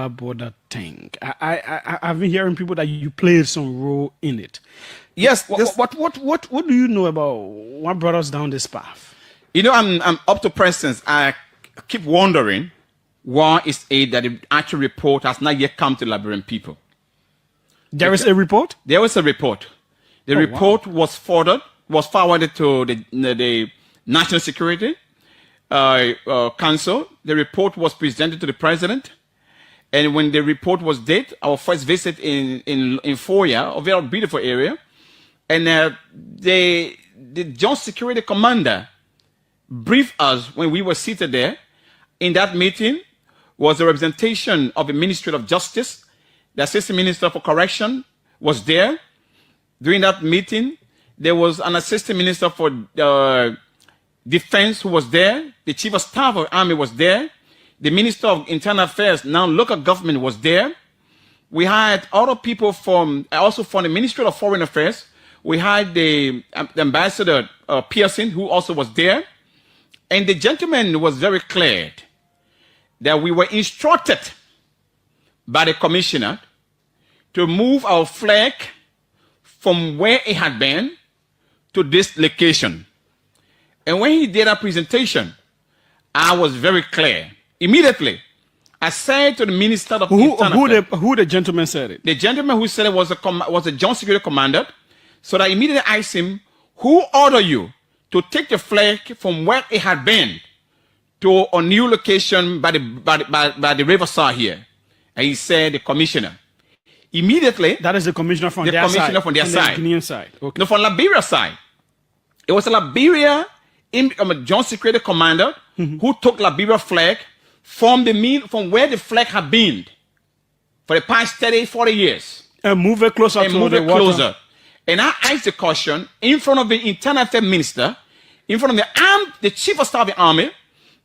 Border thing. I've been hearing people that you played some role in it. Yes. What do you know about what brought us down this path? You know, I'm up to present. I keep wondering why is it that the actual report has not yet come to Liberian people. There is a report? There was a report. The report was forwarded to the National Security Council. The report was presented to the president. And when the report was dated, our first visit in Foya, a very beautiful area, and the Joint Security Commander briefed us when we were seated there. In that meeting was a representation of the Ministry of Justice. The Assistant Minister for Correction was there. During that meeting, there was an Assistant Minister for Defense who was there. The Chief of Staff of the Army was there. The Minister of Internal Affairs, now local government, was there. We had other people also from the Ministry of Foreign Affairs. We had the ambassador Pearson, who also was there. And the gentleman was very clear that we were instructed by the commissioner to move our flag from where it had been to this location. And when he did that presentation, I was very clear. Immediately, I said to the Minister of Internal Affairs, who the gentleman said it? the gentleman who said it was a joint security commander. So I immediately asked him, who ordered you to take the flag from where it had been to a new location by the riverside here? And he said, the commissioner. Immediately, That is the commissioner from the their commissioner side. from their side. The Guinean side. Okay. No, from Liberia side. It was a Liberia joint security commander who took Liberia flag from where the flag had been for the past 30, 40 years. And move it closer And to move the it water. closer. And I asked the question in front of the Internal Affairs Minister, in front of the Chief of Staff of the Army,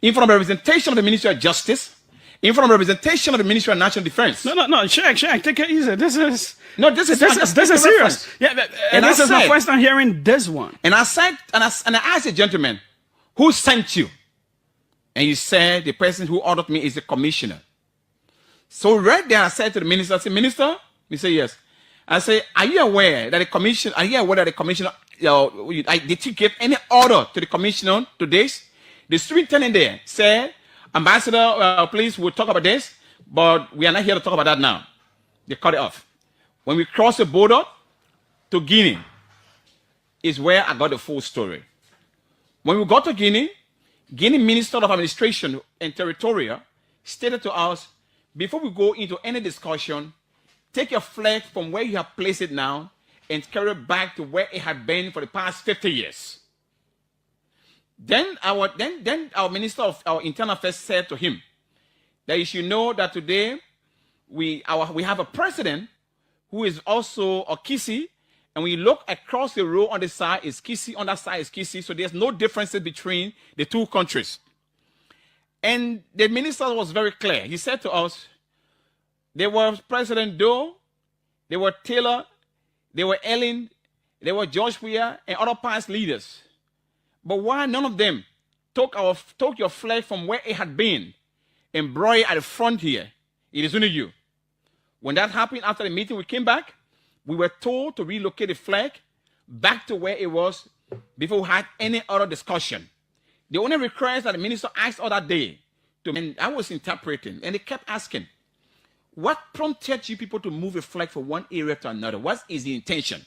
in front of the representation of the Ministry of Justice, in front of the representation of the Ministry of National Defense. No, Shaq, take it easy. This is serious. Yeah, And this I is my said- first time hearing this one. And I said, and I asked the gentleman, who sent you? And he said, the person who ordered me is the commissioner. So right there, I said to the minister, I said, Minister? He said, yes. I said, are you aware that the commissioner, did you give any order to the commissioner to this? The superintendent there said, Ambassador, please, we'll talk about this, but we are not here to talk about that now. They cut it off. When we crossed the border to Guinea, is where I got the full story. When we got to Guinea Minister of Administration and Territorial stated to us, before we go into any discussion, take your flag from where you have placed it now and carry it back to where it had been for the past 50 years. Then our Minister of our Internal Affairs said to him that you should know that today we have a president who is also a Kisi, and when you look across the road on the side is Kisi, on that side is Kisi, so there's no differences between the two countries. And the minister was very clear. He said to us, there was President Doe, there were Taylor, there were Ellen, there were George Weah, and other past leaders. But why none of them took your flag from where it had been and brought it at the front here? It is only you. When that happened after the meeting, we came back. We were told to relocate the flag back to where it was before we had any other discussion. The only request that the minister asked all that day, and I was interpreting, and they kept asking, what prompted you people to move a flag from one area to another? What is the intention?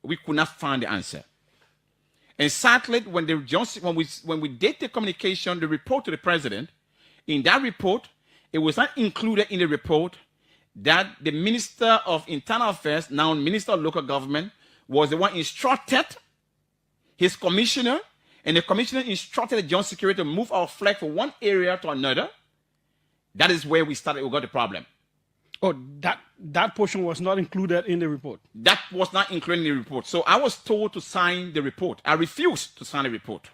We could not find the answer. And sadly, when we did the communication, the report to the president, in that report, it was not included in the report that the Minister of Internal Affairs, now Minister of Local Government, was the one instructed his commissioner, and the commissioner instructed the joint security to move our flag from one area to another. That is where we got the problem. Oh, that portion was not included in the report. That was not included in the report. So I was told to sign the report. I refused to sign the report.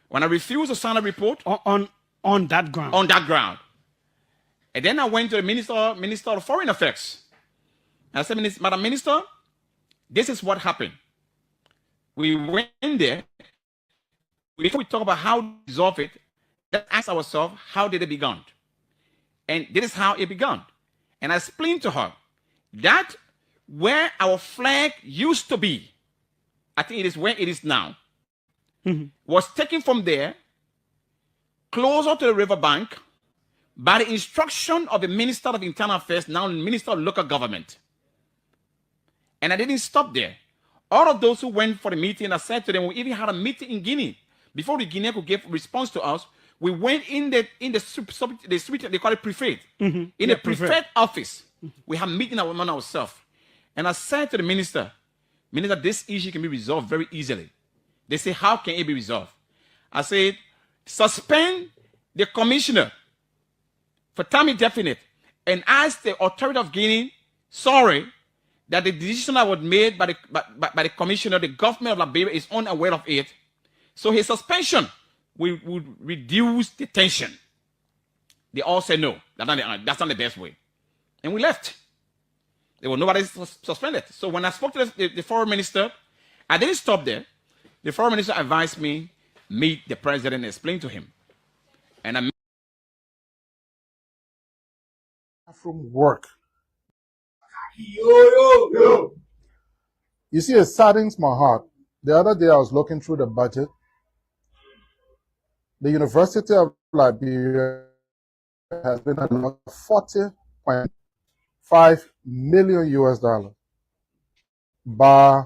When I refused to sign the report, On that ground. on that ground, and then I went to the Minister of Foreign Affairs. I said, Madam Minister, this is what happened. We went there. Before we talk about how to resolve it, let's ask ourselves, how did it begin? And this is how it began. And I explained to her that where our flag used to be, I think it is where it is now, was taken from there, closer to the riverbank, by the instruction of the Minister of Internal Affairs, now Minister of Local Government. And I didn't stop there. All of those who went for the meeting, I said to them, we even had a meeting in Guinea. Before the Guinea could give response to us, we went in the suite, they call it prefect. In the prefect office, we have meeting among ourselves. And I said to the minister, this issue can be resolved very easily. They say, how can it be resolved? I said, suspend the commissioner for time indefinite and ask the authority of Guinea, sorry, that the decision that was made by the commissioner, the government of Liberia is unaware of it. So his suspension would reduce the tension. They all said no, that's not the best way. And we left. There was nobody suspended. So when I spoke to the foreign minister, I didn't stop there. The foreign minister advised me meet the president and explain to him. And I from work. Yo. You see, it saddens my heart. The other day I was looking through the budget. The University of Liberia has been allowed $40.5 million US by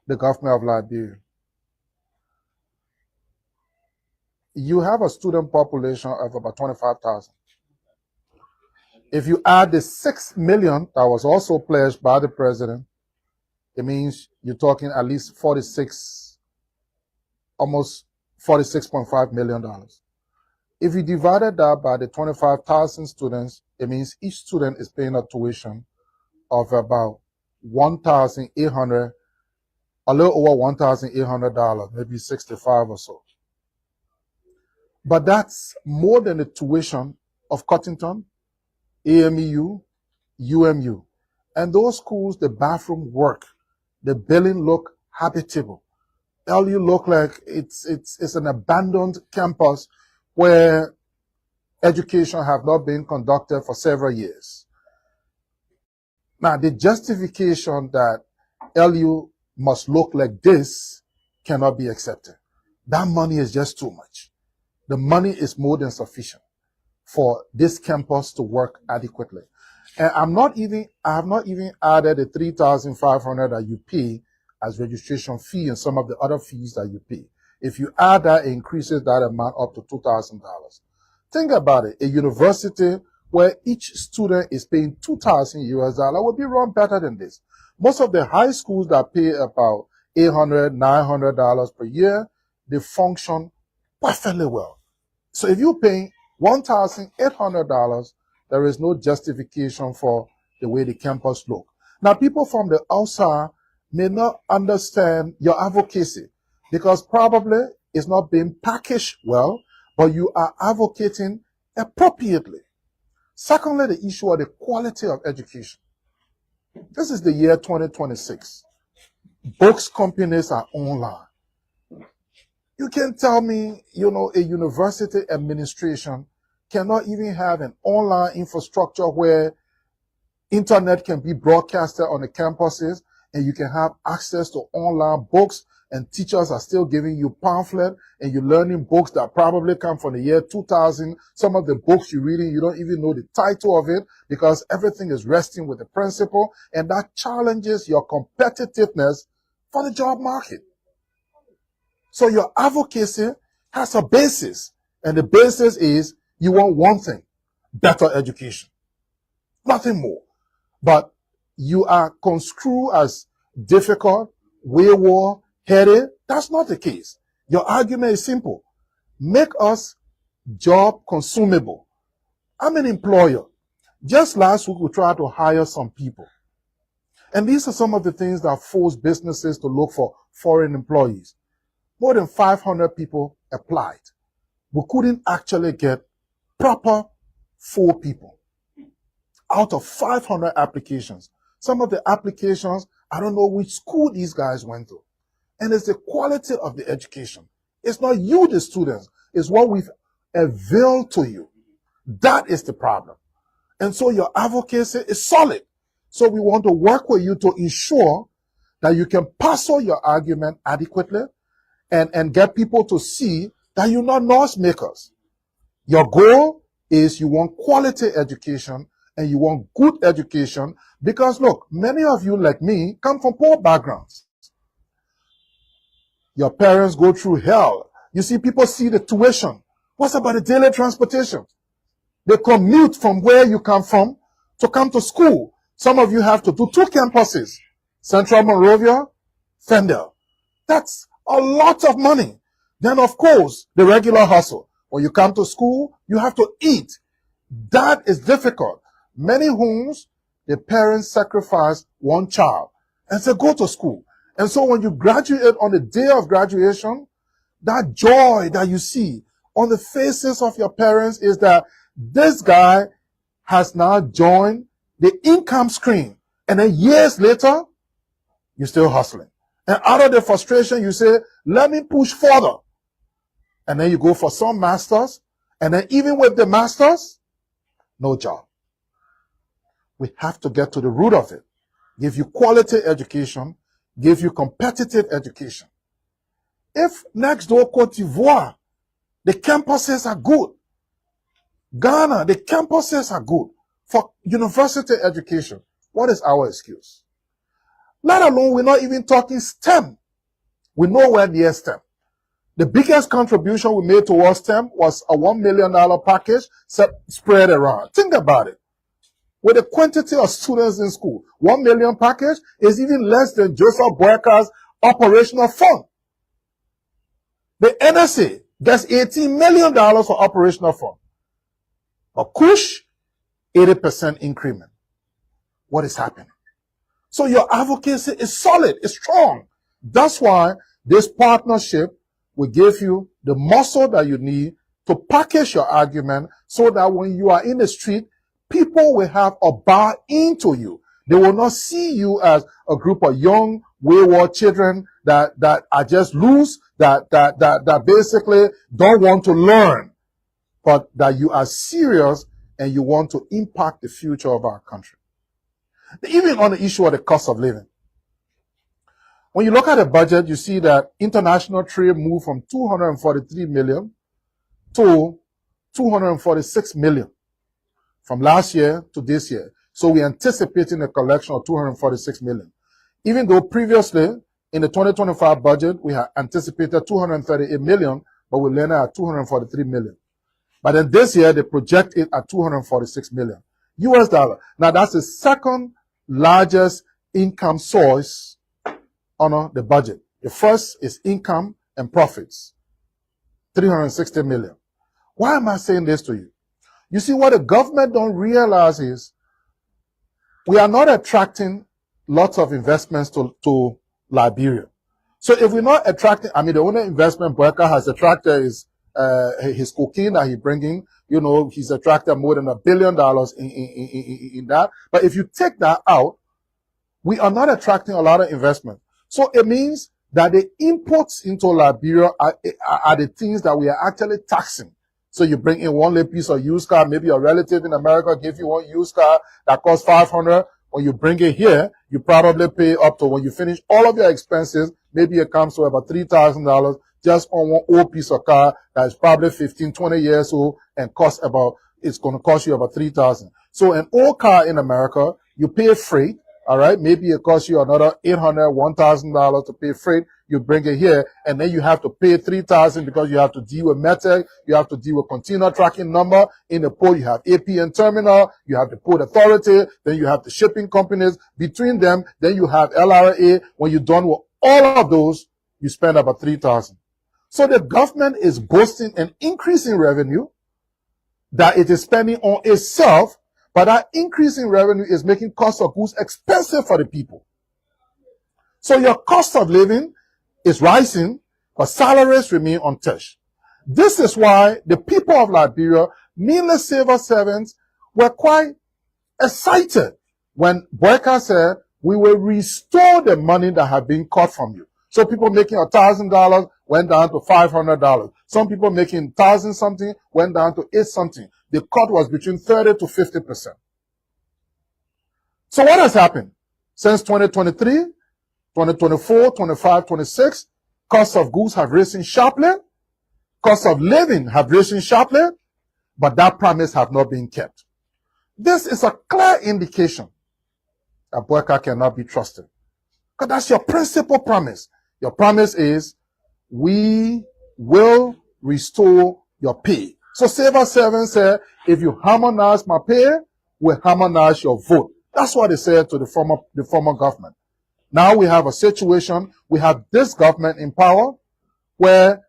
the government of Liberia. You have a student population of about 25,000. If you add the 6 million that was also pledged by the president, it means you're talking at least almost $46.5 million. If you divided that by the 25,000 students, it means each student is paying a tuition of about $1,800, a little over $1,800, maybe 65 or so. But that's more than the tuition of Cottington, AMEU, UMU. And those schools, the bathroom work, the building look habitable. LU look like it's an abandoned campus where education have not been conducted for several years. Now, the justification that LU must look like this cannot be accepted. That money is just too much. The money is more than sufficient for this campus to work adequately. And I have not even added the $3,500 that you pay as registration fee and some of the other fees that you pay. If you add that, it increases that amount up to $2,000. Think about it. A university where each student is paying $2,000 US would be run better than this. Most of the high schools that pay about $800, $900 per year, they function perfectly well. So if you're paying $1,800, there is no justification for the way the campus look. Now, people from the outside may not understand your advocacy because probably it's not being packaged well, but you are advocating appropriately. Secondly, the issue of the quality of education. This is the year 2026. Books companies are online. You can tell me, a university administration cannot even have an online infrastructure where internet can be broadcasted on the campuses and you can have access to online books and teachers are still giving you pamphlet and you're learning books that probably come from the year 2000. Some of the books you're reading, you don't even know the title of it because everything is resting with the principal, and that challenges your competitiveness for the job market. So your advocacy has a basis, and the basis is you want one thing: better education. Nothing more. But you are construed as difficult, wayward, headed. That's not the case. Your argument is simple. Make us job consumable. I'm an employer. Just last week, we tried to hire some people. And these are some of the things that force businesses to look for foreign employees. More than 500 people applied. We couldn't actually get proper 4 people out of 500 applications. Some of the applications, I don't know which school these guys went to. And it's the quality of the education. It's not you, the students. It's what we've availed to you. That is the problem. And so your advocacy is solid. So we want to work with you to ensure that you can parcel your argument adequately and get people to see that you're not noise makers. Your goal is you want quality education and you want good education because, look, many of you, like me, come from poor backgrounds. Your parents go through hell. You see, people see the tuition. What's about the daily transportation? They commute from where you come from to come to school. Some of you have to do 2 campuses, Central Monrovia, Fendel. That's a lot of money. Then, of course, the regular hustle. When you come to school, you have to eat. That is difficult. Many homes, the parents sacrifice one child and say, go to school. And so when you graduate on the day of graduation, that joy that you see on the faces of your parents is that this guy has now joined the income stream. And then years later, you're still hustling. And out of the frustration, you say, let me push further. And then you go for some masters. And then even with the masters, no job. We have to get to the root of it. Give you quality education, give you competitive education. If next door Cote d'Ivoire, the campuses are good. Ghana, the campuses are good for university education. What is our excuse? Let alone, we're not even talking STEM. We're nowhere near STEM. The biggest contribution we made towards STEM was a $1 million package spread around. Think about it. With the quantity of students in school, 1 million package is even less than Joseph Boyka's operational fund. The NSA gets $18 million for operational fund. But Kush, 80% increment. What is happening? So your advocacy is solid, it's strong. That's why this partnership will give you the muscle that you need to package your argument so that when you are in the street, people will have a buy into you. They will not see you as a group of young, wayward children that are just loose, that basically don't want to learn, but that you are serious and you want to impact the future of our country. Even on the issue of the cost of living. When you look at the budget, you see that international trade moved from 243 million to 246 million from last year to this year. So we're anticipating a collection of 246 million. Even though previously in the 2025 budget, we had anticipated 238 million, but we landed at 243 million. But then this year, they project it at 246 million US dollar. Now that's the second largest income source on the budget. The first is income and profits, 360 million. Why am I saying this to you? You see, what the government don't realize is we are not attracting lots of investments to Liberia. So if we're not attracting, I mean, the only investment Boyka has attracted is his cocaine that he's bringing. You know, he's attracted more than $1 billion in that. But if you take that out, we are not attracting a lot of investment. So it means that the imports into Liberia are the things that we are actually taxing. So you bring in one little piece of used car, maybe a relative in America gives you one used car that costs 500. When you bring it here, you probably pay up to, when you finish all of your expenses, maybe it comes to about $3,000 just on one old piece of car that is probably 15, 20 years old and costs about, it's going to cost you about $3,000. So an old car in America, you pay freight, all right? Maybe it costs you another $800, $1,000 to pay freight. You bring it here, and then you have to pay $3,000 because you have to deal with METEC, you have to deal with container tracking number. In the port, you have APN terminal, you have the port authority, then you have the shipping companies. Between them, then you have LRA. When you're done with all of those, you spend about $3,000. So the government is boasting an increasing revenue that it is spending on itself, but that increasing revenue is making cost of goods expensive for the people. So your cost of living is rising, but salaries remain untouched. This is why the people of Liberia, mainly civil servants, were quite excited when Boyka said, we will restore the money that had been cut from you. So people making $1,000 went down to $500. Some people making 1,000 something went down to 8 something. The cut was between 30 to 50%. So what has happened? Since 2023, 2024, 25, 26, costs of goods have risen sharply. Costs of living have risen sharply, but that promise have not been kept. This is a clear indication that Boyka cannot be trusted. Because that's your principal promise. Your promise is, we will restore your pay. So civil servants said, if you harmonize my pay, we'll harmonize your vote. That's what they said to the former government. Now we have a situation, we have this government in power where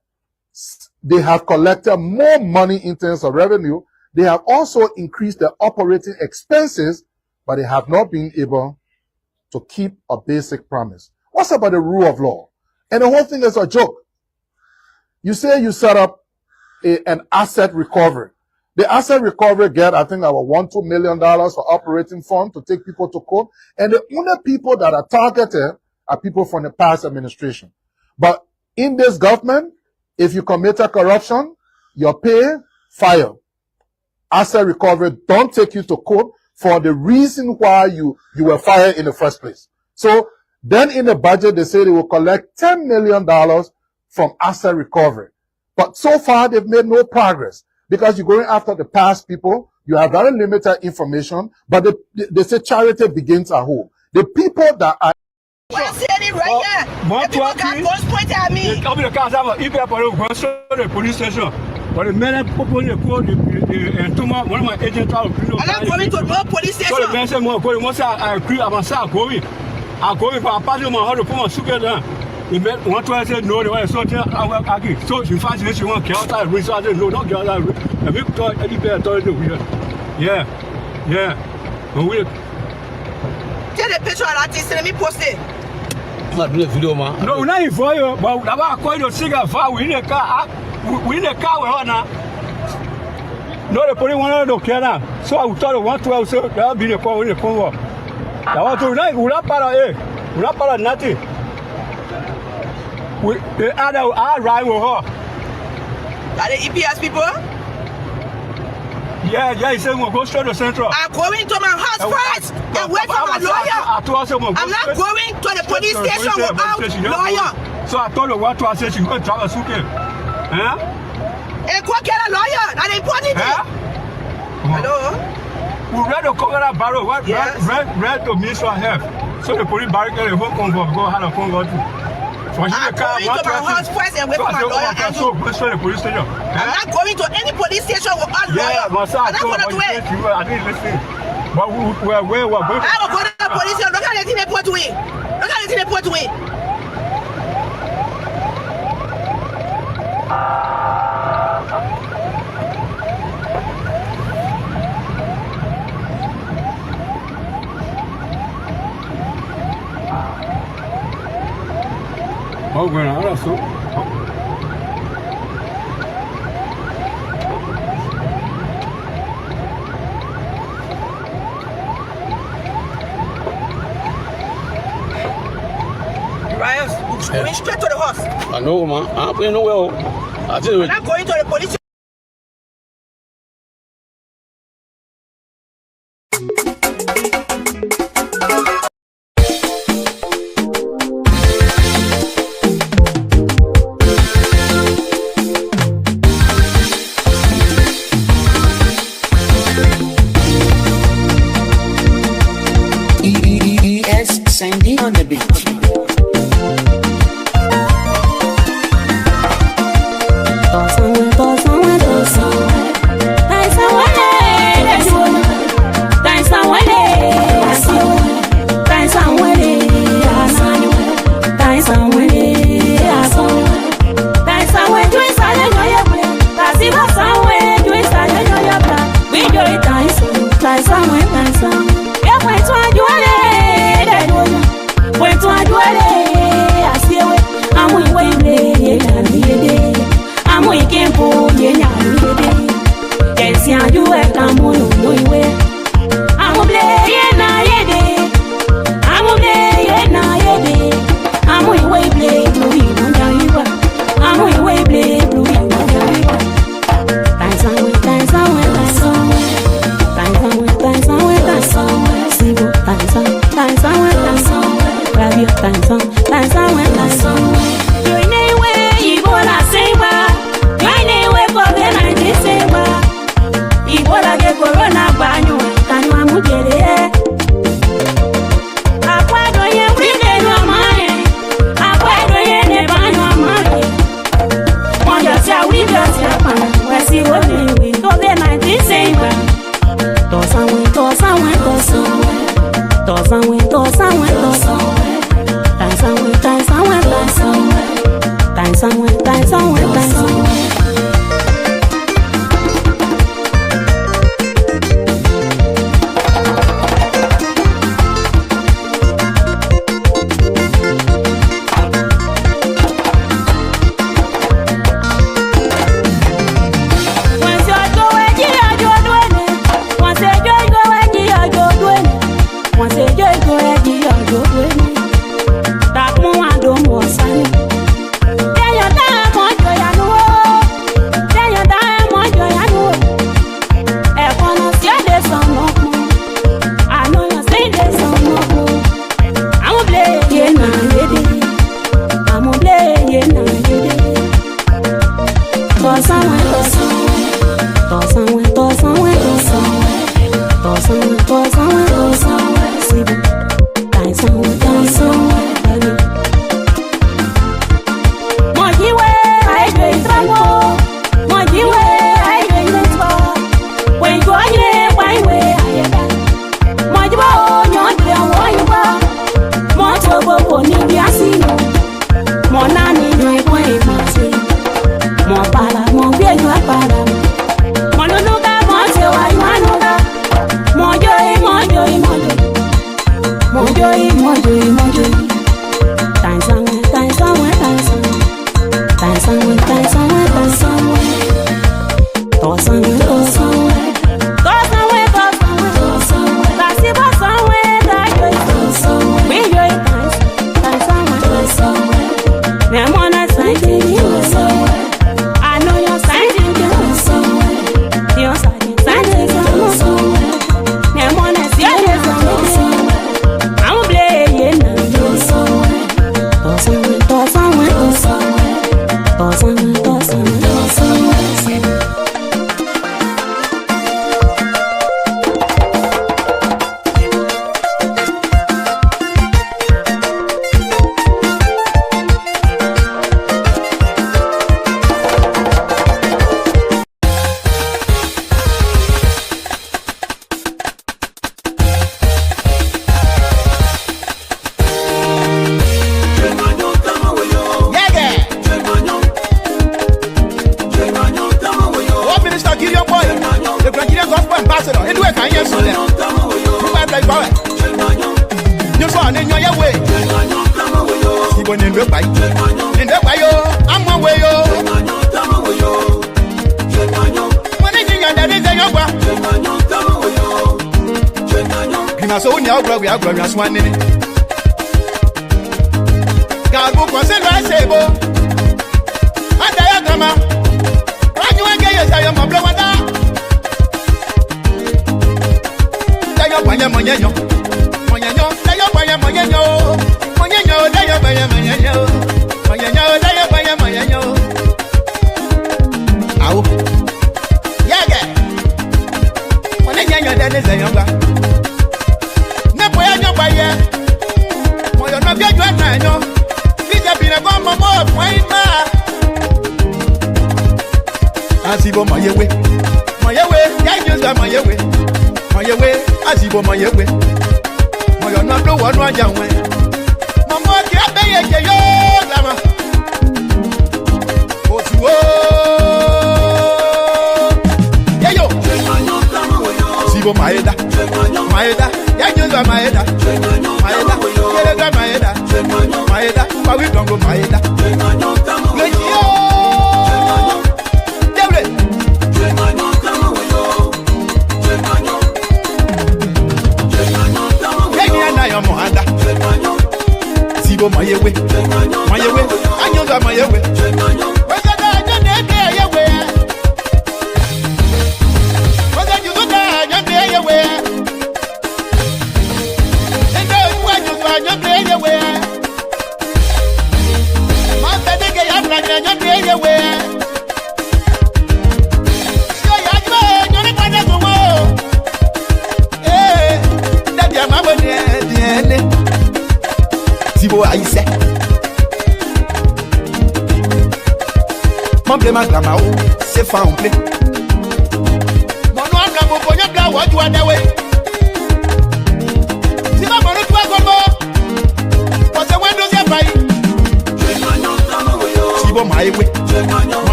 they have collected more money in terms of revenue. They have also increased their operating expenses, but they have not been able to keep a basic promise. What's about the rule of law? And the whole thing is a joke. You say you set up an asset recovery. The asset recovery get, I think, about $1-2 million for operating fund to take people to court. And the only people that are targeted are people from the past administration. But in this government, if you commit a corruption, your pay, fire. Asset recovery don't take you to court for the reason why you were fired in the first place. So then in the budget, they say they will collect $10 million from asset recovery. But so far, they've made no progress because you're going after the past people. You have very limited information, but they say charity begins at home. The people that are I'm sitting right here. The people got guns pointed at me. The police station. But the men people they call the one of my agents out. I'm not going to no police station. So the men say more going. Once I agree, I'm going. I'm going for a party of my heart to come and sugar down. The men want to say no. They want to so I will argue. So she finds this. She want to kill that. So I said no, don't kill that. And we thought anywhere authority here. Yeah. But we. Take the picture of that thing. Let me post it. Not do a video, man. No, not for you. But I'm going to sing a fire. We in a car. We in a car with her now. No, the police wanted to care now. So I thought of 112. So that'll be the call in the convo. I want to know. We're not part of it. We're not part of nothing. The other I ride with her. Are the EPS people? Yeah, he said we'll go straight to Central. I'm going to my house first and wait for my lawyer. I'm not going to the police station without lawyer. So I told her what to say. She going to travel suke. Huh? And go get a lawyer. That's important. Hello? We read the Congo barrel. What? Yes. Read the minister of health. So the police barricade the whole Congo. Go have a Congo too. So I'm going to my house first and wait for my lawyer. So go straight to the police station. I'm not going to any police station without lawyer. I'm not going to do it. I didn't listen. But we're going. I will go to the police station. Look at the thing they put to it. Look at the thing they put to it. Oh, bueno, ahora so. Ryan, going straight to the house. I know, man. I'm playing no well. I tell you. I'm not going to the police. Sandy on the beat.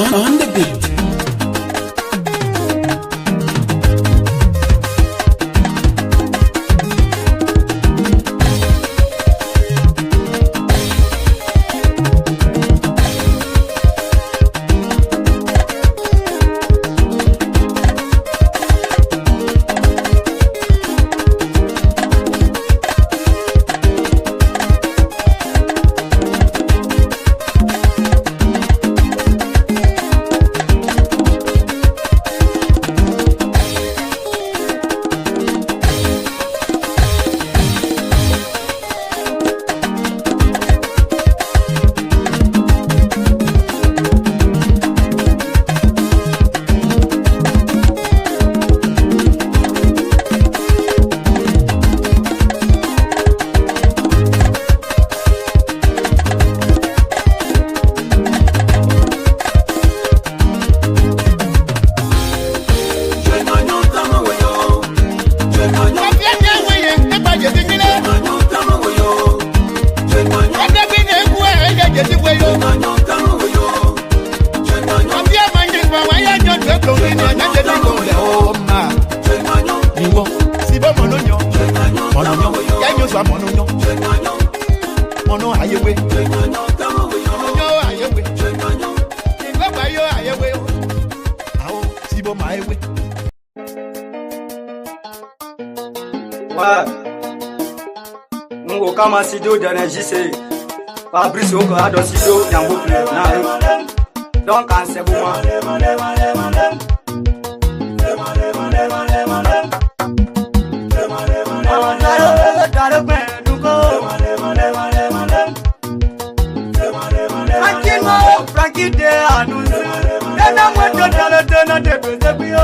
On the beat. Ouais. Ngo kama studio de JC. Fabrice Oko a do studio Nyambo play na. Donc c'est pour moi. Frankie de announce. Dena mo to dena de bezebio.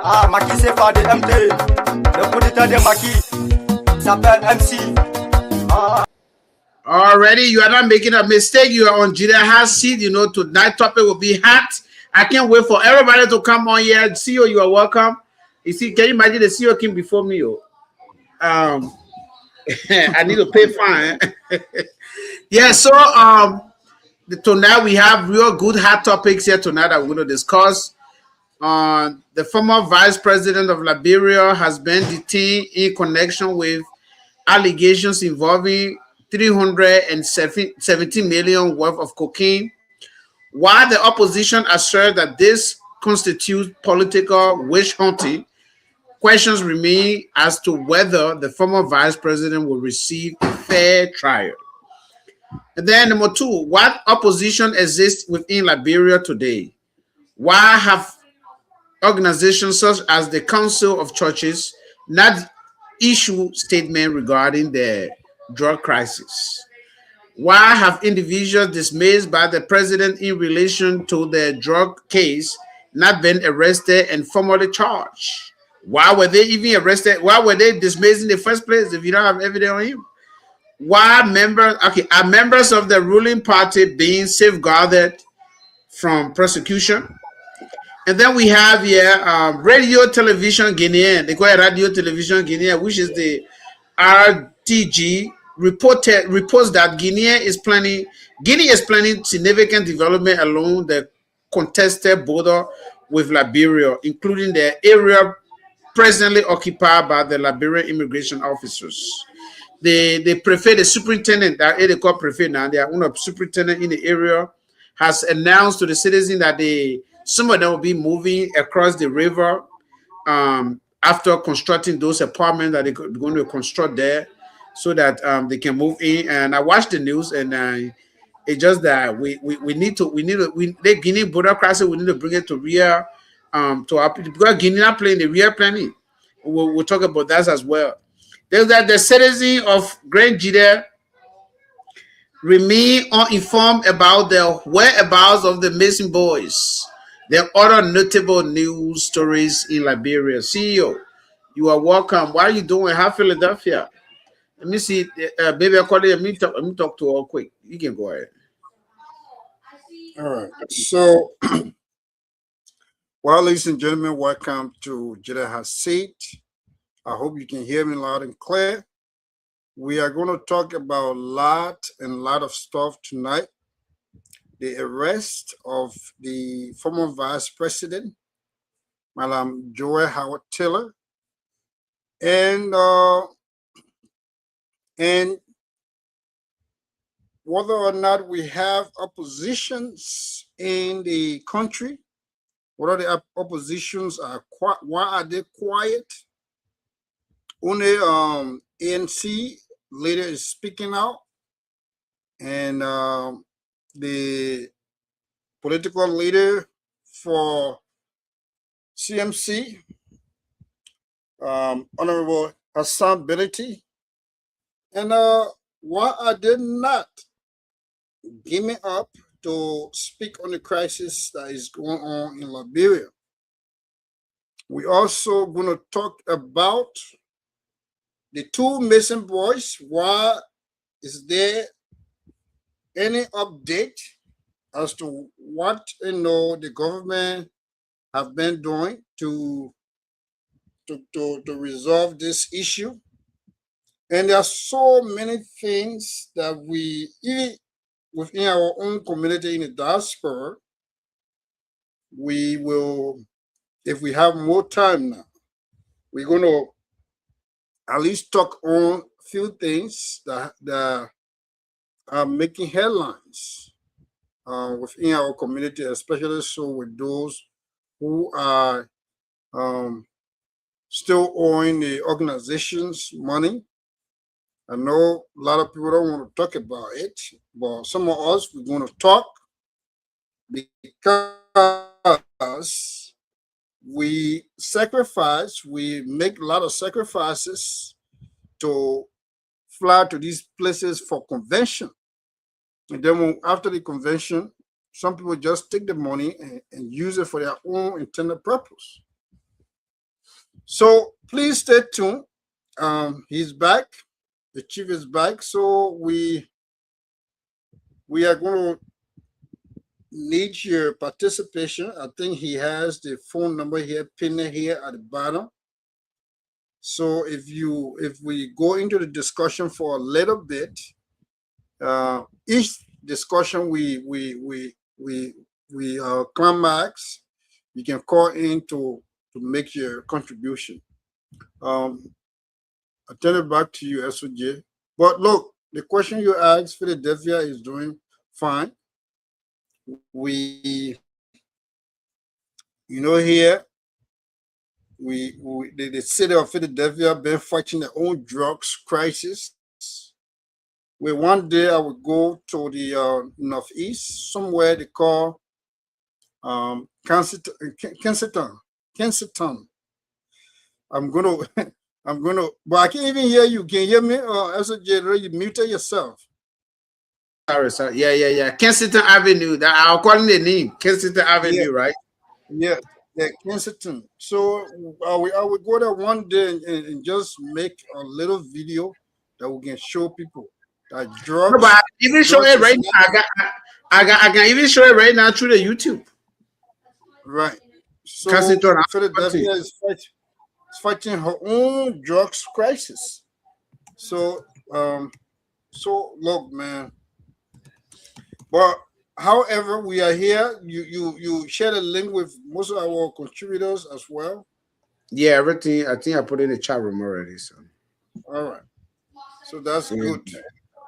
Ah, Maki c'est pas de MT. Le coup d'état de Maki s'appelle MC. Already, you are not making a mistake. You are on Gedeh HotSeat. You know, tonight's topic will be hot. I can't wait for everybody to come on here. CEO, you are welcome. You see, can you imagine the CEO came before me? I need to pay fine. Yeah, so tonight we have real good hot topics here tonight that we're going to discuss. The former Vice President of Liberia has been detained in connection with allegations involving 370 million worth of cocaine, while the opposition asserts that this constitutes political witch hunting. Questions remain as to whether the former vice president will receive a fair trial. And then number two, what opposition exists within Liberia today? Why have organizations such as the Council of Churches not issued statement regarding the drug crisis? Why have individuals dismissed by the president in relation to the drug case not been arrested and formally charged? Why were they even arrested? Why were they dismissed in the first place if you don't have evidence on him? Why are members of the ruling party being safeguarded from prosecution? And then we have here Radio Television Guinéan. They call it Radio Television Guinéan, which is the RTG, reports that Guinea is planning significant development along the contested border with Liberia, including the area presently occupied by the Liberian Immigration officers. They prefer the superintendent, that they call prefer now, they are one of superintendent in the area, has announced to the citizens that some of them will be moving across the river after constructing those apartments that they're going to construct there, so that they can move in. And I watched the news, and it's just that we need the Guinea border crisis. We need to bring it to real to our people, because Guinea are playing the real planning. We'll talk about that as well. There's that the citizens of Grand Gedeh remain uninformed about the whereabouts of the missing boys. There are other notable news stories in Liberia. CEO, you are welcome. What are you doing? How Philadelphia? Let me see. Baby, I call you. Let me talk to her quick. You can go ahead. All right. So, well, ladies and gentlemen, welcome to Gedeh HotSeat. I hope you can hear me loud and clear. We are going to talk about a lot of stuff tonight. The arrest of the former vice president, Madam Gedeh Hotseat, and whether or not we have oppositions in the country, whether the oppositions are quiet, why are they quiet? Only ANC leader is speaking out, and the political leader for CMC, Honorable Hassan Bility, and why are they not giving up to speak on the crisis that is going on in Liberia? We're also going to talk about the two missing boys. Why is there any update as to what the government have been doing to resolve this issue? And there are so many things that we, even within our own community in the diaspora, we will, if we have more time now, we're going to at least talk on a few things that are making headlines within our community, especially so with those who are still owing the organizations money. I know a lot of people don't want to talk about it, but some of us, we're going to talk because we sacrifice, we make a lot of sacrifices to fly to these places for convention. And then after the convention, some people just take the money and use it for their own intended purpose. So please stay tuned. He's back. The chief is back. So we are going to need your participation. I think he has the phone number here, pinned here at the bottom. So if we go into the discussion for a little bit, each discussion we climax, you can call in to make your contribution. I turn it back to you, SOJ. But look, the question you asked, Philadelphia is doing fine. We, here, the city of Philadelphia been fighting their own drugs crisis. Where one day I would go to the northeast, somewhere they call Kensington. I'm gonna, but I can't even hear you. Can you hear me? SOJ, you muted yourself. Sorry. Yeah. Kensington Avenue. I'll call the name. Kensington Avenue, right? Yeah, Kensington. So I will go there one day and just make a little video that we can show people that drugs. No, but I even show it right now. I can even show it right now through the YouTube. Right. So Kensington, Philadelphia is fighting her own drugs crisis. So look, man. But however, we are here. You share the link with most of our contributors as well. Yeah, everything. I think I put in the chat room already. So all right. So that's good.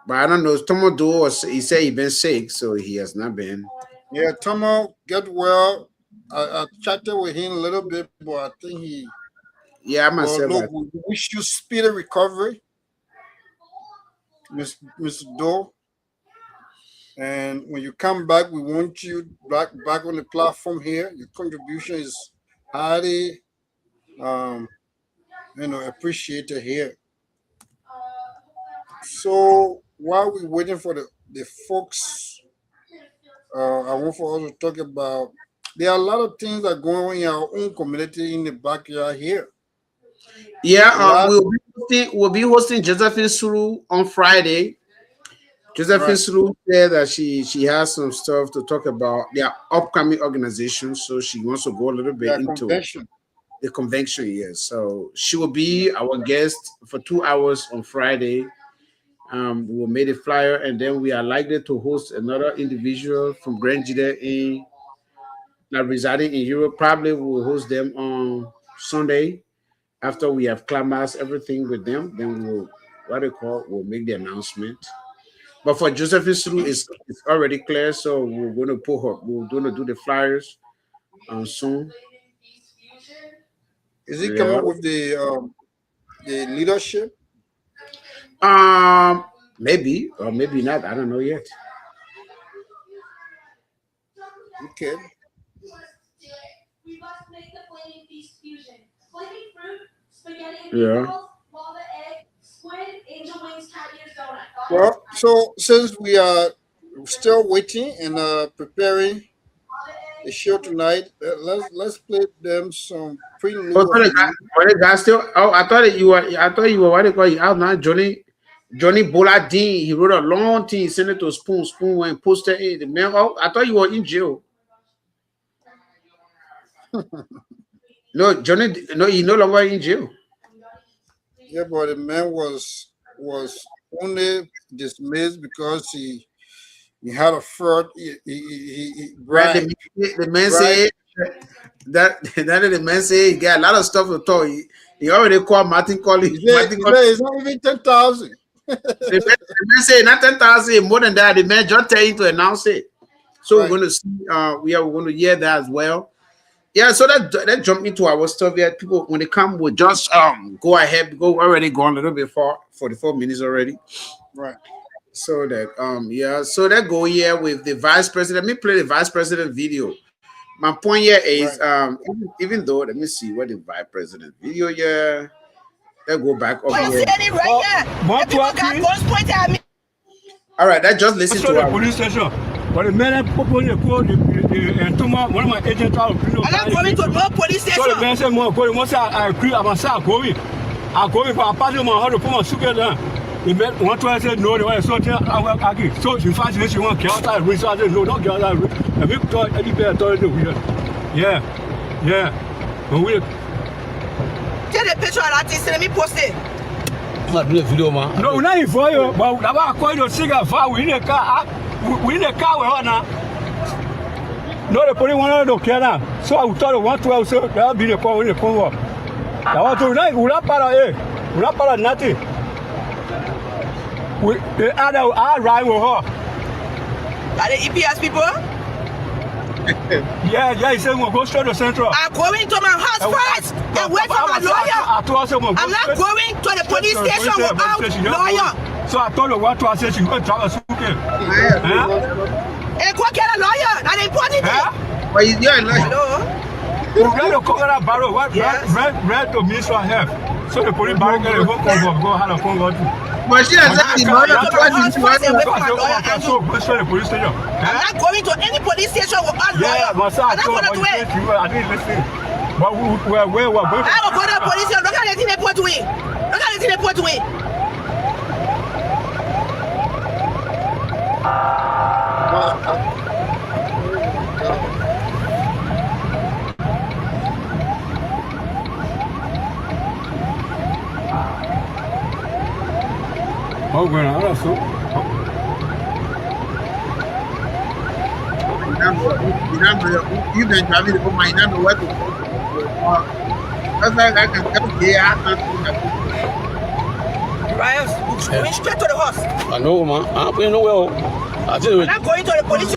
But I don't know. Tomo Do, he said he been sick, so he has not been. Yeah, Tomo get well. I chatted with him a little bit, but I think he. Yeah, I myself. Look, we wish you speedy recovery, Mr. Doe. And when you come back, we want you back on the platform here. Your contribution is highly, appreciated here. So while we're waiting for the folks, I want for us to talk about. There are a lot of things that are going on in our own community in the backyard here. Yeah, we'll be hosting Josephine Suru on Friday. Josephine Suru said that she has some stuff to talk about their upcoming organization, so she wants to go a little bit into the convention. Yes, so she will be our guest for 2 hours on Friday. We will make a flyer, and then we are likely to host another individual from Grand Gedeh now residing in Europe. Probably we'll host them on Sunday after we have climaxed everything with them. Then we'll make the announcement. But for Josephine Suru, it's already clear, so we're going to put her. We're going to do the flyers soon. Is he coming with the leadership? Maybe or maybe not. I don't know yet. Okay. Yeah. Well, so since we are still waiting and preparing the show tonight, let's play them some prelude. I thought you were what they call you out now, Johnny Boladin. He wrote a long thing. He sent it to Spoon and posted it. The man, I thought you were in jail. No, Johnny, no, he's no longer in jail. Yeah, but the man was only dismissed because he had a fraud. He right. The man said that the man said he got a lot of stuff to talk. He already called Martin Collins. It's not even 10,000. The man say not 10,000, more than that. The man just tell you to announce it. So we're going to see. We're going to hear that as well. Yeah. So that jump into our stuff here. People when they come, will just go ahead. Go already gone a little bit for 44 minutes already. Right. So that yeah. So that go here with the vice president. Let me play the vice president video. My point here is even though let me see what the vice president video here. Let's go back up here. All right, that just listen to the police station. But the man one of my agents out. I'm not going to no police station. So the man said, "Once I agree, I'm going. I'm going for a party of my husband to get down." The man one to say no, the way so I will argue. So she finds she want to get outside. We said no, don't get outside. And we thought any better told you. Yeah. But we. Take the picture of that thing, let me post it. I'm not doing a video, man. No, not for you. But I call you cigar far. We in a car. We in a car with her now. No, the police want to care now. So I thought of 112, so that'll be the call in the Congo. I want to know, we're not part of nothing. The other, I ride with her. Are the EPS people? Yeah, he said we'll go straight to Central. I'm going to my house first and wait for my lawyer. I'm not going to the police station without lawyer. So I told her what to say, she's going to travel suitcase. And what kind of lawyer? That's important. But you're a lawyer. Hello? We're going to cover that barrel. Red to Minister of Health. So the police barrel get a whole Congo, go have a Congo too. But she has said in order to I'm not going to any police station without lawyer. I'm not going to do it. I didn't listen. But we're going. I will go to the police station. Look at the thing they put to it. Look at the thing they put to it. Oh, bueno, ahora so. You've been driving the my number. What? That's like I can come here. Ryan, going straight to the house. I know, man. I'm going nowhere. I tell you. I'm not going to the police.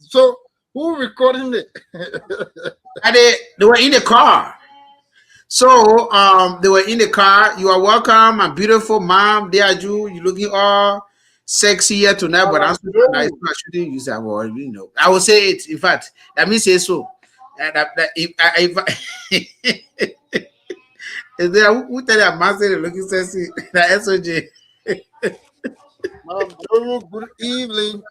So who recording it? They were in the car. So they were in the car. You are welcome, my beautiful mom. There you. You looking all sexy here tonight, but I shouldn't use that word. You know, I will say it. In fact, let me say so. Is there who tell you master looking sexy? That SOJ. Good evening.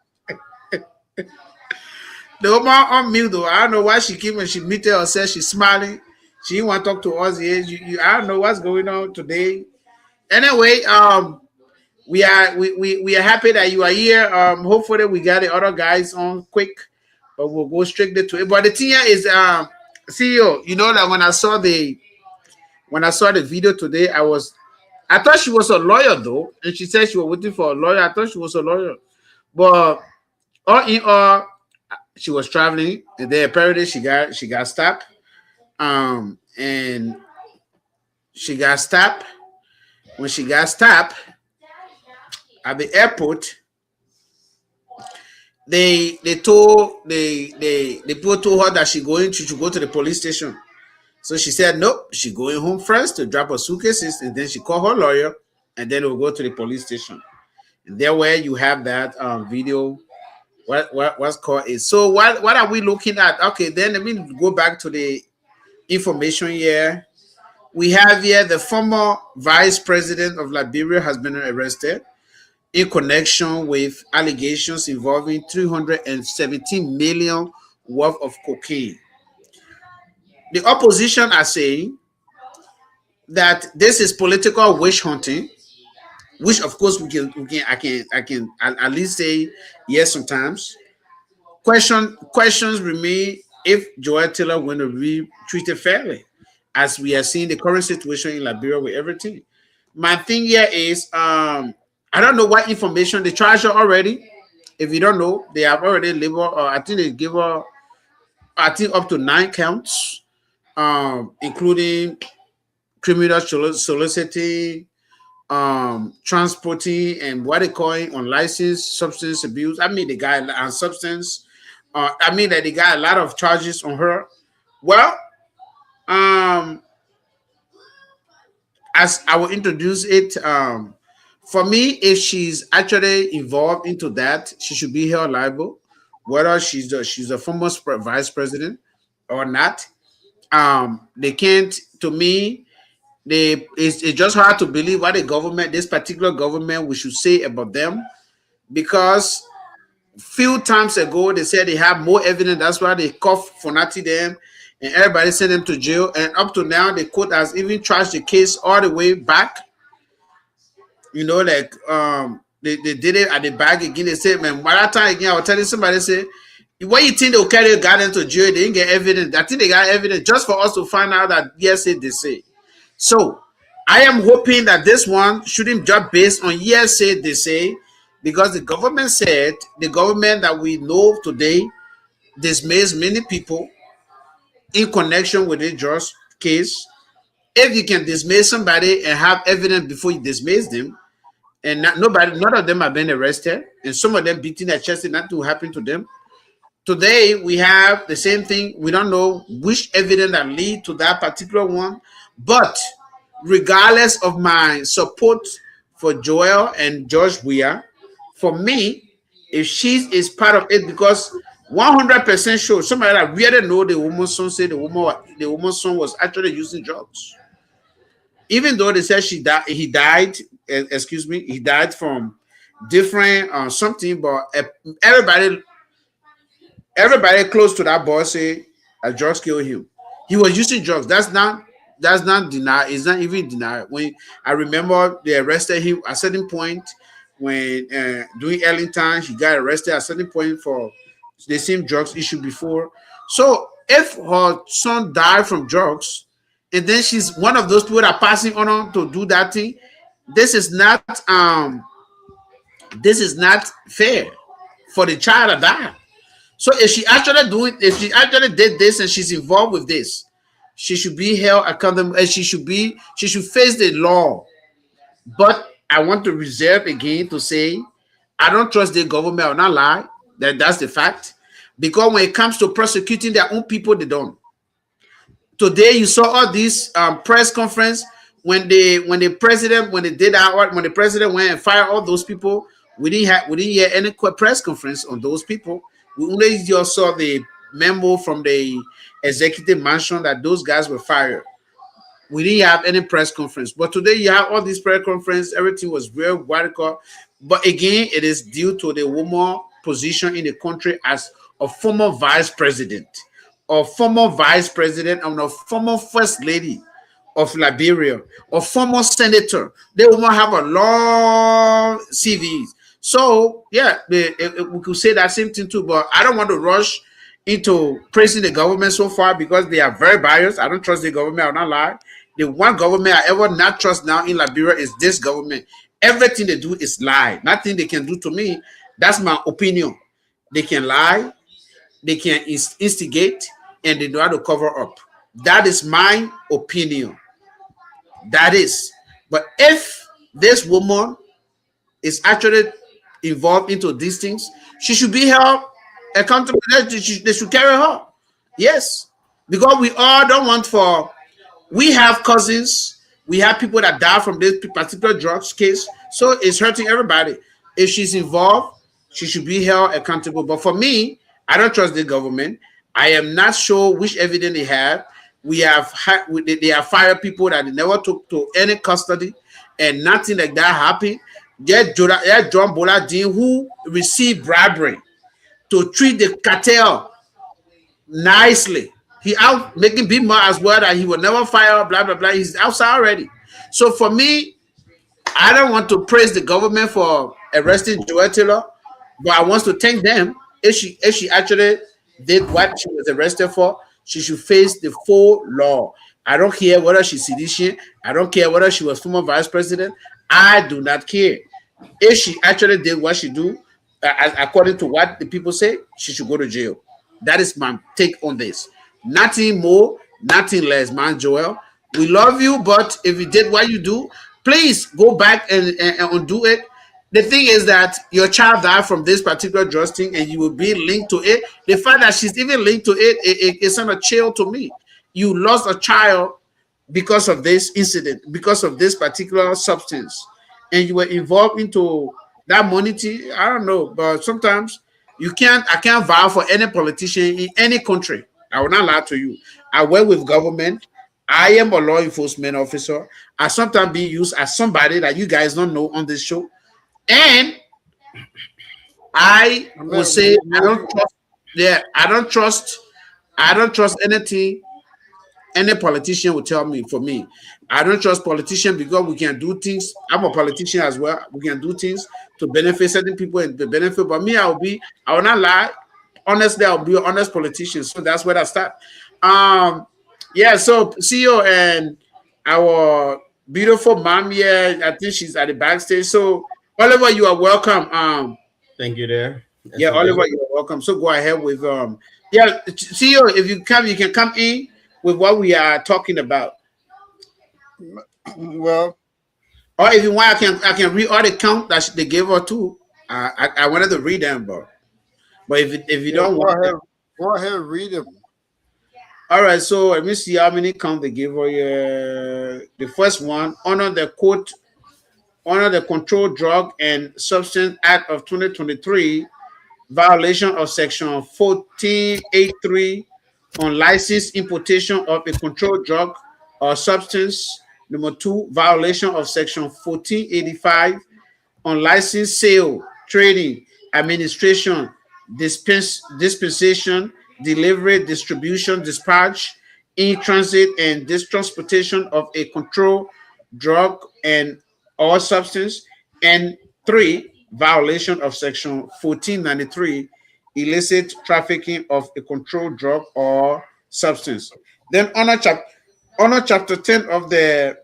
The woman on mute though. I don't know why she came and she muted herself. She's smiling. She didn't want to talk to us here. I don't know what's going on today. Anyway, we are happy that you are here. Hopefully we got the other guys on quick, but we'll go straight to it. But the thing here is, CEO, you know that when I saw the video today, I thought she was a lawyer though, and she said she was waiting for a lawyer. I thought she was a lawyer, but all in all, she was traveling, and then apparently she got stopped. And she got stopped. When she got stopped at the airport, the people told her that she should go to the police station. So she said nope, she going home first to drop her suitcases, and then she called her lawyer, and then we'll go to the police station. And there where you have that video. What's called is so what are we looking at? Okay, then let me go back to the information here. We have here the former Vice President of Liberia has been arrested in connection with allegations involving 317 million worth of cocaine. The opposition are saying that this is political witch hunting, which of course I can at least say yes sometimes. Questions remain if Joel Taylor going to be treated fairly, as we are seeing the current situation in Liberia with everything. My thing here is, I don't know what information they charged her already. If you don't know, they have already labeled, I think they give her, I think up to 9 counts, including criminal soliciting, transporting and what they call it unlicensed substance abuse. I mean, the guy on substance. I mean that they got a lot of charges on her. Well, as I will introduce it, for me, if she's actually involved into that, she should be held liable, whether she's a former vice president or not. They can't. To me, it's just hard to believe what the government, this particular government, we should say about them, because few times ago they said they have more evidence. That's why they cuff Fonati them and everybody sent them to jail. And up to now, the court has even charged the case all the way back. You know, like they did it at the back again. They said, man, by that time again, I was telling somebody, say, what you think they'll carry a guy into jail? They didn't get evidence. I think they got evidence just for us to find out that yes, they say. So I am hoping that this one shouldn't judge based on yes, they say, because the government said, the government that we know today dismissed many people in connection with the George case. If you can dismiss somebody and have evidence before you dismiss them, and none of them have been arrested, and some of them beating their chest, not to happen to them. Today we have the same thing. We don't know which evidence that lead to that particular one, but regardless of my support for Joel and George Weah, for me, if she is part of it, because 100% sure somebody that really know the woman's son said the woman's son was actually using drugs. Even though they said he died from different something, but everybody close to that boy say drugs killed him. He was using drugs. That's not denied. It's not even denied. When I remember they arrested him at a certain point when during Ellington, he got arrested at a certain point for the same drugs issue before. So if her son died from drugs, and then she's one of those people that are passing on to do that thing, this is not fair for the child to die. So if she actually did this and she's involved with this, she should be held accountable, and she should face the law. But I want to reserve again to say I don't trust the government. I'll not lie. That's the fact. Because when it comes to prosecuting their own people, they don't. Today you saw all these press conference when the president went and fired all those people. We didn't hear any press conference on those people. We only just saw the memo from the executive mansion that those guys were fired. We didn't have any press conference. But today you have all these press conference. Everything was very radical. But again, it is due to the woman position in the country as a former vice president, and a former first lady of Liberia, or former senator. They will have a long CV. So yeah, we could say that same thing too. But I don't want to rush into praising the government so far because they are very biased. I don't trust the government. I'll not lie. The one government I ever not trust now in Liberia is this government. Everything they do is lie. Nothing they can do to me. That's my opinion. They can lie, they can instigate, and they know how to cover up. That is my opinion. That is. But if this woman is actually involved into these things, she should be held accountable. They should carry her. Yes. Because we all don't want for... We have cousins. We have people that die from this particular drugs case. So it's hurting everybody. If she's involved, she should be held accountable. But for me, I don't trust the government. I am not sure which evidence they have. They have fired people that they never took to any custody, and nothing like that happened. There's John Boladin who received bribery to treat the cartel nicely. He out making big money as well that he will never fire, blah, blah, blah. He's outside already. So for me, I don't want to praise the government for arresting Joel Taylor, but I want to thank them. If she actually did what she was arrested for, she should face the full law. I don't care whether she's seditious. I don't care whether she was former vice president. I do not care. If she actually did what she do, according to what the people say, she should go to jail. That is my take on this. Nothing more, nothing less, man, Joel. We love you, but if you did what you do, please go back and undo it. The thing is that your child died from this particular drug thing, and you will be linked to it. The fact that she's even linked to it, it's not a chill to me. You lost a child because of this incident, because of this particular substance, and you were involved into that money. I don't know, but sometimes I can't vow for any politician in any country. I will not lie to you. I work with government. I am a law enforcement officer. I sometimes be used as somebody that you guys don't know on this show. And I will say I don't trust anything any politician will tell me. For me, I don't trust politicians because we can do things. I'm a politician as well. We can do things to benefit certain people and the benefit. But me, I will not lie. Honestly, I'll be an honest politician. So that's where I start. Yeah, so CEO and our beautiful mom here, I think she's at the backstage. So Oliver, you are welcome. Thank you there. That's yeah, Oliver, you are welcome. So go ahead with yeah, CEO, if you can come in with what we are talking about. Well, or if you want, I can read all the count that they gave her too. I wanted to read them, but if you don't want, go ahead, read them. All right, so let me see how many count they gave her. The first one, honor the Controlled Drug and Substance Act of 2023, violation of Section 1483 on licensed importation of a controlled drug or substance. Number 2, violation of Section 1485 on licensed sale, trading, administration, dispensation, delivery, distribution, dispatch, in transit, and transportation of a controlled drug and or substance. And 3, violation of Section 1493, illicit trafficking of a controlled drug or substance. Then honor chapter 10 of the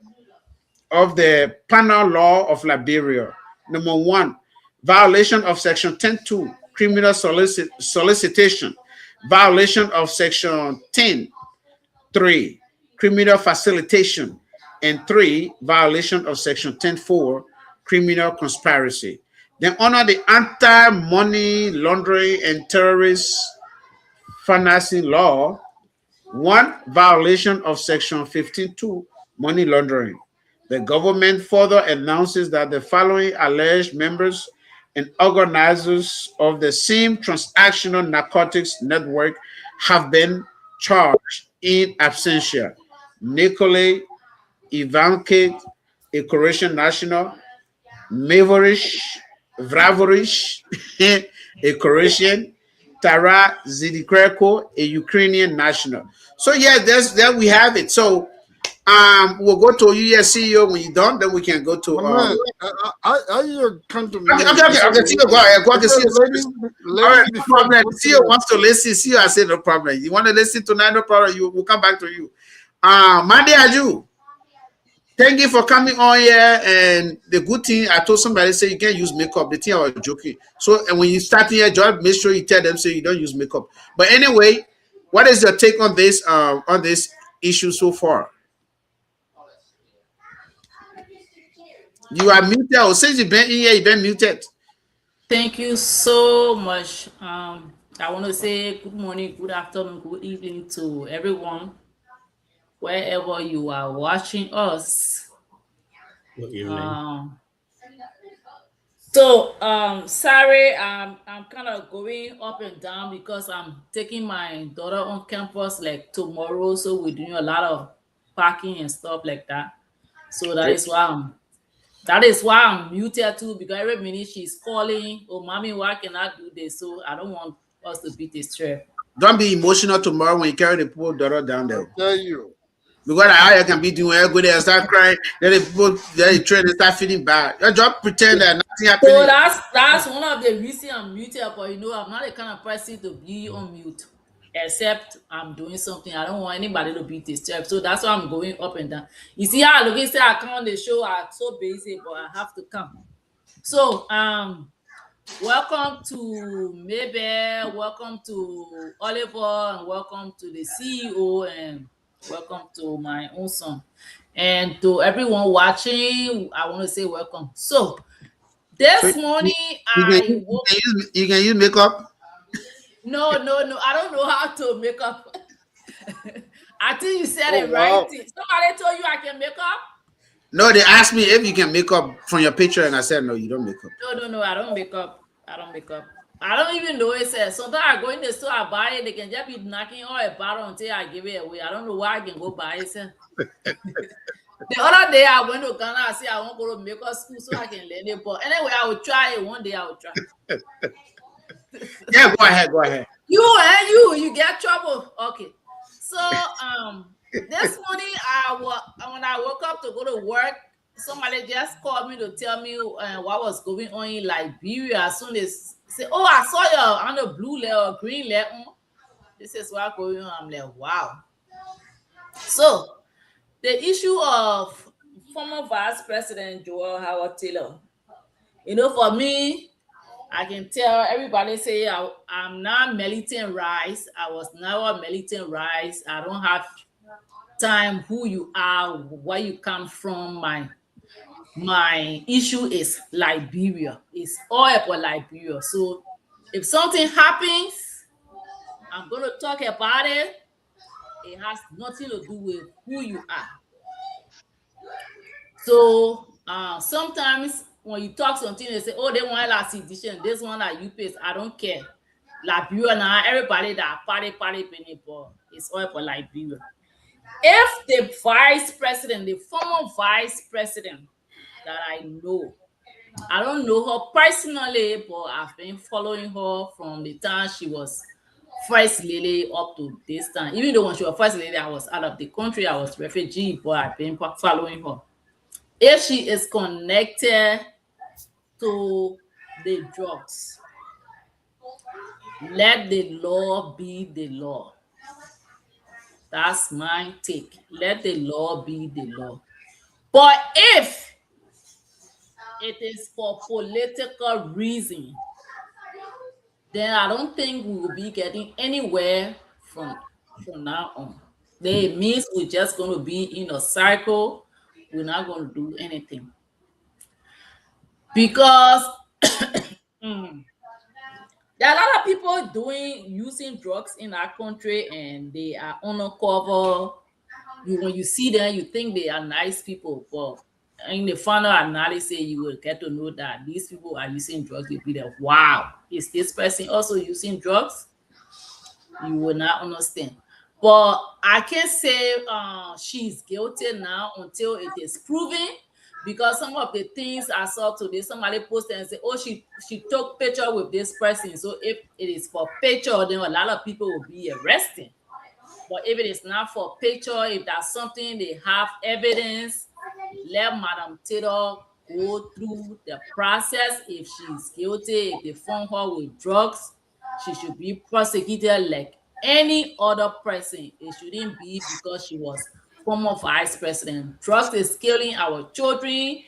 Penal Law of Liberia. Number 1, violation of Section 10.2, criminal solicitation, violation of Section 10.3, criminal facilitation, and 3, violation of Section 10.4, criminal conspiracy. Then honor the Anti-Money Laundering and Terrorist Financing Law. 1, violation of Section 15.2, money laundering. The government further announces that the following alleged members and organizers of the same transactional narcotics network have been charged in absentia: Nikolay Ivankit, a Croatian national; Mavorish Vravorish, a Croatian; Tara Zidikreko, a Ukrainian national. So yeah, there we have it. So we'll go to you, CEO. When you're done, then we can go to I come to me. Okay, CEO, go ahead. Go ahead. All right, no problem. CEO wants to listen. CEO, I said no problem. You want to listen tonight? No problem. We'll come back to you. Mande Aju, thank you for coming on here. And the good thing, I told somebody, say you can't use makeup. The thing I was joking. So, and when you start here, just make sure you tell them, say you don't use makeup. But anyway, what is your take on this issue so far? You are muted. Or since you've been in here, you've been muted. Thank you so much. I want to say good morning, good afternoon, good evening to everyone, wherever you are watching us. Good evening. Sorry, I'm kind of going up and down because I'm taking my daughter on campus like tomorrow, so we're doing a lot of packing and stuff like that. So that is why I'm muted too, because every minute she's calling, "Oh, mommy, why can I do this?" So I don't want us to be distressed. Don't be emotional tomorrow when you carry the poor daughter down there. I tell you. Because I can be doing every good and start crying, then they train and start feeling bad. You just pretend that nothing happened. So that's one of the reasons I'm muted, but I'm not the kind of person to be on mute, except I'm doing something. I don't want anybody to be disturbed. So that's why I'm going up and down. You see how I say I come on the show, I'm so busy, but I have to come. So welcome to Mabel, welcome to Oliver, and welcome to the CEO, and welcome to my own son. And to everyone watching, I want to say welcome. So this morning you can use makeup. No, I don't know how to make up. I think you said it right. Somebody told you I can make up? No, they asked me if you can make up from your picture, and I said no, you don't make up. No, I don't make up. I don't even know it says. Sometimes I go in the store, I buy it, they can just be knocking all a bottle until I give it away. I don't know why I can go buy it. The other day I went to Ghana, I said I won't go to makeup school so I can learn it. But anyway, I will try it. One day I will try. Yeah, go ahead. You get trouble. Okay. So this morning when I woke up to go to work, somebody just called me to tell me what was going on in Liberia. As soon as say, oh, I saw you on the blue letter or green letter. This is what's going on. I'm like, wow. So the issue of former Vice President Joel Howard Taylor, for me, I can tell everybody say I'm not militant rights. I was never militant rights. I don't have time who you are, where you come from. My issue is Liberia. It's all about Liberia. So if something happens, I'm going to talk about it. It has nothing to do with who you are. So sometimes when you talk something, they say, oh, they want a sedition. This one that you pay. I don't care. Liberia now, everybody that party, but it's all for Liberia. If the vice president, the former vice president that I know, I don't know her personally, but I've been following her from the time she was first lady up to this time. Even though when she was first lady, I was out of the country, I was refugee, but I've been following her. If she is connected to the drugs, let the law be the law. That's my take. Let the law be the law. But if it is for political reason, then I don't think we will be getting anywhere from now on. That means we're just going to be in a cycle. We're not going to do anything. Because there are a lot of people using drugs in our country, and they are undercover. When you see them, you think they are nice people, but in the final analysis, you will get to know that these people are using drugs. You'll be like, wow, is this person also using drugs? You will not understand. But I can't say she's guilty now until it is proven. Because some of the things I saw today, somebody posted and said, oh, she took picture with this person. So if it is for picture, then a lot of people will be arrested. But if it is not for picture, if that's something they have evidence, let Madam Taylor go through the process. If she's guilty, if they found her with drugs, she should be prosecuted like any other person. It shouldn't be because she was former vice president. Drugs is killing our children.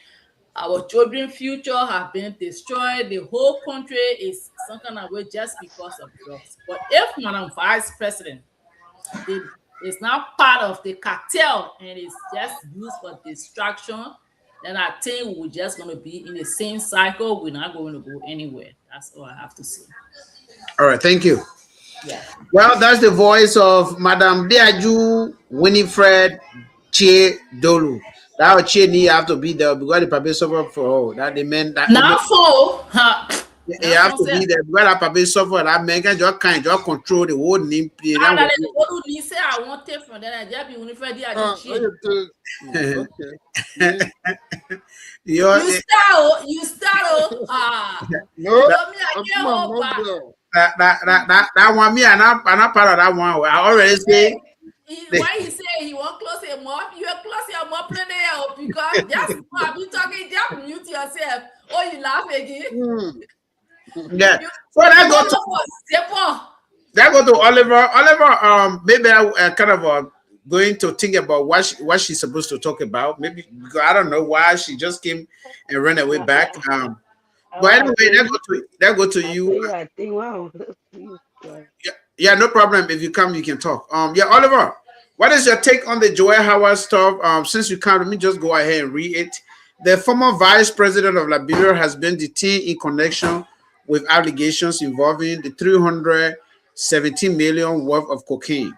Our children's future have been destroyed. The whole country is some kind of way just because of drugs. But if Madam Vice President is not part of the cartel and it's just used for distraction, then I think we're just going to be in the same cycle. We're not going to go anywhere. That's all I have to say. All right, thank you. Yeah. Well, that's the voice of Madam Deaju Winifred Che Dolu. That Che need have to be there because the public suffer for her. That the men that now for you have to be there because that public suffer. That man can just control the whole name. I want it from that. I just be Winifred Deaju Che. You start. No. That one me and I'm not part of that one. I already say. Why he say he won't close your mouth? You close your mouth plenty because just be talking, just mute yourself. Oh, you laugh again. Yeah. So that go to Oliver. Oliver, maybe I kind of going to think about what she's supposed to talk about. Maybe because I don't know why she just came and ran away back. But anyway, that go to you. I think, wow. Yeah, no problem. If you come, you can talk. Yeah, Oliver, What is your take on the Joel Howard stuff? Since you can't, let me just go ahead and read it. The former Vice President of Liberia has been detained in connection with allegations involving the 317 million worth of cocaine,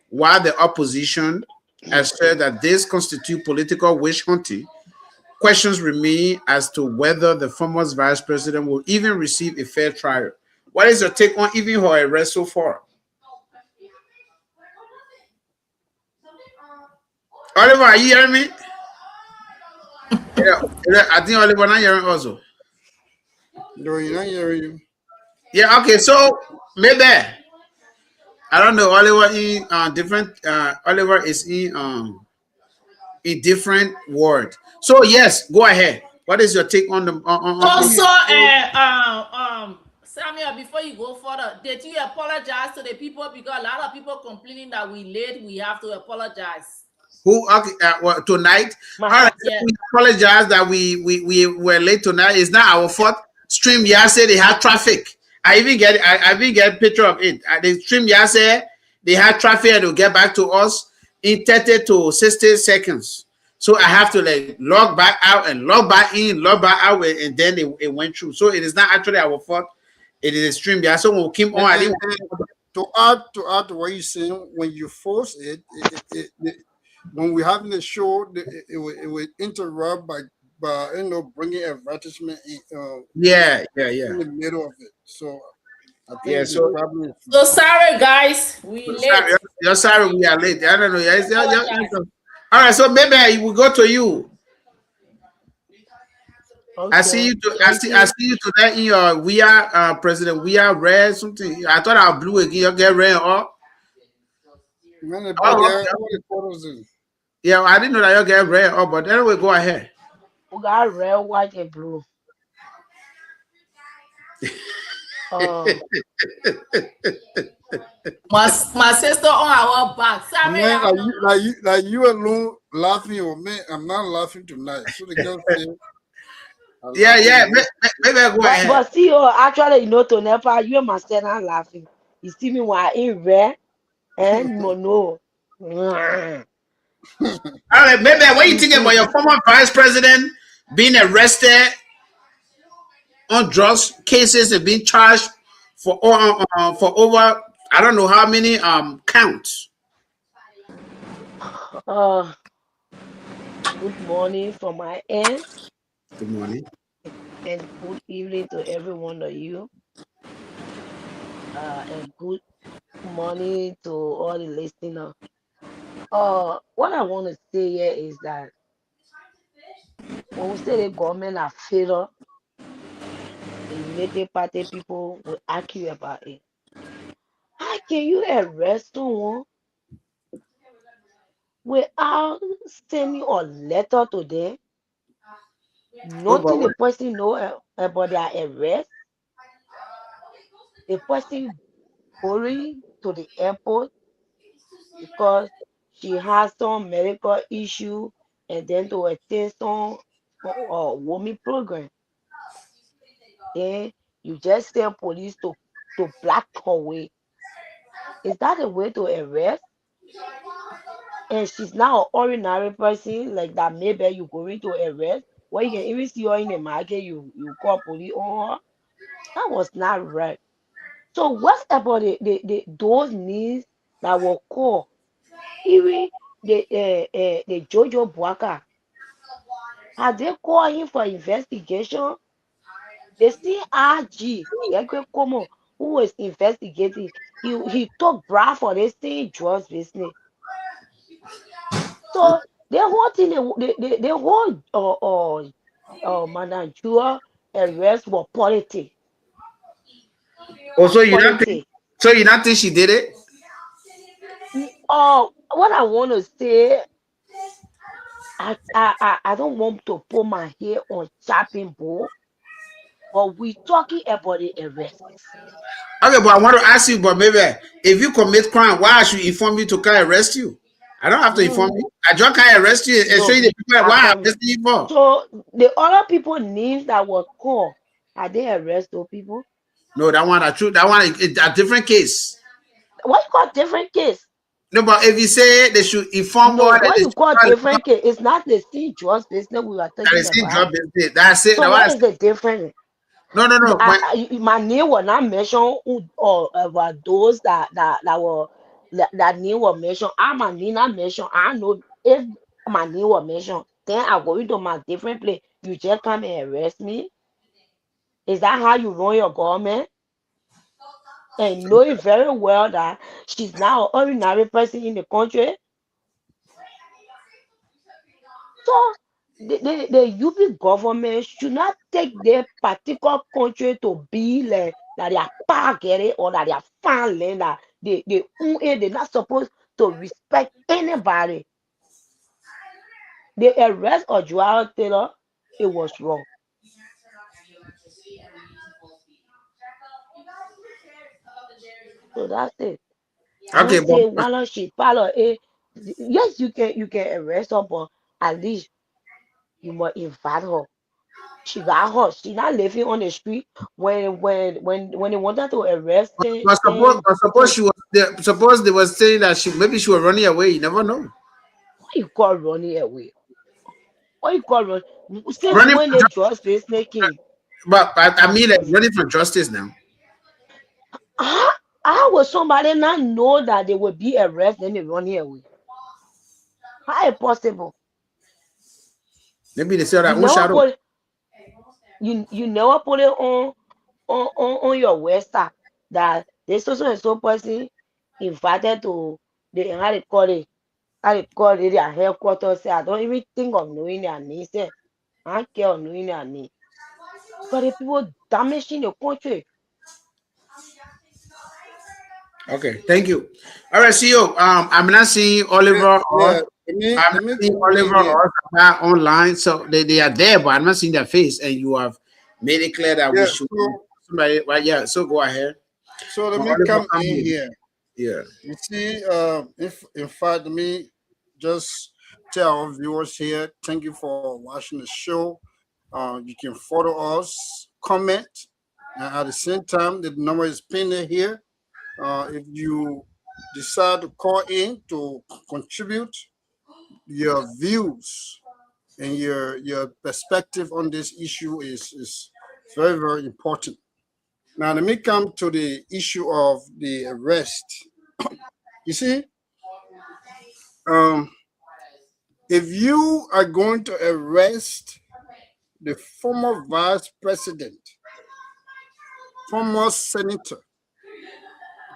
while the opposition has said that this constitutes political witch hunting. Questions remain as to whether the former Vice President will even receive a fair trial. What is your take on even her arrest so far? Oliver, are you hearing me? Yeah, I think Oliver not hearing also. No, you're not hearing you. Yeah, okay, so maybe I don't know. Oliver in different. Oliver is in a different word. So yes, go ahead. What is your take on the? Samuel, before you go further, did you apologize to the people? Because a lot of people complaining that we late. We have to apologize. Who well, tonight? All right, Yeah. we apologize that we were late tonight. It's not our fault. Stream yesterday they had traffic. I even get a picture of it. The stream yesterday they had traffic and they'll get back to us in 30 to 60 seconds. So I have to like log back out and log back in, log back out, and then it went through. So it is not actually our fault. It is a stream. Yeah, so we'll keep on. To add to what you're saying, when you force it, when we're having the show, it would interrupt by bringing advertisement in, in the middle of it. So I think so sorry guys, we late. You're sorry we are late. I don't know. All right, so maybe we go to you. Okay. I see you today in your we are president. We are red something. I thought I blue again. You get red up. Yeah, I didn't know that you get red up, but anyway, go ahead. We got red, white, and blue. My sister on our back. Sorry, like you alone laughing or me. I'm not laughing tonight. So the girl say, yeah. Maybe I go ahead. But see, actually, you know, to Nepal, you and my sister not laughing. You see me when I in red and mono. All right, maybe what you think about your former vice president being arrested on drugs cases and being charged for over I don't know how many counts. Good morning from my end. Good morning. And good evening to every one of you. And good morning to all the listeners. What I want to say here is that when we say the government are failure, the United Party people will argue about it. How can you arrest someone without sending a letter to them? Nothing the person know about their arrest. The person going to the airport because she has some medical issue and then to attend some warming program. Then you just send police to block her way. Is that a way to arrest? And she's now an ordinary person like that. Maybe you going to arrest. Well, you can even see her in the market. You call police on her. That was not right. So what's about those needs that were called? Even the Jojo Buaka, had they called him for investigation? The CRG, who was investigating, he took bra for this thing drugs business. So the whole thing, the whole Manajua arrest was politics. Oh, so you don't think she did it? What I want to say, I don't want to put my hair on chopping board, but we talking about the arrest. Okay, but I want to ask you, but maybe if you commit crime, why I should inform you to come arrest you? I don't have to inform you. I just can't arrest you and show you the people why I'm arresting you for. So the other people names that were called, are they arrest those people? No, that one is a different case. What you call different case? No, but if you say they should inform No, all that what they you should call different case, it's not the same drugs business we are that they talking see about. drug business. That's it. So That's what I what is said. the difference? No, no, no. When, My name was not mentioned or about those that were that name was mentioned. My name not mentioned. I know if my name was mentioned, then I go into my different place. You just come and arrest me. Is that how you run your government? And know it very well that she's now an ordinary person in the country. So the UP government should not take their particular country to be like that they are targeted or that they are finally that they own it. They're not supposed to respect anybody. The arrest of Joao Taylor, it was wrong. So that's it. okay, Don't but say one she follow it. Yes, you can arrest her, but at least you must invite her. She got hurt. She not living on the street when they wanted to arrest him. suppose she was there. Suppose they were saying that maybe she was running away. You never know. What you call running away? What you call run? Since Running when from the drugs business came? but I mean like running from justice now. How will somebody not know that they will be arrested and they running away? How is possible? Maybe they say You that own never shadow. put you never put it on your website that this so and so person invited to the how they call it their headquarters. Say I don't even think of knowing their name. Say I don't care of knowing their name. Because the people damaging the country. Okay, thank you. All right, CEO. I'm not seeing Oliver Yeah, or I'm let not me seeing come in Oliver here. or Sabah online. So they are there, but I'm not seeing their face. And you have made it clear that we Yeah, should somebody. Well, yeah. So go ahead. so let me Oliver, come come in in. here. Yeah. You see, if in fact, let me just tell our viewers here, thank you for watching the show. You can follow us, comment, and at the same time, the number is pinned here. If you decide to call in to contribute your views and your perspective on this issue is very, very important. Now, let me come to the issue of the arrest. You see, um, if you are going to arrest the former vice president, former senator,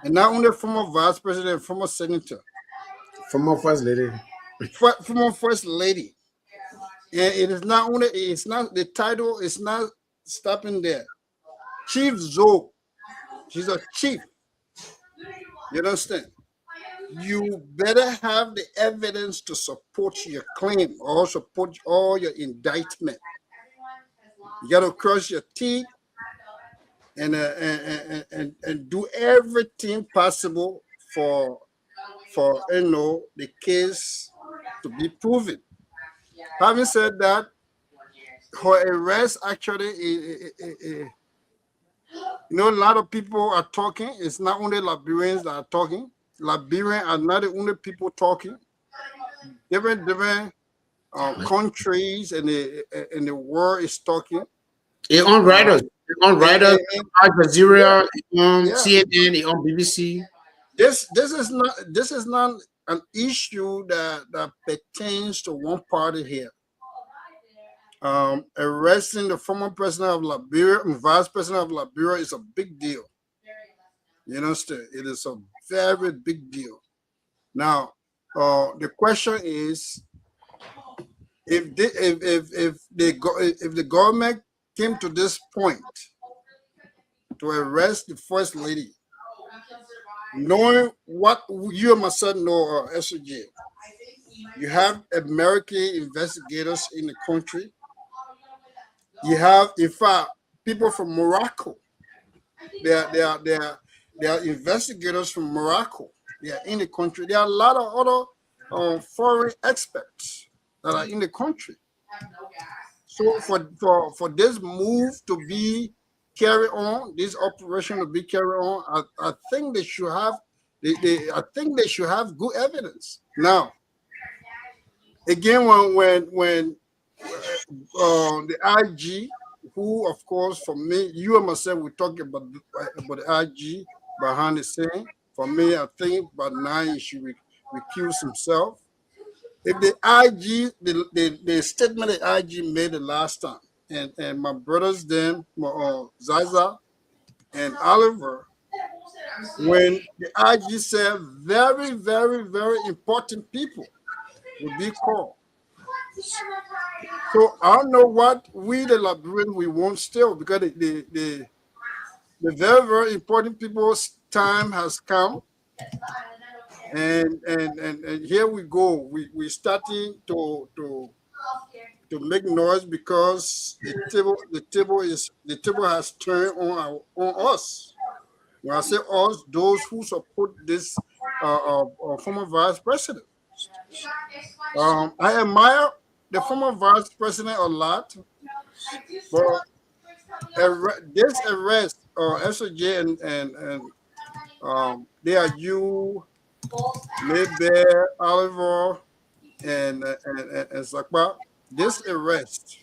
and not only former vice president, former senator, Former first lady. former first lady, and it is not only it's not the title is not stopping there. Chief Zoe, she's a chief. You understand? You better have the evidence to support your claim or support all your indictment. You got to cross your teeth and do everything possible for the case to be proven. Having said that, her arrest actually, a lot of people are talking. It's not only Liberians that are talking. Liberians are not the only people talking. Different countries and the world is talking. On writers, Al Jazeera, Yeah. CNN, on BBC. This is not an issue that pertains to one party here. Arresting the former president of Liberia and vice president of Liberia is a big deal. You understand? It is a very big deal. Now, the question is, if the government came to this point to arrest the first lady, knowing what you and myself know, SOJ, you have American investigators in the country. You have, in fact, people from Morocco. They are investigators from Morocco. They are in the country. There are a lot of other foreign experts that are in the country. So for this move to be carried on, this operation to be carried on, I think they should have I think they should have good evidence. Now, again, when the IG, who of course for me, you and myself, we talk about the IG behind the scene. For me, I think by now he should recuse himself. If the IG, the statement the IG made the last time, and my brothers then, Zaza and Oliver, when the IG said very, very, very important people will be called. So I don't know what we the Liberians we want still, because the very, very important people's time has come. And here we go. We're starting to make noise because the table has turned on us. When I say us, those who support this former vice president. I admire the former vice president a lot, but this arrest, SOJ and they are you, maybe Oliver and Zakba. This arrest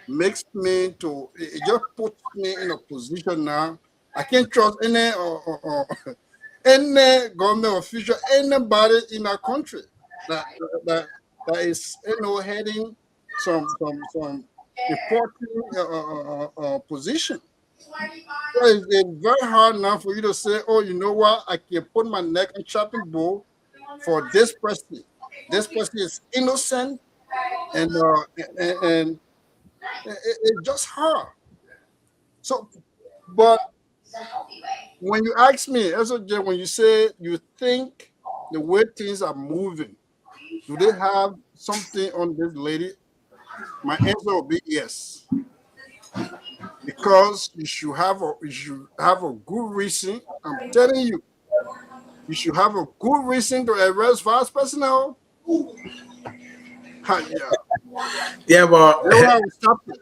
makes me to, it just puts me in a position now. I can't trust any any government official, anybody in our country that is heading some important position. So it's very hard now for you to say, oh, you know what, I can put my neck on chopping board for this person. This person is innocent, and it's just hard. So, but when you ask me, SOJ, when you say you think the way things are moving, do they have something on this lady? My answer will be yes. Because you should have a good reason. I'm telling you, you should have a good reason to arrest vice personnel. Yeah, but stop it.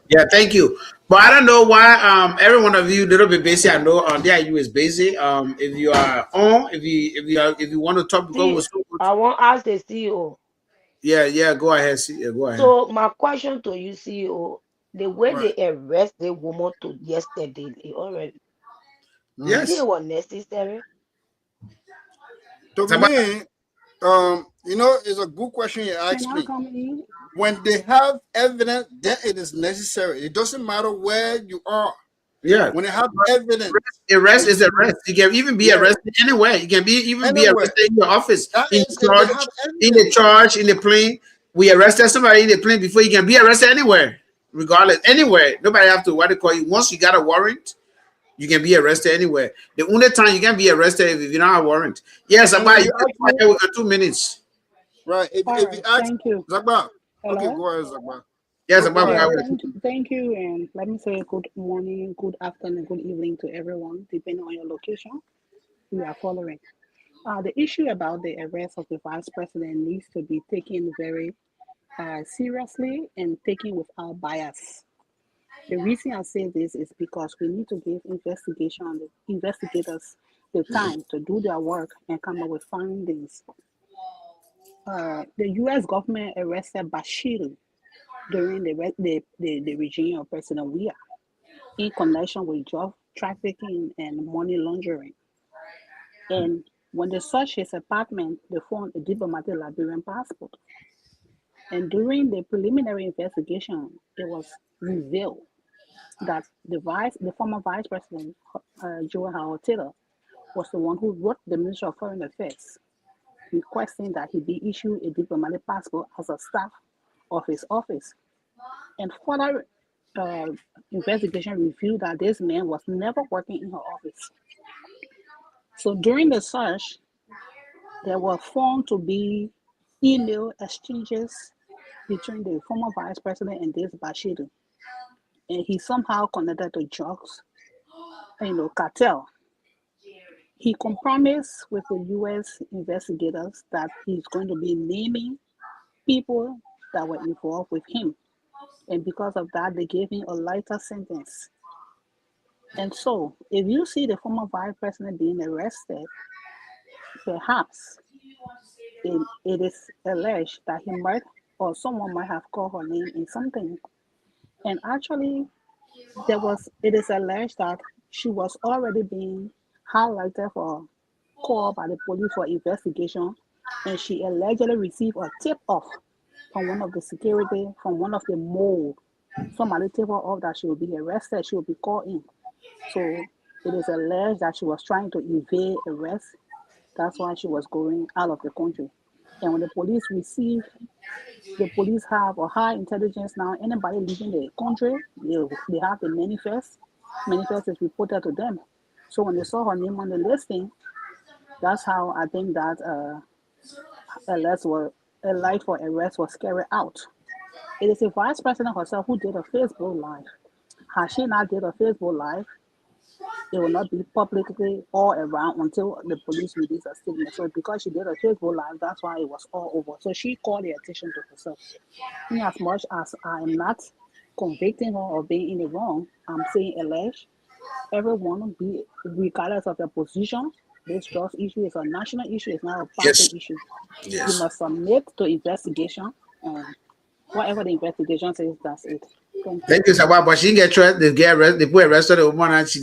Yeah, thank you. But I don't know why every one of you a little bit busy. I know DIU is busy. If you are on, if you want to talk, because I want to ask the CEO. Yeah, go ahead. Go ahead. So my question to you, CEO, the way they arrest the woman to yesterday already, yes, it was necessary. To me, it's a good question you asked me. When they have evidence, then it is necessary. It doesn't matter where you are. Yeah. When they have evidence, arrest is arrest. You can even be arrested anywhere. You can be arrested in your office, in the church, in the plane. We arrested somebody in the plane before. You can be arrested anywhere, regardless, anywhere. Nobody have to what they call you. Once you got a warrant, you can be arrested anywhere. The only time you can be arrested is if you don't have a warrant. Yes, about you got 2 minutes. Right. If you ask, thank you. Zagba. Hello? Okay, go ahead, Zagba. Yes, thank you, and let me say good morning, good afternoon, good evening to everyone, depending on your location you are following. The issue about the arrest of the vice president needs to be taken very seriously and taken without bias. The reason I say this is because we need to give investigators the time to do their work and come up with findings. The U.S. government arrested Bashir during the regime of President Weah in connection with drug trafficking and money laundering. And when they searched his apartment, they found a diplomatic Liberian passport. And during the preliminary investigation, it was revealed that the former vice president, Gedeh HotSeat, was the one who wrote the Minister of Foreign Affairs, requesting that he be issued a diplomatic passport as a staff of his office. And further investigation revealed that this man was never working in her office. So during the search, there were found to be email exchanges between the former vice president and this Bashir. And he somehow connected to drugs, cartel. He compromised with the U.S. investigators that he's going to be naming people that were involved with him. And because of that, they gave him a lighter sentence. And so, if you see the former vice president being arrested, perhaps it is alleged that he might, or someone might have called her name in something. And actually, it is alleged that she was already being highlighted for call by the police for investigation, and she allegedly received a tip-off from one of the mole. Somebody tip her off that she will be arrested, she will be called in. So it is alleged that she was trying to evade arrest. That's why she was going out of the country. And when the police have a high intelligence now. Anybody leaving the country, they have the manifest. Manifest is reported to them. So when they saw her name on the listing, that's how I think that a light for arrest was carried out. It is the vice president herself who did a Facebook live. Had she not did a Facebook live, it will not be publicly all around until the police release a statement. So because she did a Facebook live, that's why it was all over. So she called the attention to herself. In as much as I am not convicting her of being in the wrong, I'm saying alleged. Everyone, regardless of their position, this trust issue is a national issue, it's not a party issue. Yes. You must submit to investigation, and whatever the investigation says, that's it. Thank you, Sabah. But she didn't get tried. They get arrested. They put arrested the woman, and she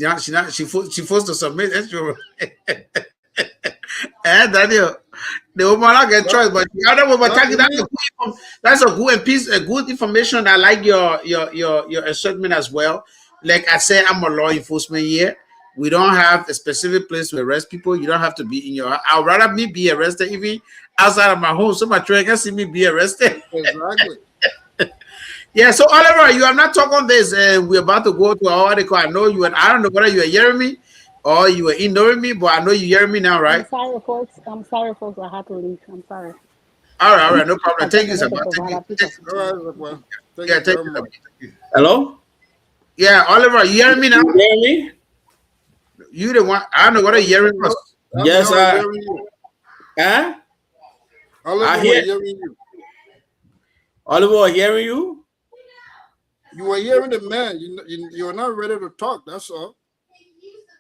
forced to submit. That's true. And Daniel, the woman not get choice, but the other woman that's a good piece, a good information. I like your assertment as well. Like I said, I'm a law enforcement here. We don't have a specific place to arrest people. You don't have to be in your house. I'd rather me be arrested even outside of my home. So my children can see me be arrested. Exactly. Yeah, so Oliver, you have not talked on this, and we're about to go to our article. I know you, and I don't know whether you are hearing me or you are ignoring me, but I know you hearing me now, right? I'm sorry, folks. I had to leave. I'm sorry. All right, no problem. Thank you, sir. Hello? Yeah, Oliver, you hearing me now? You hear me? You the one. I don't know whether you hearing us. Yes, Huh? Oliver, hear you. Oliver, hearing you? You were hearing the man. You're not ready to talk. That's all.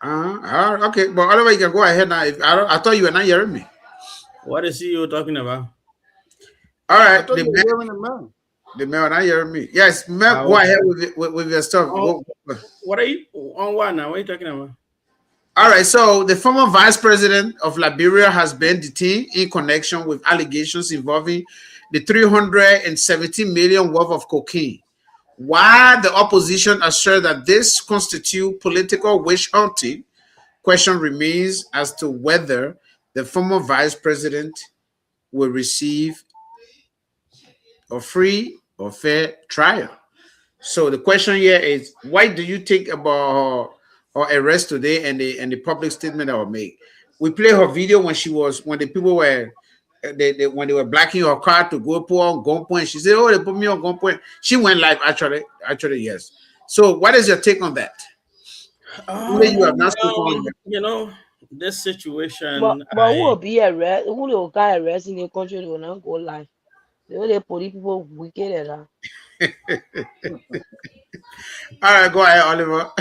Okay, but Oliver, you can go ahead now. I thought you were not hearing me. What is you talking about? All right, the man. Hearing the man. The man not hearing me. Yes, man, go ahead with your stuff. What are you on? What now? What are you talking about? All right, so the former vice president of Liberia has been detained in connection with allegations involving the 370 million worth of cocaine. While the opposition assert that this constitutes political witch hunting, question remains as to whether the former vice president will receive a free or fair trial. So the question here is, what do you think about her arrest today and the public statement that was made? We play her video when the people were when they were blocking her car to go put on gunpoint. She said, "Oh, they put me on gunpoint." She went live. Actually, yes. So, what is your take on that? You have not spoken. You know, this situation. But who will be arrested? Who will get arrested in the country? They will not go live. The police people wicked at that. All right, go ahead, Oliver.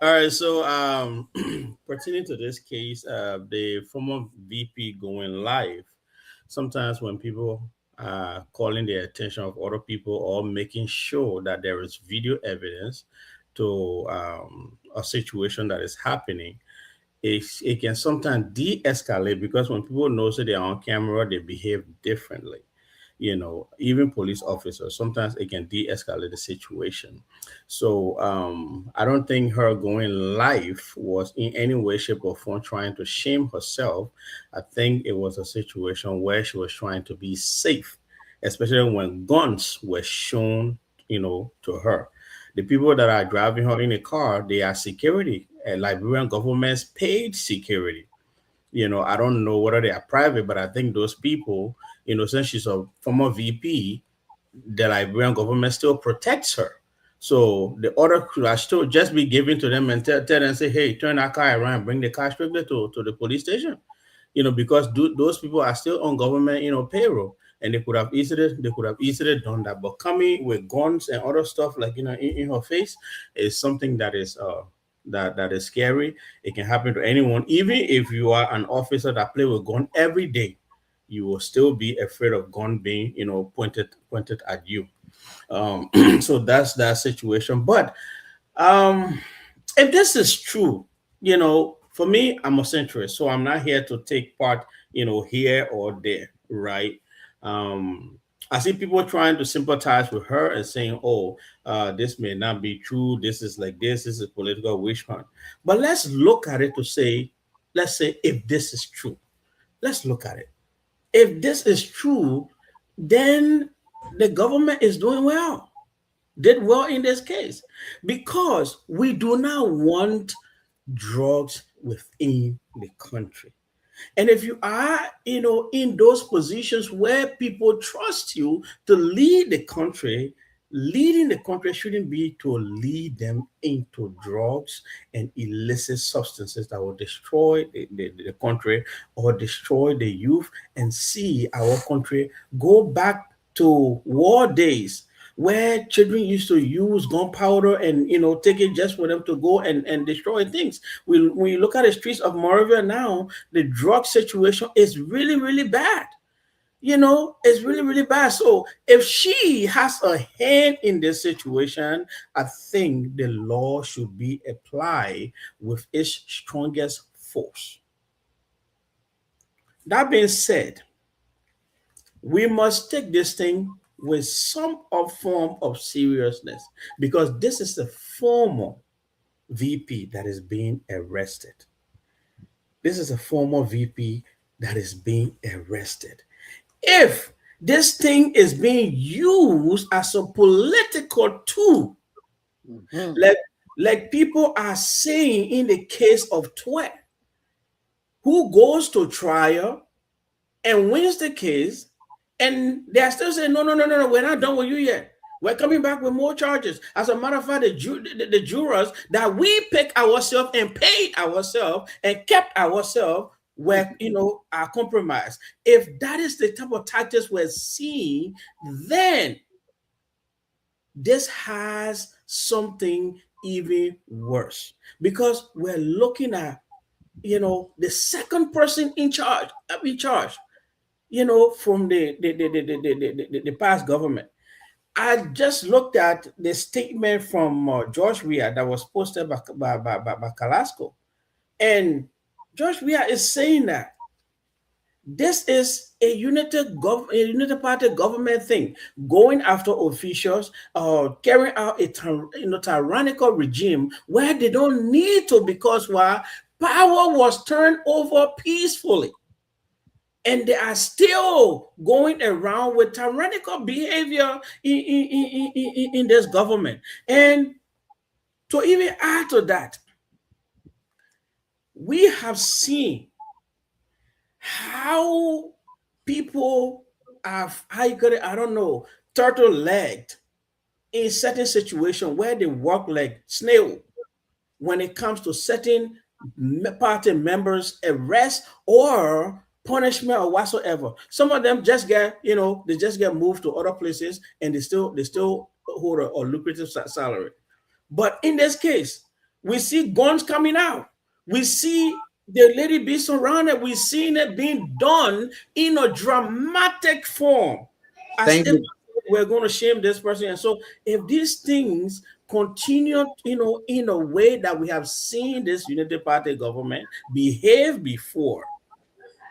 All right, so pertaining to this case, the former VP going live, sometimes when people are calling the attention of other people or making sure that there is video evidence to a situation that is happening, it can sometimes de-escalate, because when people know that they're on camera, they behave differently. You know, even police officers, sometimes it can de-escalate the situation. So I don't think her going live was in any way, shape, or form trying to shame herself. I think it was a situation where she was trying to be safe, especially when guns were shown, to her. The people that are driving her in a car, they are security. Liberian government's paid security. I don't know whether they are private, but I think those people, since she's a former VP, the Liberian government still protects her. So the other crew are still just be given to them and tell them, say, hey, turn that car around, bring the car strictly to the police station. Because those people are still on government, payroll, and they could have easily done that. But coming with guns and other stuff like in her face is something that is that is scary. It can happen to anyone. Even if you are an officer that play with gun every day, you will still be afraid of gun being, pointed at you. So that's that situation. But if this is true, for me, I'm a centrist, so I'm not here to take part, here or there, right? I see people trying to sympathize with her and saying, "Oh, this may not be true. This is like this. This is a political witch hunt." But let's look at it to say, let's say if this is true, let's look at it. If this is true, then the government is doing well, did well in this case, because we do not want drugs within the country. And if you are, in those positions where people trust you to lead the country, leading the country shouldn't be to lead them into drugs and illicit substances that will destroy the country or destroy the youth and see our country go back to war days where children used to use gunpowder and take it just for them to go and destroy things. When you look at the streets of Monrovia now, the drug situation is really, really bad. It's really, really bad. So if she has a hand in this situation, I think the law should be applied with its strongest force. That being said, we must take this thing with some form of seriousness, because this is a former VP that is being arrested. This is a former VP that is being arrested. If this thing is being used as a political tool, like people are saying in the case of Twet, who goes to trial and wins the case, and they're still saying, no, we're not done with you yet. We're coming back with more charges. As a matter of fact, the jurors that we picked ourselves and paid ourselves and kept ourselves were, are compromised. If that is the type of tactics we're seeing, then this has something even worse, because we're looking at, the second person in charge, from the past government. I just looked at the statement from George Weah that was posted by Calasco. And George Weah is saying that this is a united party government thing, going after officials, carrying out a tyrannical regime where they don't need to, because power was turned over peacefully. And they are still going around with tyrannical behavior in this government. And to even add to that, we have seen how people are, turtle-legged in certain situations where they walk like snail when it comes to certain party members' arrest or punishment or whatsoever. Some of them just get, they just get moved to other places and they still hold a lucrative salary. But in this case, we see guns coming out. We see the lady be surrounded. We've seen it being done in a dramatic form. We're going to shame this person. And so if these things continue, in a way that we have seen this Unity Party government behave before,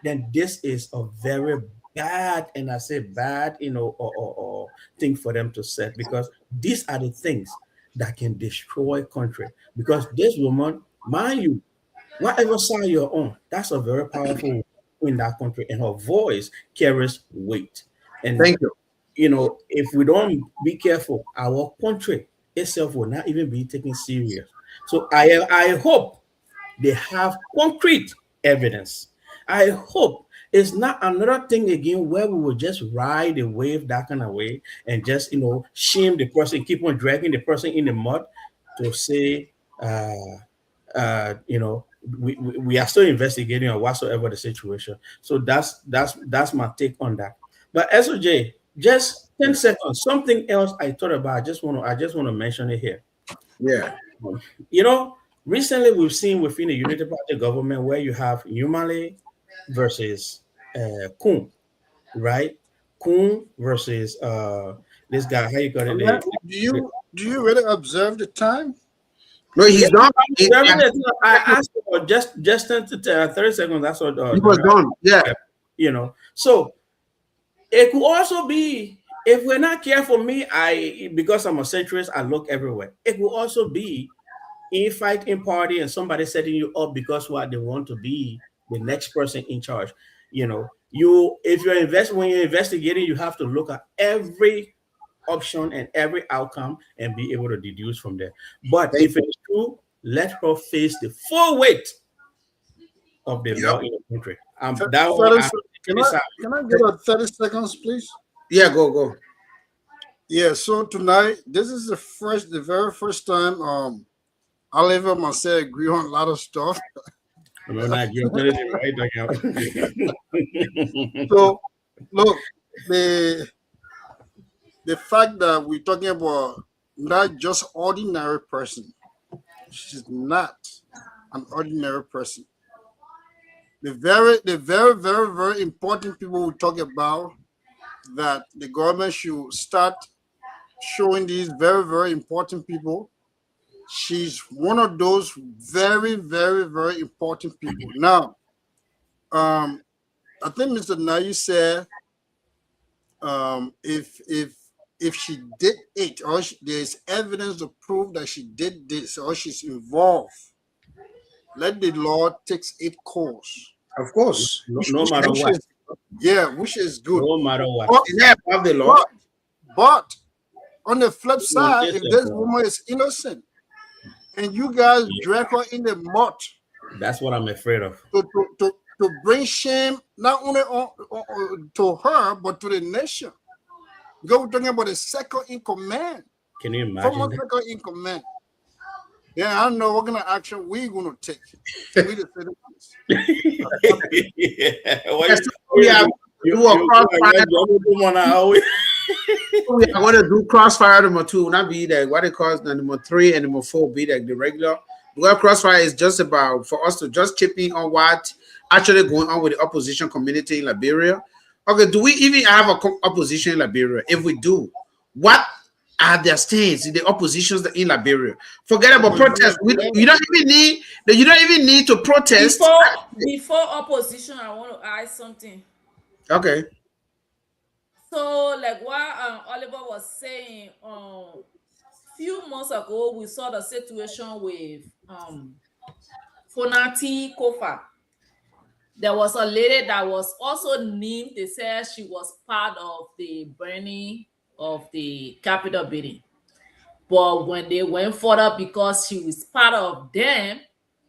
then this is a very bad, and I say bad, thing for them to set, because these are the things that can destroy country. Because this woman, mind you, whatever side you're on, that's a very powerful woman in that country, and her voice carries weight. And thank you. If we don't be careful, our country itself will not even be taken serious. So I hope they have concrete evidence. I hope it's not another thing again where we will just ride the wave that kind of way and just, shame the person, keep on dragging the person in the mud to say, we are still investigating or whatsoever the situation. So that's my take on that. But SOJ, just 10 seconds, something else I thought about. I just want to mention it here. Yeah. Recently, we've seen within the Unity Party government where you have Yumale versus Kun, right? Kun versus this guy. How you got it? Do you really observe the time? No, he's done. I asked for just 10 to 30 seconds. That's what he was done. Yeah. You know. So it could also be, if we're not careful, because I'm a centrist, I look everywhere. It will also be infighting party and somebody setting you up because what they want to be the next person in charge. You know, when you're investigating, you have to look at every option and every outcome and be able to deduce from there. But if it's true, let her face the full weight of the law in the country. Can I get a 30 seconds, please? Yeah, go. Yeah, so tonight, this is the very first time Oliver and myself agree on a lot of stuff. So look, the fact that we're talking about not just ordinary person. She's not an ordinary person. The very, very, very important people we talk about that the government should start showing these very, very important people. She's one of those very, very, very important people. Now, I think Mr. Nayu said if she did it, or there's evidence to prove that she did this, or she's involved, let the law take its course. Of course, no matter what. Which is good. No matter what. Of the law. But on the flip side, if this woman is innocent and you guys drag her in the mud, that's what I'm afraid of. To bring shame not only to her but to the nation. Because we're talking about the second in command. Can you imagine? Former second in command. Yeah, I don't know what kind of action we're going to take. We the citizens. We are going to do crossfire number 2, not be like what it calls number 3 and number 4 be like the regular. Well, crossfire is just about for us to just chip in on what actually going on with the opposition community in Liberia. Okay, do we even have a opposition in Liberia? If we do, what are their states in the oppositions in Liberia? Forget about protest. You don't even need to protest. Before opposition, I want to add something. Okay. So, like what Oliver was saying, few months ago, we saw the situation with Fonati Kofa. There was a lady that was also named. They said she was part of the burning of the Capitol building. But when they went further, because she was part of them,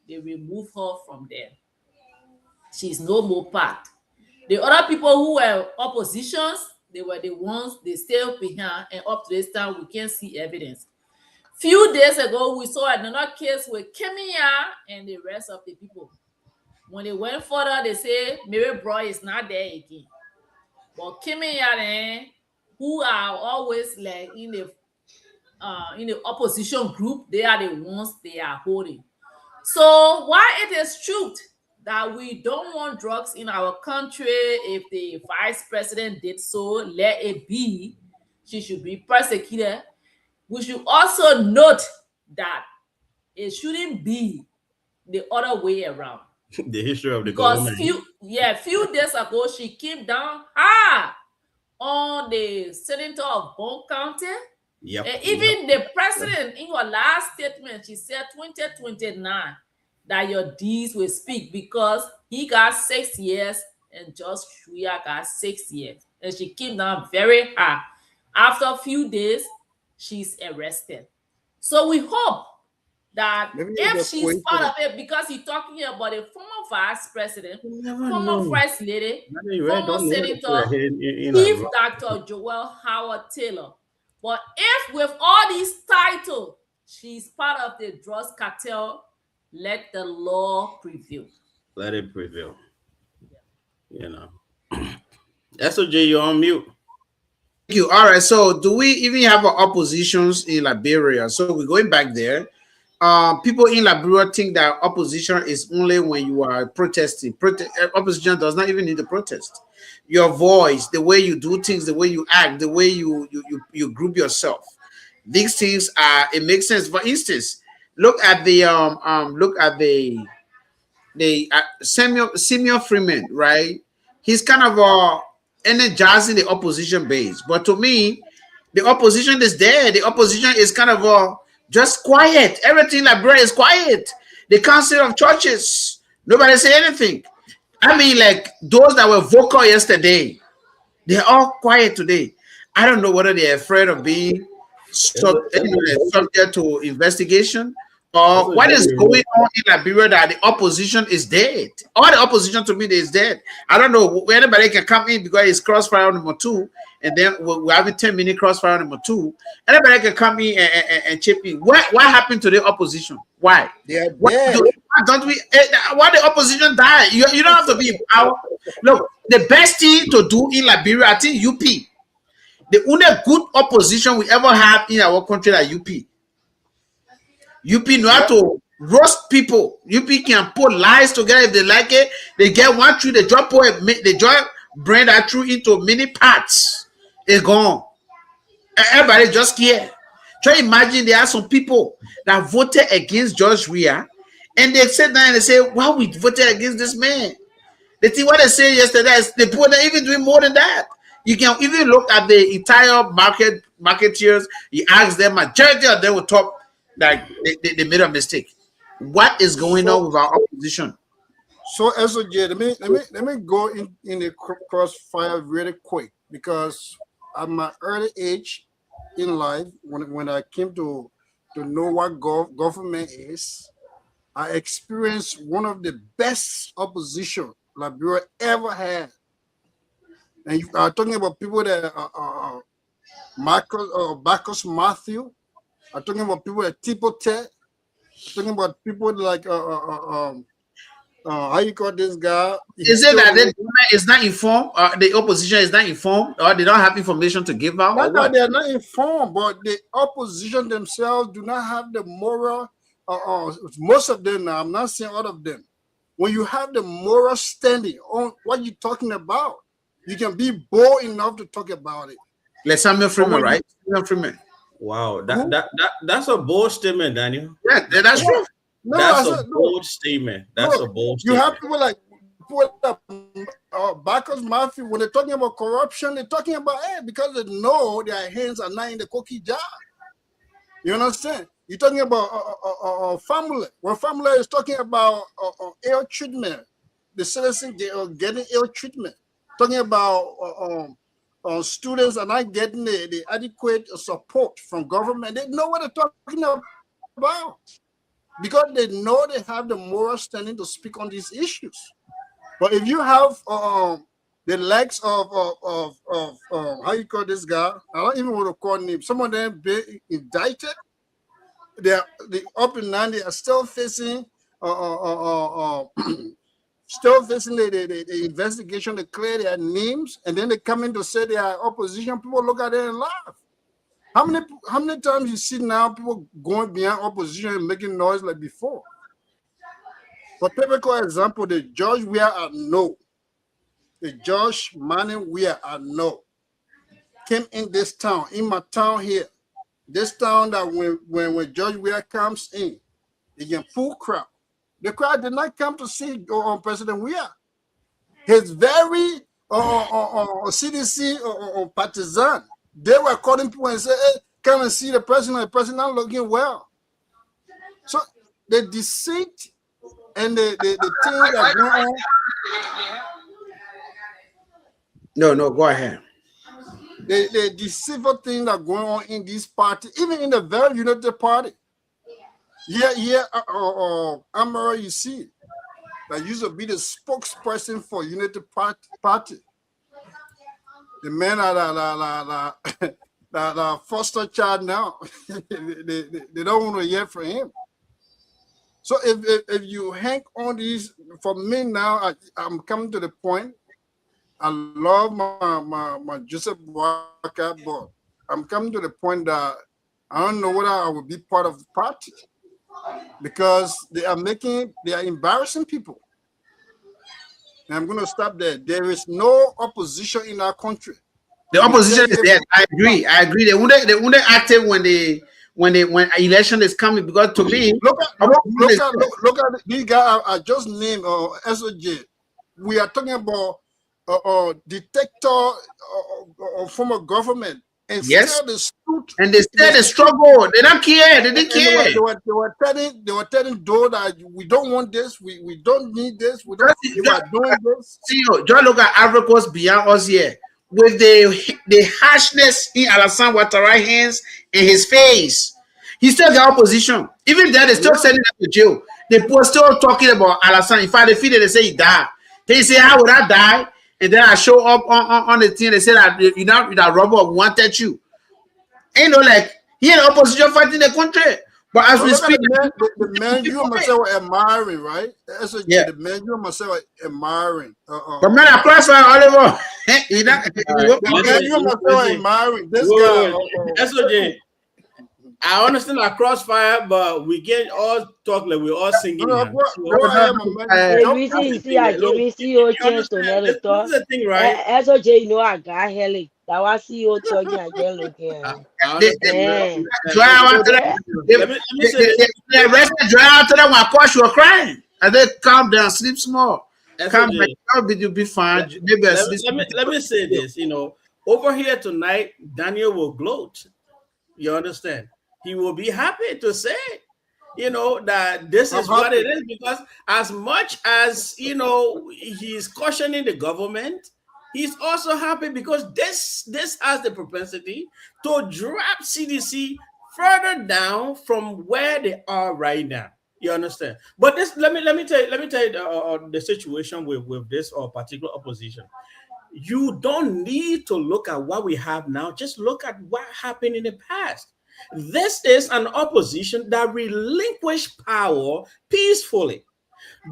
they removed her from there. She's no more part. The other people who were oppositions, they were the ones they stayed behind, and up to this time, we can't see evidence. Few days ago, we saw another case with Kemia and the rest of the people. When they went further, they say Mary Bro is not there again. But Kemia, who are always like in the opposition group, they are the ones they are holding. So while it is true that we don't want drugs in our country, if the vice president did so, let it be. She should be persecuted. We should also note that it shouldn't be the other way around. The history of the government. Because few days ago, she came down on the senator of Bone County. Yep. And even the president, in her last statement, she said 2029 that your deeds will speak, because he got 6 years and Just Shuya got 6 years. And she came down very high. After a few days, she's arrested. So we hope that if she's part of it, because he's talking about a former vice president, former first lady, former senator, Chief Dr. Joel Howard Taylor. But if with all these titles, she's part of the drugs cartel, let the law prevail. Let it prevail. You know. SOJ, you're on mute. Thank you. All right. So do we even have oppositions in Liberia? So we're going back there. people in Liberia think that opposition is only when you are protesting. Opposition does not even need to protest. Your voice, the way you do things, the way you act, the way you group yourself. These things it makes sense. For instance, look at the Samuel Freeman, right? He's kind of energizing the opposition base, but to me, the opposition is there. The opposition is kind of just quiet. Everything in Liberia is quiet. The Council of Churches, nobody say anything. I mean, like those that were vocal yesterday, they're all quiet today. I don't know whether they're afraid of being subject to investigation or what is going on in Liberia that the opposition is dead. All the opposition to me is dead. I don't know where anybody can come in because it's crossfire number 2, and then we're having 10-minute crossfire number 2. Anybody can come in and chip in. What happened to the opposition? Why? Why don't we? Why the opposition die? You don't have to be in power. Look, the best thing to do in Liberia, I think UP. The only good opposition we ever have in our country is UP. UP know how to roast people. UP can put lies together if they like it. They get one tree, they drop bring that tree into many parts. It's gone. Everybody just scared. Try to imagine there are some people that voted against George Weah, and they sit down and they say, why we voted against this man? The thing what they said yesterday is the people are even doing more than that. You can even look at the entire marketeers. You ask them, majority of them will talk like they made a mistake. What is going on with our opposition? So SOJ, let me go in the crossfire really quick, because at my early age in life, when I came to know what government is, I experienced one of the best opposition Liberia ever had. And you are talking about people that Marcus Matthew. I'm talking about people like Tipote. Talking about people like how you call this guy? Is it that the government is not informed, or the opposition is not informed, or they don't have information to give out? Not that they are not informed, but the opposition themselves do not have the moral. Most of them, now I'm not saying all of them. When you have the moral standing on what you're talking about, you can be bold enough to talk about it. Like Samuel Freeman, right? Samuel Freeman. Wow, that's a bold statement, Daniel. Yeah, that's true. No, that's a bold statement. That's a bold statement. You have people like Marcus Matthew, when they're talking about corruption, they're talking about because they know their hands are not in the cookie jar. You understand? You're talking about family. When family is talking about ill treatment, the citizens getting ill treatment. Talking about students are not getting the adequate support from government. They know what they're talking about because they know they have the moral standing to speak on these issues. But if you have the likes of how you call this guy, I don't even want to call him. Some of them be indicted. They up and down. They are still facing the investigation to clear their names, and then they come in to say they are opposition. People look at it and laugh. How many times you see now people going beyond opposition and making noise like before? For typical example, the George Weah I know, the George Manning Weah I know, came in this town, in my town here. This town that when George Weah comes in, he can pull crowd. The crowd did not come to see President Weah. His very CDC partisan, they were calling people and say, hey, come and see the president. The president not looking well. So the deceit and the things that go on. No, go ahead. The deceitful thing that going on in this party, even in the very United Party. Amara, you see, that used to be the spokesperson for United Party. The man that foster child now, they don't want to hear from him. So if you hang on these, for me now, I'm coming to the point. I love my Joseph Waka, but I'm coming to the point that I don't know whether I will be part of the party. because they are embarrassing people. And I'm going to stop there. There is no opposition in our country. The opposition is there. I agree. They wouldn't active when election is coming, because to me, look at these guys I just named, SOJ. We are talking about detector former government, and yes, and they still the struggle. They don't care. They didn't care. They were telling Joe that we don't want this. We don't need this. We don't. They are doing this. See, just look at Ivory Coast beyond us here, with the harshness in Alassane Ouattara's hands and his face. He still got opposition. Even then, they still sending him to jail. They were still talking about Alassane. In fact, they feel they say he died. They say, how would I die? And then I show up on the thing. They say that that robber wanted you. Ain't no like he had opposition fighting the country. But as we speak, the man you and myself are admiring, right? Yeah. The man you and myself are admiring. But man, I classify Oliver. The man you and myself are admiring. This guy. SOJ. I understand our crossfire, but we can't all talk like we're all singing. The reason you see I give me CEO chance to never talk. This is the thing, right? SOJ, you know I got heli. That was CEO talking again. They arrested Joy after that one. Of course, you were crying. And then calm down, sleep small. Calm down, you'll be fine. Let me say this. You know, over here tonight, Daniel will gloat. You understand? He will be happy to say, you know, that this is what it is, because as much as, you know, he's cautioning the government, he's also happy because this has the propensity to drop CDC further down from where they are right now. You understand? But this, let me tell you the situation with this particular opposition. You don't need to look at what we have now. Just look at what happened in the past. This is an opposition that relinquished power peacefully.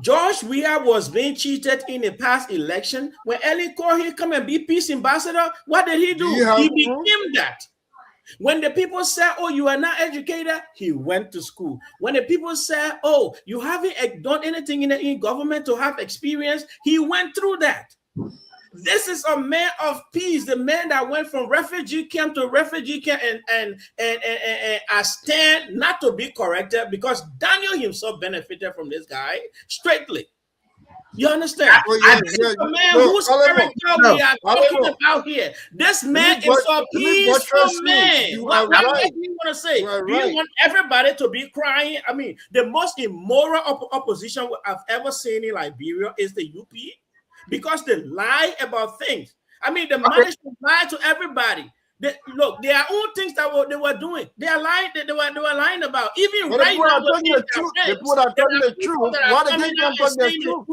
George Weah was being cheated in the past election. When Ellen Corey come and be peace ambassador, what did he do? He became that. When the people said, oh, you are not educated, he went to school. When the people said, oh, you haven't done anything in government to have experience, he went through that. This is a man of peace, the man that went from refugee camp to refugee camp and stand not to be corrected, because Daniel himself benefited from this guy straightly. You understand? The man whose character we are talking about here. This man is a peaceful man. What do you want to say? Do you want everybody to be crying? I mean, the most immoral opposition I've ever seen in Liberia is the UP. Because they lie about things. I mean, they managed to lie to everybody. Look, there are own things that they were doing. They are lying. They were lying about. Even but right now, the people are telling the truth. Why they can't talk the truth?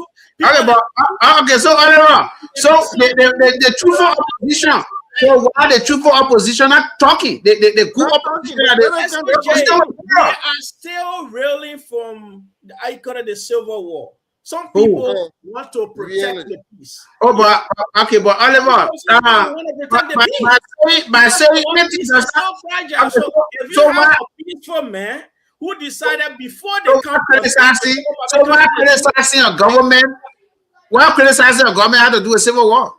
Okay, so Oliver, so the truthful opposition. So why the truthful opposition are talking? The good opposition they are still reeling from the Civil War. Some people want to protect the peace. Oh, but okay, but Oliver, by saying anything, so if you have a peaceful man who decided before they come, so why criticizing a government? Why criticizing a government had to do a civil war?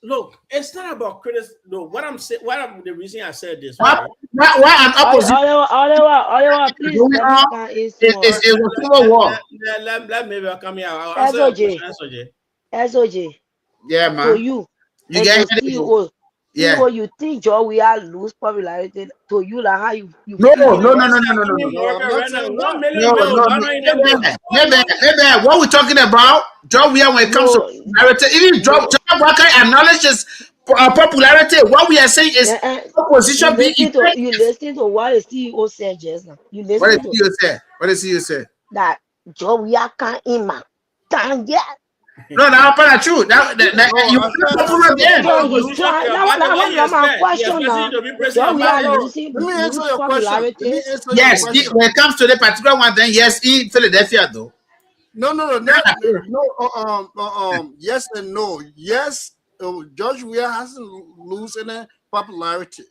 Look, it's not about criticism. No, what I'm saying, the reason I said this. Why an opposition? Oliver, please. It's a civil war. Let me come here. SOJ. Yeah, man. So you get CEO. Yeah. You think Joe we are lose popularity to you, like how you No. What we're talking about, Joe we are when it comes to popularity, even Joe Walker acknowledges popularity. What we are saying is opposition being you listen to what the CEO said just now. You listen What did CEO say? That Joe we are can't yet. No, that's not true. You popular again. Let me answer your question. Yes, when it comes to the particular one, then yes, in Philadelphia though. No. Yes and no. Yes, George Weah hasn't lose any popularity.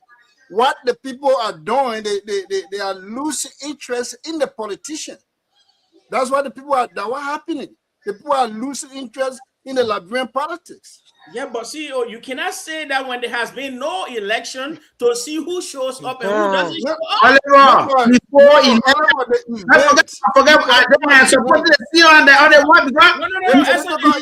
what the people are doing, they are losing interest in the politician. That's what the people are. That's what happening. The people are losing interest in the Liberian politics. Yeah, but see, you cannot say that when there has been no election to see who shows up and who doesn't show up. Oliver, before I support the CEO on the other one because no. You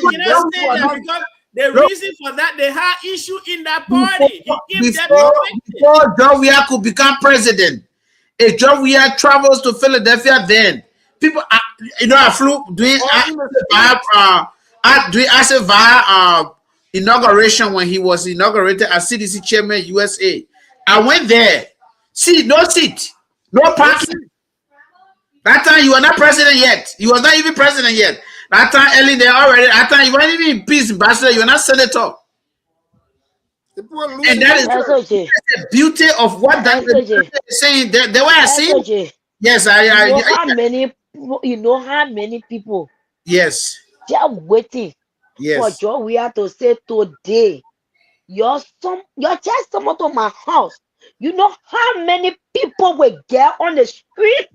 cannot say that because the reason for that they had issue in that party. Before John Weah could become president, if John Weah travels to Philadelphia, then people, I flew doing via inauguration when he was inaugurated as CDC chairman USA. I went there. See, no seat, no parking. That time you were not president yet. You was not even president yet. That time early there already. That time you weren't even in peace ambassador. You were not senator. And that is the beauty of what that is saying. The way I see it. Yes, you know how many people. Yes. They are waiting. Yes. For Joe Weah to say today, you're just someone to my house. You know how many people will get on the street?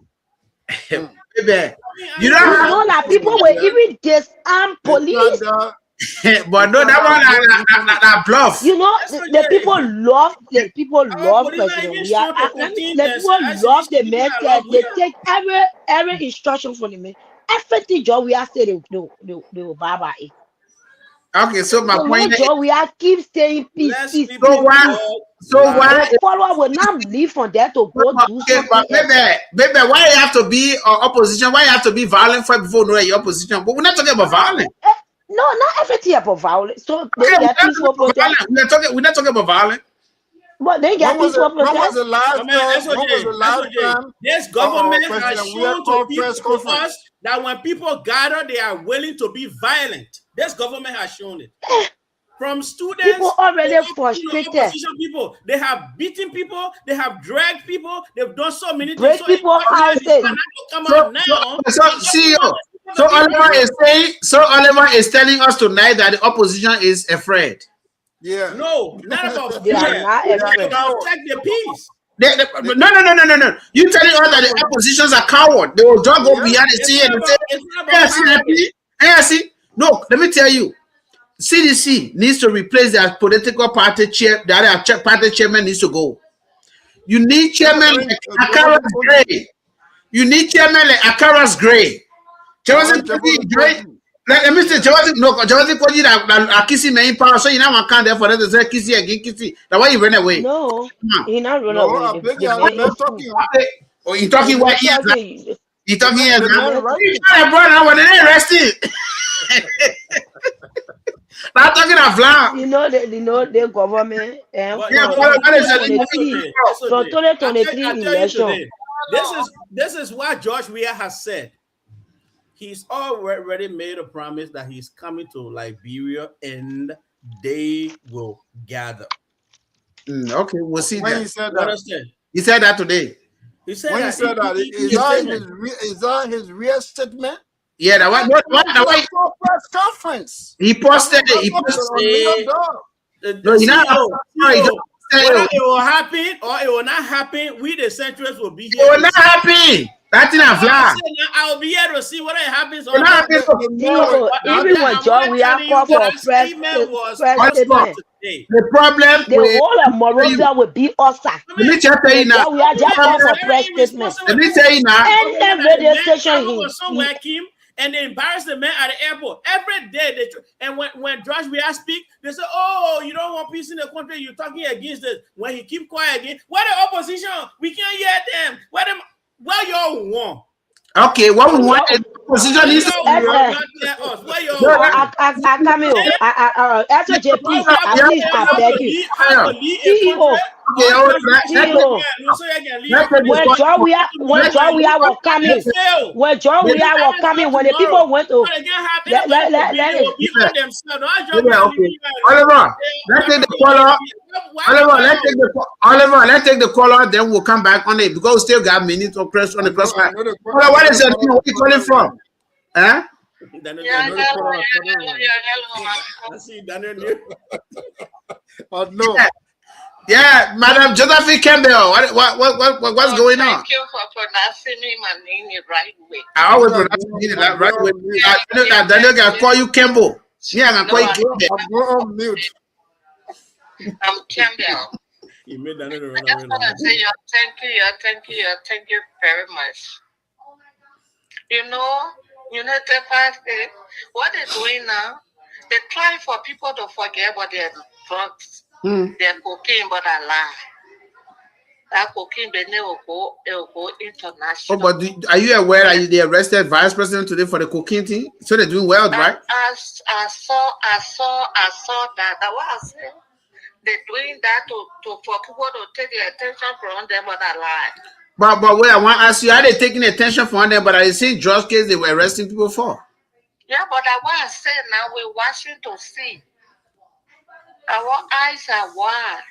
Baby, you know that people will even disarm police. But no, that bluff. You know, the people love President Weah. The people love the man that they take every instruction from the man. Everything Joe Weah said, they will buy by it. Okay, so my point is, we are keep saying peace. So why follower will not leave from there to go do something. But baby, why you have to be opposition? Why you have to be violent for before knowing your opposition? But we're not talking about violence. No, not everything about violence. So we're not talking about violence. But they get peaceful protest. When was the last time? This government has shown to us that when people gather, they are willing to be violent. This government has shown it. From students, people already frustrated. Opposition people, they have beaten people, they have dragged people, they've done so many things. So people houses. So Oliver is saying us tonight that the opposition is afraid. Yeah. No, not about they are not afraid. Protect the peace. No. You telling us that the oppositions are coward. They will just go behind the scene and say, no, let me tell you. CDC needs to replace their political party chair. The other party chairman needs to go. You need chairman like Akara's Gray. You need chairman like Akara's Gray. Let me say, Jawasi Koji that Kissy main power, so you know I can't therefore let us say Kissy again, Kissy. That's why you run away. No, he not run away. Oh, you talking what he is? You talking here? Brother, when they arrested. Not talking of flan. You know the government. So 2023 election. This is what George Weah has said. He's already made a promise that he's coming to Liberia and they will gather. Okay, we'll see when that. He said that today. He said that is that his real statement? Yeah, that one. Press conference. He posted it. He whether it will happen or it will not happen, we the centrists will be here. It will not happen. That's in a flag. I'll be here to see whether it happens or not. Even when John we are called for president, the problem the whole of Morovia will be us. Let me tell you now. We are just called for president. Let me tell you now. And radio station and they embarrass the man at the airport every day. And when Josh Weah speak, they say, "Oh, you don't want peace in the country. You're talking against this." When he keep quiet again, what the opposition? We can't hear them. What y'all want? Okay, what we want is opposition needs to come SOJ, please, please, I beg you. CEO. When John Weah was coming, when the people went to Oliver, let's take the caller. Oliver, let's take the caller, then we'll come back on it because we still got minutes of press on the press line. What is it? Where are you calling from? Huh? Yeah, Madam Josephine Campbell. What's going on? Thank you for pronouncing my name the right way. I always pronounce it the right way. Daniel can call you Campbell. Yeah, I can call you Campbell. I'm going on mute. I'm Campbell. You made that I just want to say thank you very much. You know, United Party, what they're doing now, they try for people to forget about their drugs, their cocaine, but I lie. That cocaine, it will go international. Oh, but are you aware that they arrested Vice President today for the cocaine thing? So they're doing well, right? I saw that. That's what I said. They're doing that for people to take their attention from them, but I lie. But wait, I want to ask you, are they taking attention from them? But are they saying drugs case they were arresting people for? Yeah, but I want to say now we're watching to see. Our eyes are wide.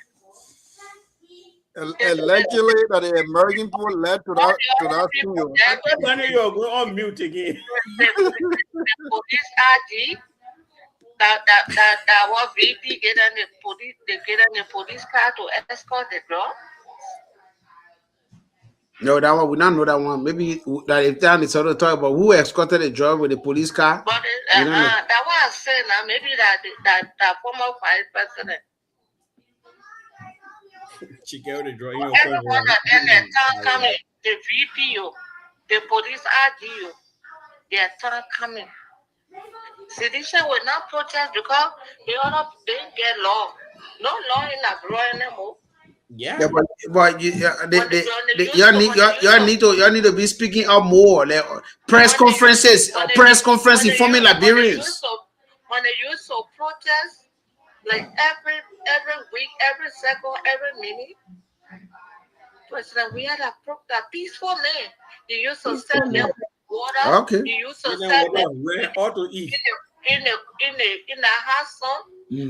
Allegedly that the American people led to that studio. You're going on mute again. The police RG, that what VP get on the police car to escort the girl. No, that one we don't know that one. Maybe that if time is sort of talk about who escorted the drug with the police car. But that what I say now, maybe that former vice president. She carried the drug. Everyone and their time coming. The VPO, the police RGO, their time coming. Sedition will not protest because they didn't get law. No law in Liberia anymore. Yeah, but you need to be speaking up more. Like press conferences, informing Liberians. When they used to protest, like every week, every second, every minute, President, we had a peaceful name. You used to send them water. Okay. You used to send them all to eat in the house, son.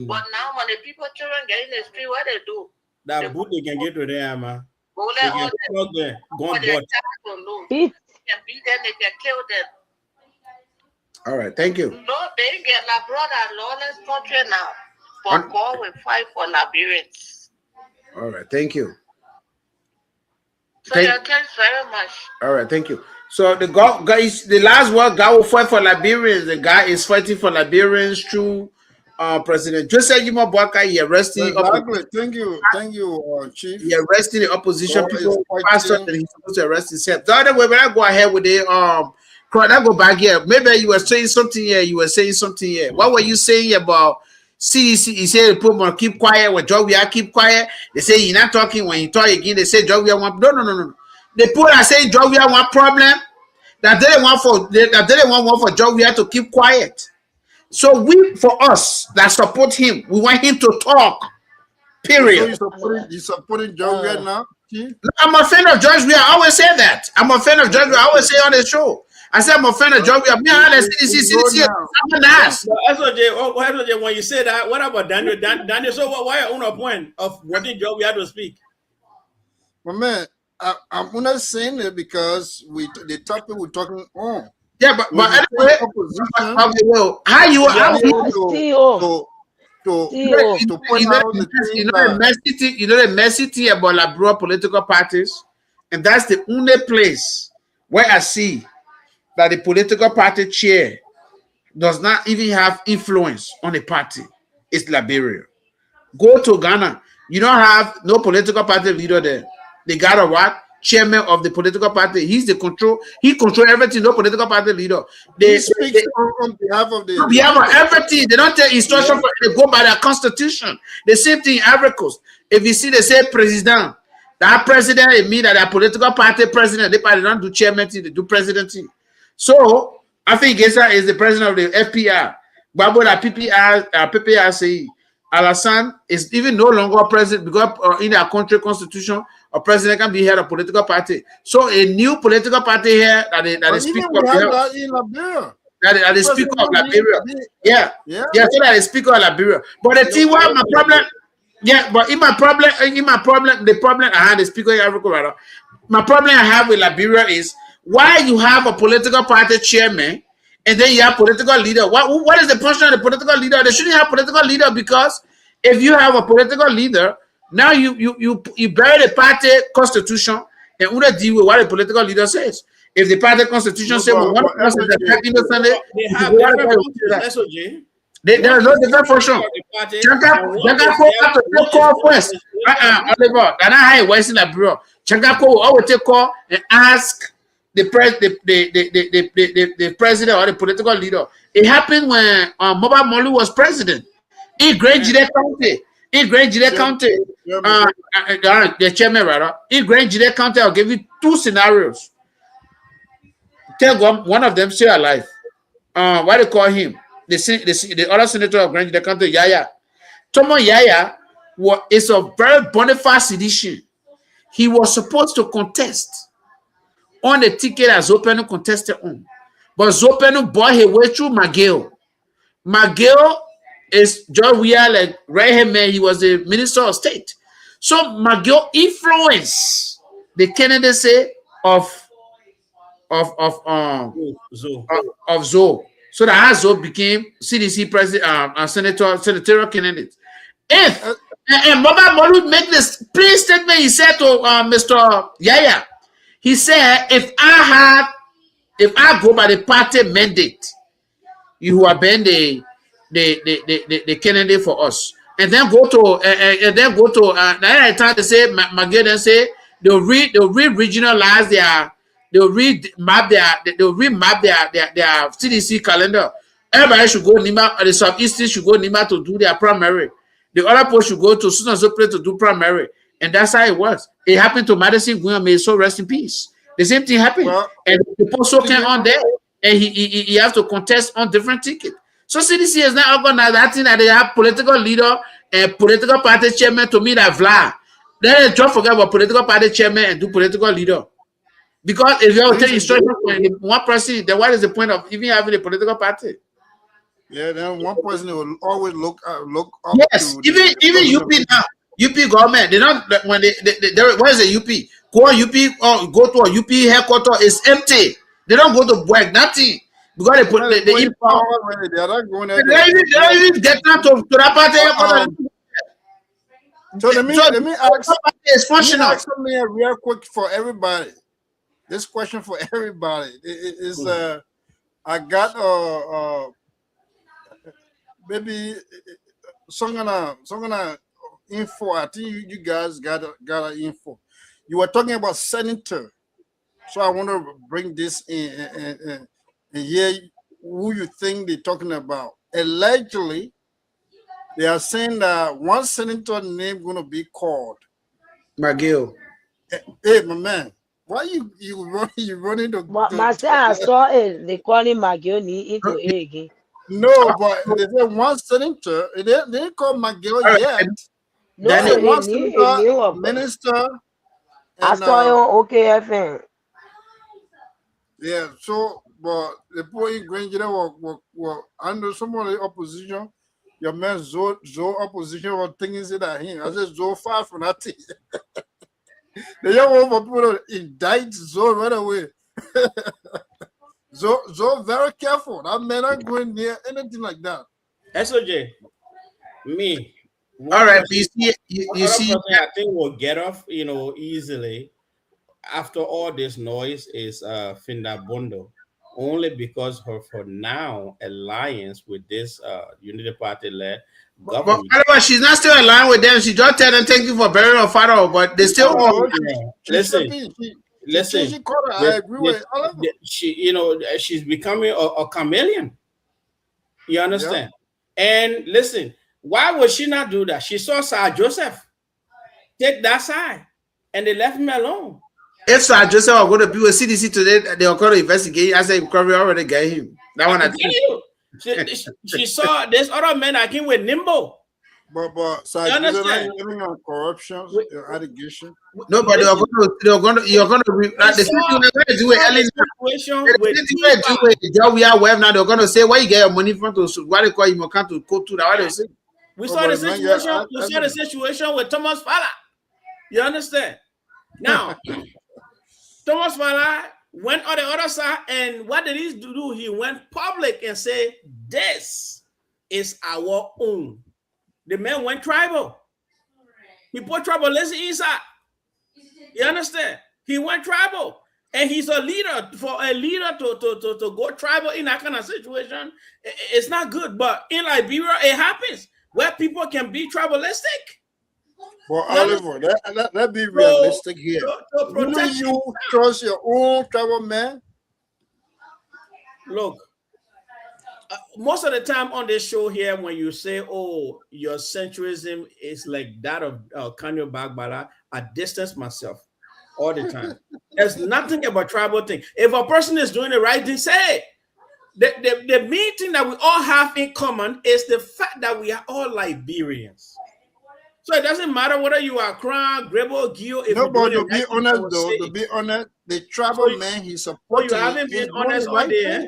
But now when the children get in the street, what they do? That boot they can get to them, man. They can plug there. Go on board. They can beat them, they can kill them. All right, thank you. No, they get a lawless country now. But God will fight for Liberians. All right, thank you. So thanks very much. All right, thank you. So the guys, the last word, God will fight for Liberians. The guy is fighting for Liberians through President Joseph Boakai. He arrested. Exactly. Thank you, Chief. He arrested the opposition people faster than he's supposed to arrest himself. The other way, when I go ahead with the I go back here. Maybe you were saying something here. What were you saying about CDC? He said people keep quiet. When Jovia keep quiet, they say you're not talking. When you talk again, they say Jovia want. No. The people are saying Jovia want problem. That they didn't want for Jovia to keep quiet. So for us that support him, we want him to talk. Period. So you supporting Jovia now? I'm a fan of George. I always say that. I'm a fan of George. I always say on the show. I said I'm a fan of George. I'm nice. SOJ, when you say that, what about Daniel? Daniel, so why are you on a point of wanting George to speak? Well, man, I'm not saying it because the topic we're talking on. Yeah, but anyway, how you to point out the messy thing about Liberia political parties, and that's the only place where I see that the political party chair does not even have influence on the party. It's Liberia. Go to Ghana, you don't have no political party leader there. They got a what? Chairman of the political party. He control everything. No political party leader. They speak on behalf of everything. They don't take instruction. They go by their constitution. The same thing in Ivory Coast. If you see they say president, that president it means that a political party president. They don't do chairman thing. They do presidency. So I think Gesa is the president of the FPR. Babo that PPR say Alassane is even no longer president because in our country constitution. A president can be head of political party. So a new political party here that is speaker of Liberia. That is speaker of Liberia. Yeah. So that is speaker of Liberia. But the thing why my problem, the problem I had the speaker of Africa. My problem I have with Liberia is why you have a political party chairman and then you have political leader. What is the function of the political leader? They shouldn't have political leader because if you have a political leader, Now you bury the party constitution and only deal with what the political leader says. If the party constitution says one person is innocently, they have different functions, SOJ. there are no different function. Chankako have to take call first. Oliver, that's not how it works in the bureau. Chankako will always take call and ask the president or the political leader. It happened when Mobile Molu was president in Great Gedeh County. In Great Gedeh County, the chairman rather. In Great Gedeh County, I'll give you two scenarios. Tell one of them still alive. What do you call him? The other senator of Great Gedeh County, Yaya. Tomo Yaya is a very bona fide citizen. He was supposed to contest on the ticket as Zopenu contested on. But Zopenu bought his way through Mageo. Mageo is John Weir, like right hand man, he was the Minister of State. So Mageo influenced the candidacy of Zoe. So that Zoe became CDC president, senatorial candidate. If and Mobile Molu make this plain statement, he said to Mr. Yaya, he said, if I go by the party mandate, you have been the candidate for us, and then go to now time to say Maggie then say they'll regionalize they'll remap their CDC calendar. Everybody should go Nima, the Southeastern should go Nima to do their primary. The other post should go to Susan Zopre to do primary. And that's how it works. It happened to Madison Guinea, may so rest in peace. The same thing happened. Well, and the post came on there, and he has to contest on different tickets. So CDC is not organized. I think that they have political leader and political party chairman to me that Vla. Then don't forget about political party chairman and do political leader. Because if you have to take instructions from one person, then what is the point of even having a political party? Yeah, then one person will always look up. Yes, even UP now, UP government, they don't when they where is the UP? Go on UP or go to a UP headquarters, it's empty. They don't go to work, nothing. Because they put they don't even get down to that party headquarters. So let me ask something real quick for everybody. This question for everybody is I got maybe some gonna info. I think you guys got an info. You were talking about senator, so I want to bring this in and hear who you think they're talking about. Allegedly, they are saying that one senator name gonna be called McGill. Hey, my man, why you running to? Master, I saw it. They call him McGill into again. No, but they said one senator. They didn't call McGill yet. No, then one senator, minister. I saw you on OKFM. Yeah, so but the poor in Granger were under some of the opposition. Your man Zoe opposition was thinking that him. I said Zoe far from that thing. The young woman people indict Zoe right away. So very careful. That man not going near anything like that. SOJ, me. All right, you see, I think we'll get off, easily after all this noise is Finda Bondo, only because her for now alliance with this Unity Party led government. But she's not still aligned with them. She just tell them thank you for burying her father, but they still listen. I agree with she's becoming a chameleon. You understand? Yeah. And listen, why would she not do that? She saw Sir Joseph take that side, and they left him alone. If Sir Joseph are going to be with CDC today, they are going to investigate. I say, we already get him. That one, I tell you. She saw this other man that came with Nimbo. But Sir Joseph living on corruption, allegation. No, but you're going to the same thing they're going to do with Ellen. We are web now. They're going to say, where you get your money from? To what they call you can't to go to that. What they say? We saw the situation. We saw the situation with Thomas Fala. You understand? Now, Thomas Fala went on the other side, and what did he do? He went public and said, "This is our own." The man went tribal. He put tribalism inside. You understand? He went tribal. And he's a leader. For a leader to go tribal in that kind of situation, it's not good. But in Liberia, it happens where people can be tribalistic. Well, Oliver, let's be realistic here. Wouldn't you trust your own tribal man? Look, most of the time on this show here, when you say, oh, your centrism is like that of Kanyo Bagbala, I distance myself all the time. There's nothing about tribal thing. If a person is doing the right thing, say it. The main thing that we all have in common is the fact that we are all Liberians. So it doesn't matter whether you are Crown, Grebo, Gio. No, but to be honest, though, to be honest, the tribal man he's supporting. You haven't been honest all day.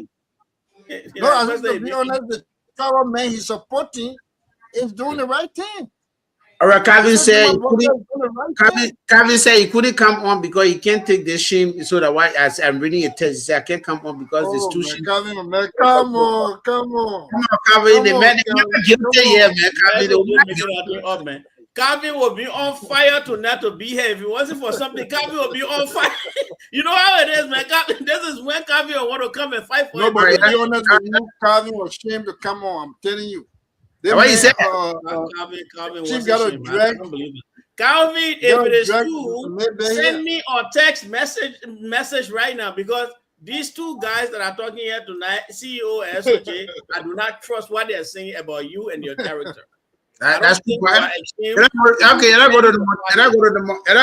No, I think to be honest, the tribal man he's supporting is doing the right thing. All right, Calvin said he couldn't come on because he can't take the shame. So that why, as I'm reading a text, he said I can't come on because there's too shame. Calvin, man, come on, Calvin, the man guilty here, man. Calvin will be on fire tonight to be here. If it wasn't for something, Calvin will be on fire. You know how it is, man. Calvin, this is when Calvin will want to come and fight for you. No, but to be honest with you, Calvin was ashamed to come on. I'm telling you. What you said? Calvin she got a drag. Calvin, if it is true, send me a text message right now, because these two guys that are talking here tonight, CEO and SOJ, I do not trust what they are saying about you and your character. That's okay. And I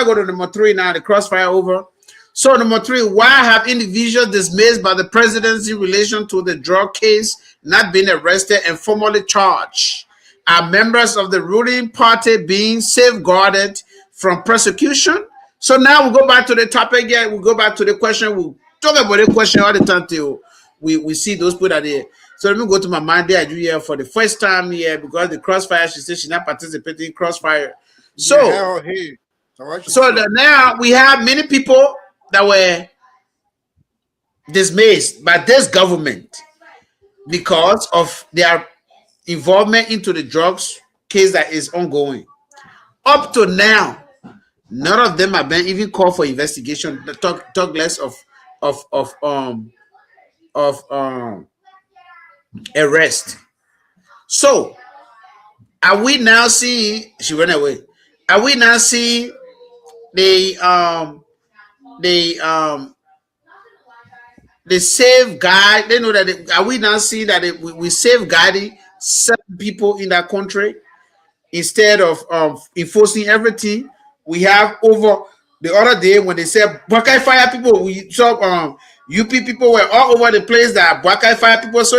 go to number 3 now. The crossfire over. So number 3, why have individuals dismissed by the presidency in relation to the drug case not been arrested and formally charged? Are members of the ruling party being safeguarded from prosecution? So now we go back to the topic again. We go back to the question. We talk about the question all the time till we see those people that are there. So let me go to my mind there here for the first time here, because the crossfire, she said she's not participating in crossfire. So, now we have many people that were dismissed by this government because of their involvement into the drugs case that is ongoing. Up to now, none of them have been even called for investigation. Talk less of arrest. So are we now seeing, she went away, are we now seeing the safeguard? They know that are we now seeing that we safeguarding certain people in that country instead of enforcing everything? We have over the other day when they said Buckeye Fire people, we saw UP people were all over the place that Buckeye Fire people, so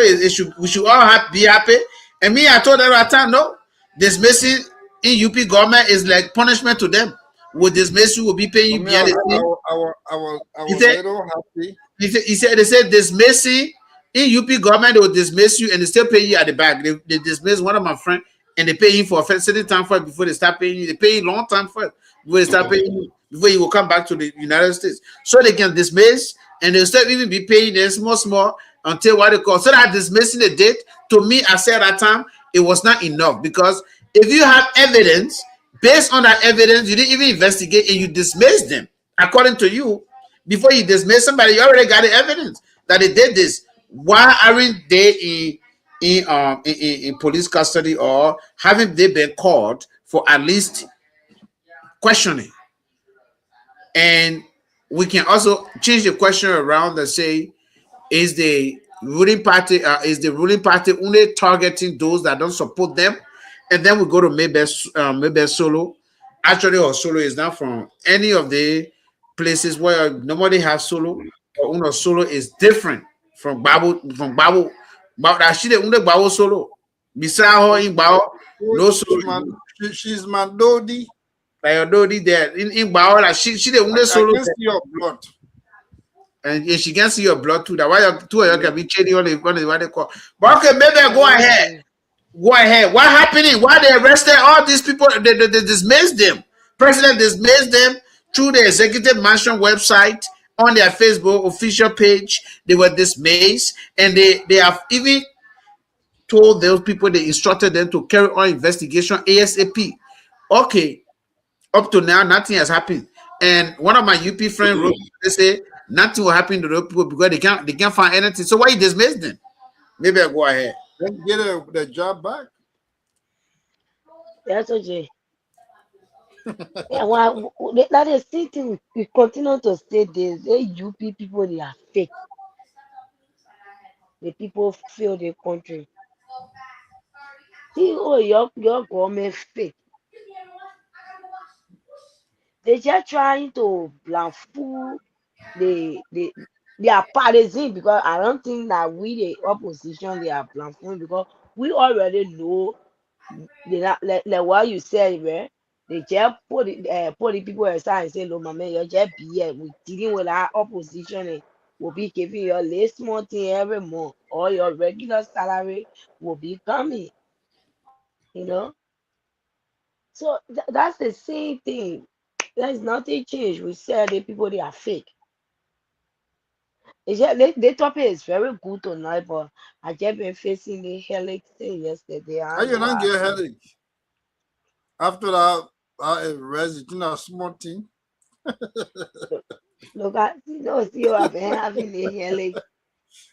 we should all be happy. And me, I told them at the time, no, dismissing in UP government is like punishment to them. Will dismiss you, will be paying you behind the scene. I was a little happy. They said dismissing in UP government, they will dismiss you and they still pay you at the back. They dismiss one of my friends and they pay him for a certain time for it before they start paying you. They pay you long time for it before they start paying you, before you will come back to the United States. So they can dismiss and they'll still even be paying them small until what they call. So that dismissing the date, to me, I said at that time, it was not enough, because if you have evidence, based on that evidence, you didn't even investigate and you dismiss them. According to you, before you dismiss somebody, you already got the evidence that they did this. Why aren't they in police custody, or haven't they been called for at least questioning? And we can also change the question around and say, is the ruling party only targeting those that don't support them? And then we go to maybe Solo. Actually, or Solo is not from any of the places where nobody has Solo. Or Solo is different from Babu. Actually, only Babu Solo. Beside her in Babu, no Solo. She's my Dodi. Like Dodi there in Babu, like she the only Solo. I can see your blood. And she can see your blood too. That why two of you can be trading on what they call. But okay, maybe go ahead. Go ahead. What happening? Why they arrested all these people? They dismissed them. President dismissed them through the executive mansion website, on their Facebook official page. They were dismissed, and they have even told those people, they instructed them to carry on investigation ASAP. Okay, Up to now, nothing has happened. And one of my UP friends wrote, they say nothing will happen to the people because they can't find anything. So why you dismiss them? Maybe I go ahead. Then get the job back. That's okay. Yeah, well, that is the thing. We continue to say this. The UP people, they are fake. The people fail the country. See, oh, your government fake. They just trying to blamfool they are partisan because I don't think that we the opposition they are blamfooling because we already know they not like what you said, man. They just put the people aside and say, "No, my man, you're just be here. We dealing with our opposition and will be giving your last month every month, or your regular salary will be coming." You know, so that's the same thing. There's nothing changed. We said the people they are fake. It's just, the topic is very good tonight, but I just been facing the headache thing yesterday. How I you know not I get headache after that? Arrest, it's not a small thing. look at see, I've been having the headache.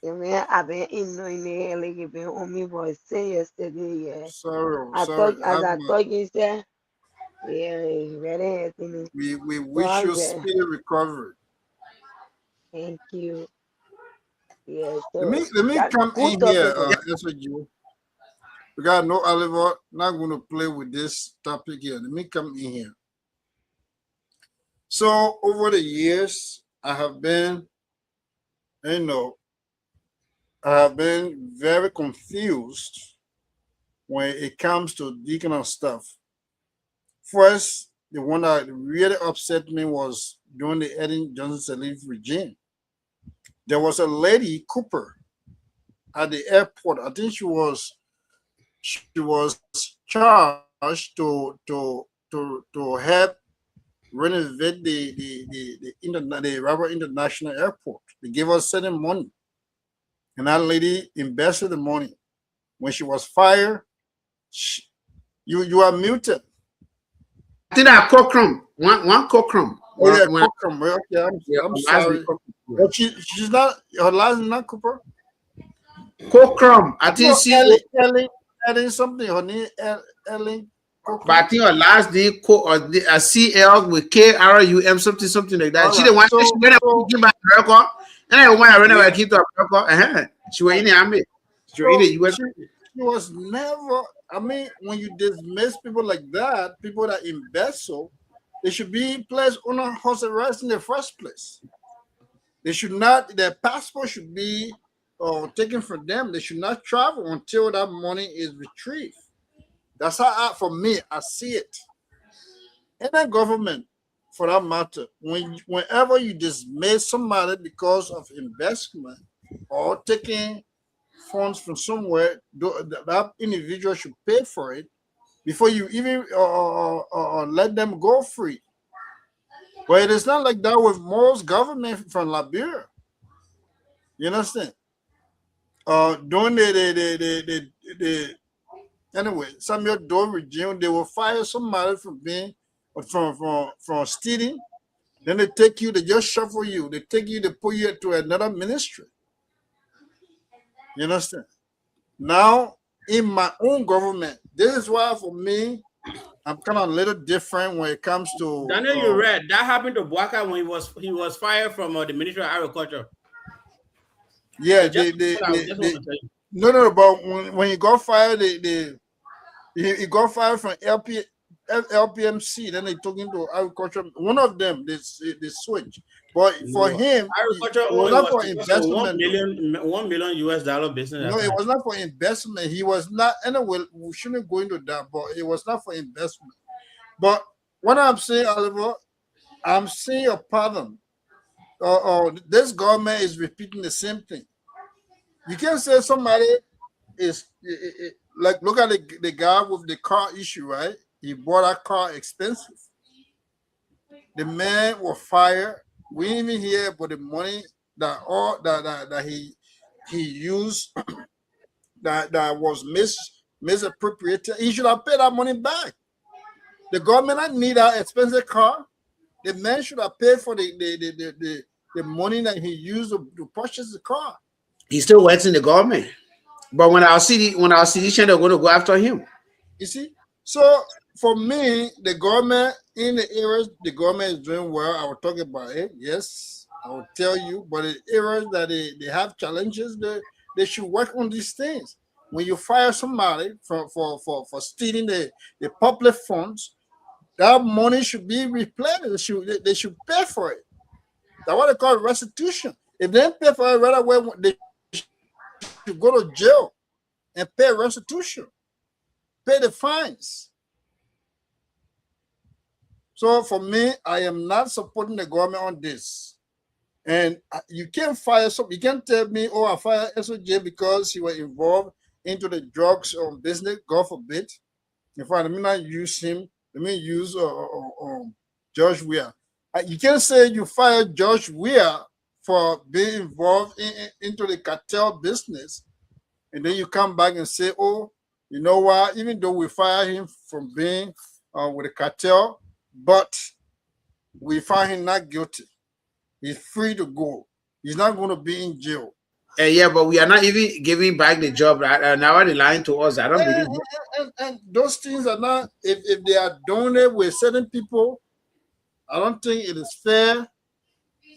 I mean, I've been in the headache. It's been on me for since yesterday. Yeah, Sorry. I thought you said, yeah, it's very hurting. We So wish I'm you very, speedy recovery. thank you. Yeah, Let so me that come good in here, topic. SOG. We got no Oliver, not going to play with this topic here. Let me come in here. So over the years, I have been very confused when it comes to this kind of stuff. First, the one that really upset me was during the Eden Johnson Sirleaf regime. There was a lady, Cooper, at the airport. I think she was charged to help renovate the Rubber International Airport. They gave us certain money, and that lady invested the money. When she was fired, you are muted. I think that Cockrum, one Cockrum. Oh yeah, Cockrum. Okay, I'm sorry. But she's not. Her last name not Cooper. Cockrum. I think she Ellen something. Her name Ellen. But I think her last name or CL with KRUM something like that. She the one she went to give back America, and I went around and came to America. She was in the army. She was in the US. She was never. I mean, when you dismiss people like that, people that embezzle, they should be placed under house arrest in the first place. They should not. Their passport should be taken from them. They should not travel until that money is retrieved. That's how, for me, I see it. In the government, for that matter, whenever you dismiss somebody because of investment or taking funds from somewhere, that individual should pay for it before you even let them go free. But it is not like that with most government from Liberia. You understand? During anyway, Samuel Doe regime, they will fire somebody from stealing. Then they take you, they just shuffle you. They take you, they put you to another ministry. You understand? Now, in my own government, this is why for me, I'm kind of a little different when it comes to. Daniel, you read that happened to Bwaka when he was fired from the Ministry of Agriculture. Yeah, no, but when he got fired, he got fired from LPMC. Then they took him to agriculture. One of them, they switched. But for him, agriculture it was not for investment. $1 million US business. No, it was not for investment. He was not. Anyway, we shouldn't go into that. But it was not for investment. But what I'm saying, Oliver, I'm seeing a pattern. This government is repeating the same thing. You can't say somebody is like, look at the guy with the car issue, right? He bought a car expensive. The man was fired. We didn't even hear about the money that he used that was misappropriated. He should have paid that money back. The government not need an expensive car. The man should have paid for the money that he used to purchase the car. He still works in the government. But when our city they're going to go after him. You see? So for me, the government in the areas the government is doing well, I will talk about it. Yes, I will tell you. But the areas that they have challenges, they should work on these things. When you fire somebody for stealing the public funds, that money should be replenished. They should pay for it. That's what they call restitution. If they don't pay for it right away, they should go to jail and pay restitution, pay the fines. So for me, I am not supporting the government on this. And you can't fire some. You can't tell me, oh, I fired SOJ because he was involved into the drugs business. God forbid. If I may not use him, let me use George Weah. You can't say you fired George Weah for being involved into the cartel business, and then you come back and say, oh, you know what? Even though we fire him from being with the cartel, but we find him not guilty. He's free to go. He's not going to be in jail. Yeah, but we are not even giving back the job. Now they're lying to us. I don't believe it. And those things are not, if they are doing it with certain people, I don't think it is fair.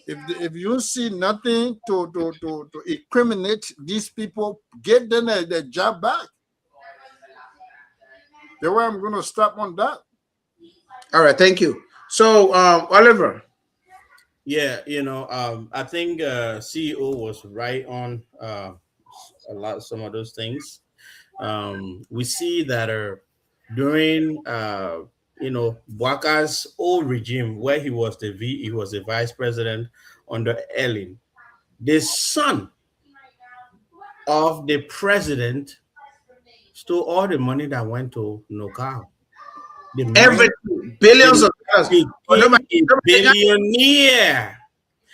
If you see nothing to incriminate these people, get them their job back. That's why I'm going to stop on that. All right, thank you. So, Oliver. Yeah, I think CEO was right on some of those things. We see that during Bwaka's old regime, where he was the vice president under Ellen, the son of the president stole all the money that went to Nokao. Billions of dollars. A billionaire.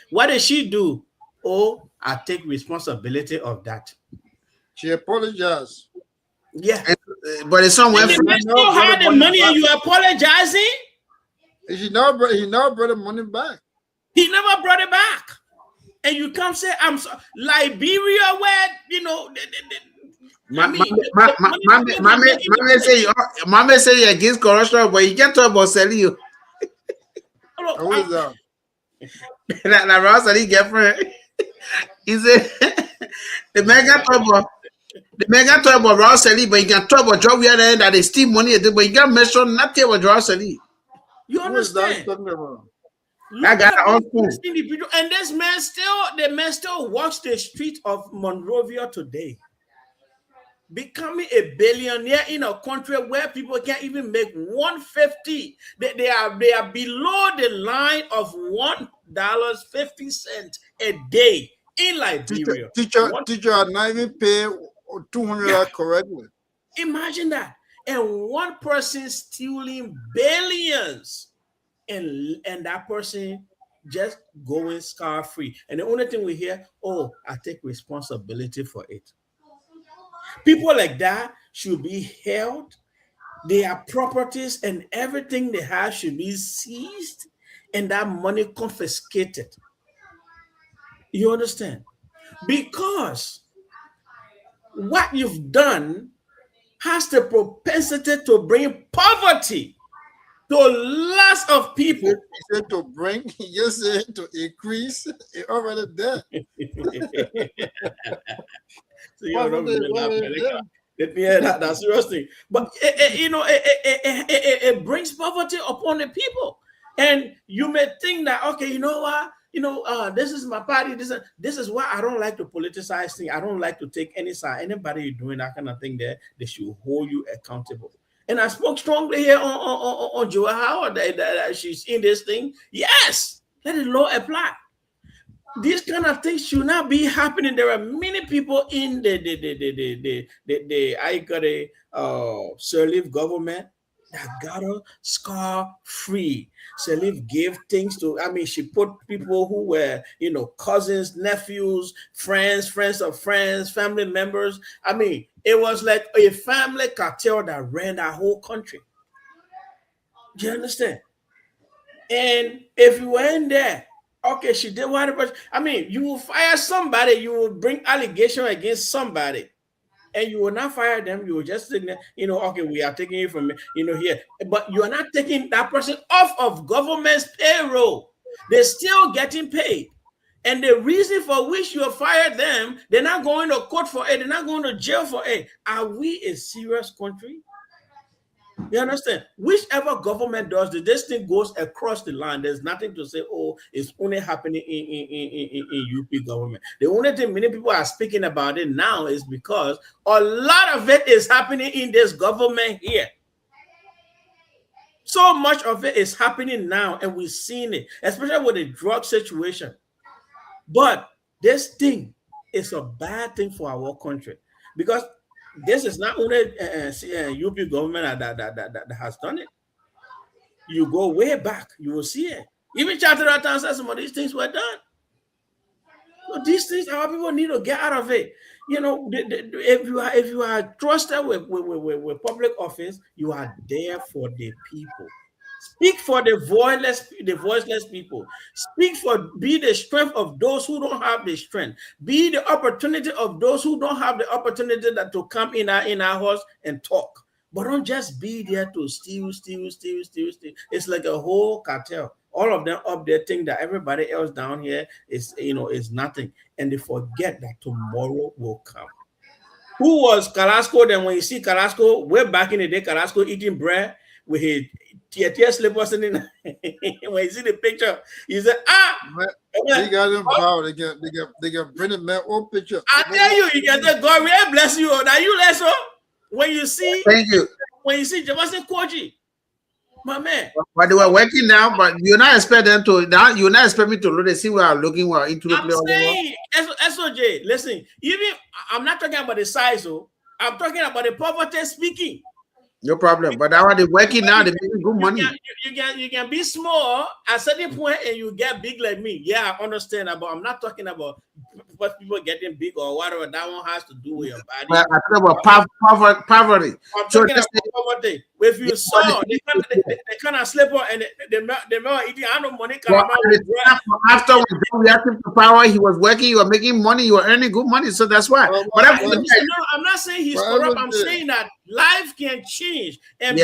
What did she do? Oh, I take responsibility of that. She apologized. Yeah. But it's somewhere. You still had the money and you apologizing? He never brought the money back. He never brought it back. And you come say, I'm so Liberia, where, Mama say you're against corruption, but you can't talk about selling you. Who is that? That Rosalie girlfriend. He said the man can talk about Rosalie, but you can talk about job where that they steal money, but you can't mention nothing about Rosalie. You understand? I got it on school. And the man still walks the street of Monrovia today, becoming a billionaire in a country where people can't even make 150. They are below the line of $1.50 a day in Liberia. Teacher are not even pay $200 correctly. Imagine that. And one person stealing billions, and that person just going scar-free. And the only thing we hear, oh, I take responsibility for it. People like that should be held. Their properties and everything they have should be seized and that money confiscated. You understand? Because what you've done has the propensity to bring poverty to lots of people. He said to bring, you said to increase, it already there. So you that's serious thing. But it brings poverty upon the people. And you may think that, okay, you know what? This is my party. This is why I don't like to politicize things. I don't like to take any side. Anybody doing that kind of thing there, they should hold you accountable. And I spoke strongly here on Joe Howard that she's in this thing. Yes, let the law apply. These kind of things should not be happening. There are many people in the Sirleaf government that got her scar-free. Sirleaf gave things to, she put people who were, cousins, nephews, friends of friends, family members. It was like a family cartel that ran that whole country. Do you understand? And if you were in there, okay, she did whatever. I mean, you will fire somebody, you will bring allegation against somebody, and you will not fire them. You will just say, okay, we are taking it from, here. But you are not taking that person off of government's payroll. They're still getting paid. And the reason for which you have fired them, they're not going to court for it. They're not going to jail for it. Are we a serious country? You understand? Whichever government does this thing goes across the line. There's nothing to say, oh, it's only happening in UP government. The only thing many people are speaking about it now is because a lot of it is happening in this government here. So much of it is happening now, and we've seen it, especially with the drug situation. But this thing is a bad thing for our country, because this is not only UP government that has done it. You go way back, you will see it. Even Chartered Town said some of these things were done. So these things, our people need to get out of it. If you are trusted with public office, you are there for the people. Speak for the voiceless people. Be the strength of those who don't have the strength. Be the opportunity of those who don't have the opportunity to come in our house and talk. But don't just be there to steal. It's like a whole cartel. All of them up there think that everybody else down here is nothing. And they forget that tomorrow will come. Who was Carrasco? Then when you see Carrasco, way back in the day, Carrasco eating bread with his tear slippers in. When you see the picture, he said, they got them power. They got Brendan man old picture. I tell you, get the God will bless you. Now you less so when you see Jefferson Koji, my man. But they were working now, but you're not expect them to now. You're not expect me to look and see where I'm looking where into the I'm saying SOJ, listen, even I'm not talking about the size, I'm talking about the poverty speaking. No problem. But now they're working now, they're making good money. You can be small at a certain point and you get big like me. Yeah, I understand. But I'm not talking about people getting big or whatever. That one has to do with your body. But I'm talking about poverty. I'm talking about poverty. If you saw, they kind of slip on and they eating. I know money. After we reacted to power, he was working, you were making money, you were earning good money. So that's why. But I'm not saying he's corrupt. I'm saying that life can change. And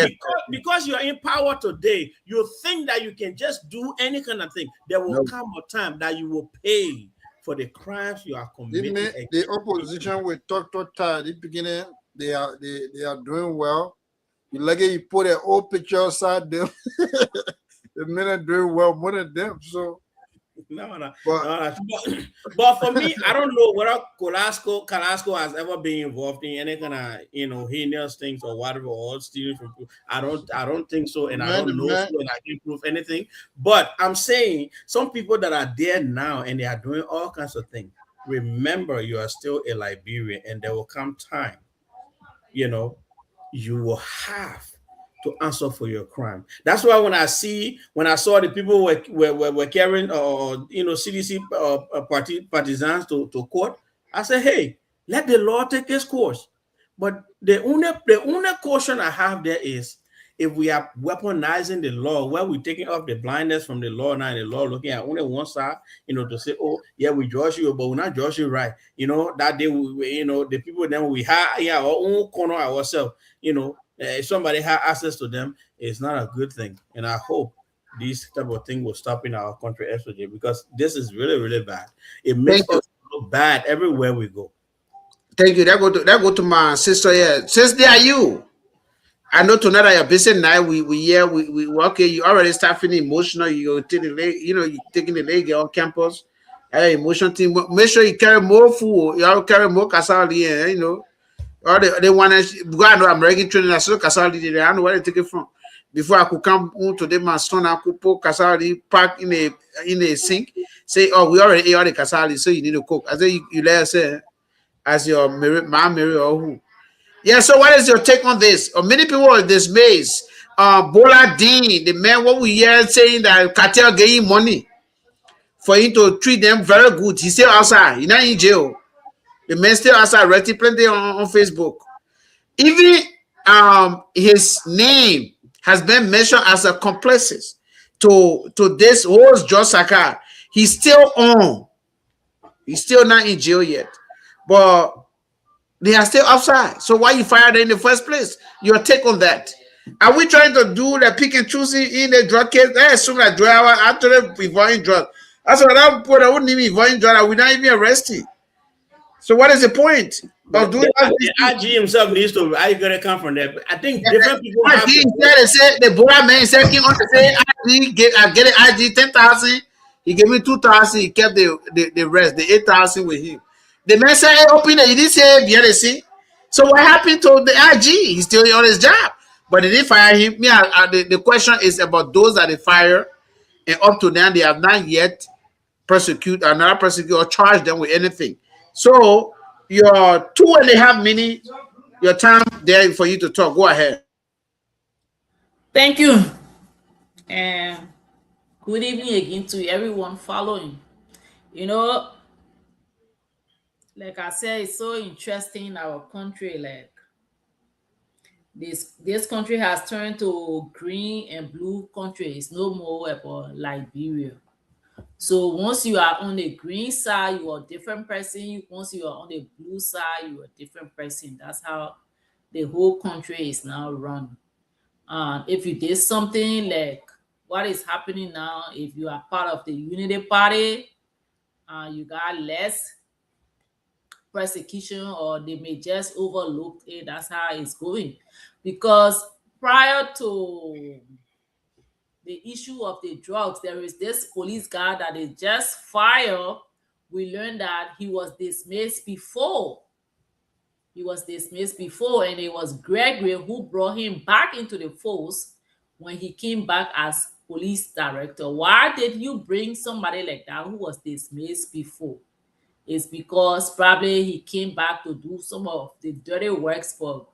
because you're in power today, you think that you can just do any kind of thing. There will come a time that you will pay for the crimes you are committing. The opposition will talk at the beginning. They are doing well. You like it, you put an old picture outside them. The men are doing well more than them. So But for me, I don't know whether Carrasco has ever been involved in any kind of heinous things or whatever, or stealing from people. I don't think so, and I don't know so, and I can't prove anything. But I'm saying some people that are there now and they are doing all kinds of things. Remember, you are still a Liberian, and there will come time, you will have to answer for your crime. That's why when I saw the people were carrying CDC partisans to court, I said, hey, let the law take its course. But the only caution I have there is, if we are weaponizing the law, where we're taking off the blindness from the law now, and the law looking at only one side, to say, oh, yeah, we judge you, but we're not judging right. That day, the people then we have our own corner ourselves, if somebody has access to them, it's not a good thing. And I hope these type of thing will stop in our country, SOJ, because this is really, really bad. It makes us look bad everywhere we go. Thank you. That go to my sister here. Sister, are you? I know tonight at your busy night, we okay. You already start feeling emotional. You're taking the leg on campus. Emotional team. Make sure you carry more food. You have to carry more kasali, Or they want to go. I know American training. I saw kasali. I don't know where they take it from. Before I could come to them, my son, I could put kasali pack in a sink. Say, oh, we already ate all the kasali, so you need to cook. I say you let us say as your mom, Mary, or who. Yeah, so what is your take on this? Many people are dismayed. Bola Dean, the man, what we hear saying that cartel getting money for him to treat them very good. He's still outside. He's not in jail. The man still outside, writing plenty on Facebook. Even his name has been mentioned as a complicit to this whole George Saka. He's still on. He's still not in jail yet. But they are still outside. So why you fired them in the first place? Your take on that? Are we trying to do the pick and choosing in the drug case? I assume that driver actually involving drugs. That's what I put. I wouldn't even involving drugs. I would not even arrest him. So what is the point of doing that? The IG himself needs to. I gotta come from there. I think different people. IG said the Bora man said he on to say IG get it IG 10,000. He gave me 2,000. He kept the rest, the 8,000 with him. The man said, "Hey, open it." He didn't say VLC. So what happened to the IG? He's still on his job, but they didn't fire him. The question is about those that they fire, and up to now they have not yet prosecute or charge them with anything. So your 2.5 minutes, your time there for you to talk. Go ahead. Thank you, and good evening again to everyone following. You know, like I said, it's so interesting in our country. Like this country has turned to green and blue country. It's no more about Liberia. So once you are on the green side, you are a different person. Once you are on the blue side, you are a different person. That's how the whole country is now run. If you did something like what is happening now, if you are part of the Unity Party, you got less persecution, or they may just overlook it. That's how it's going. Because prior to the issue of the drugs, there is this police guy that they just fired. We learned that he was dismissed before. He was dismissed before, and it was Gregory who brought him back into the force when he came back as police director. Why did you bring somebody like that who was dismissed before? It's because probably he came back to do some of the dirty works for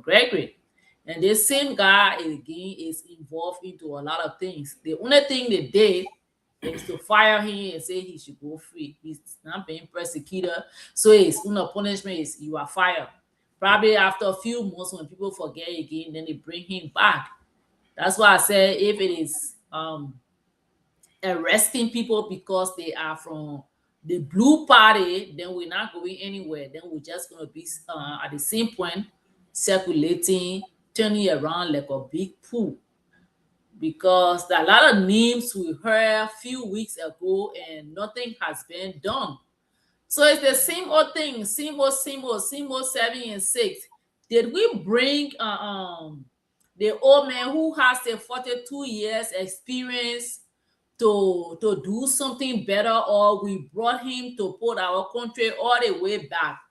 Gregory. And this same guy, again, is involved into a lot of things. The only thing they did is to fire him and say he should go free. He's not being persecuted. So his only punishment is you are fired. Probably after a few months, when people forget again, then they bring him back. That's why I said if it is arresting people because they are from the blue party, then we're not going anywhere. Then we're just going to be at the same point circulating, turning around like a big pool. Because there are a lot of names we heard a few weeks ago and nothing has been done. So it's the same old thing, same old 7 and 6. Did we bring the old man who has the 42 years experience to do something better, or we brought him to put our country all the way back?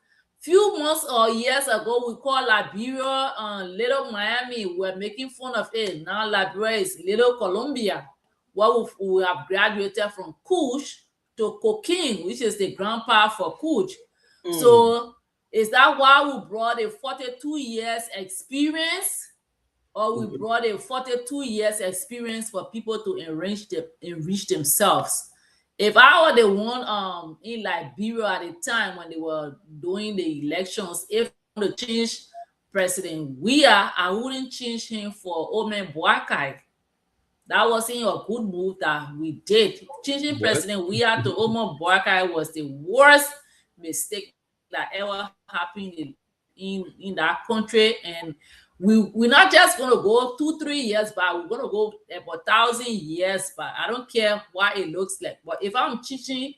Few months or years ago, we called Liberia Little Miami. We're making fun of it. Now Liberia is Little Colombia. Well, we have graduated from Kush to cocaine, which is the grandpa for Kush. So is that why we brought a 42 years experience, or we brought a 42 years experience for people to enrich themselves? If I were the one in Liberia at the time when they were doing the elections, if I want to change President Weah, I wouldn't change him for Omen Boakai. That wasn't a good move that we did. Changing President Weah to Omen Boakai was the worst mistake that ever happened in that country. And we're not just going to go 2-3 years back. We're going to go about 1,000 years back. I don't care what it looks like. But if I'm teaching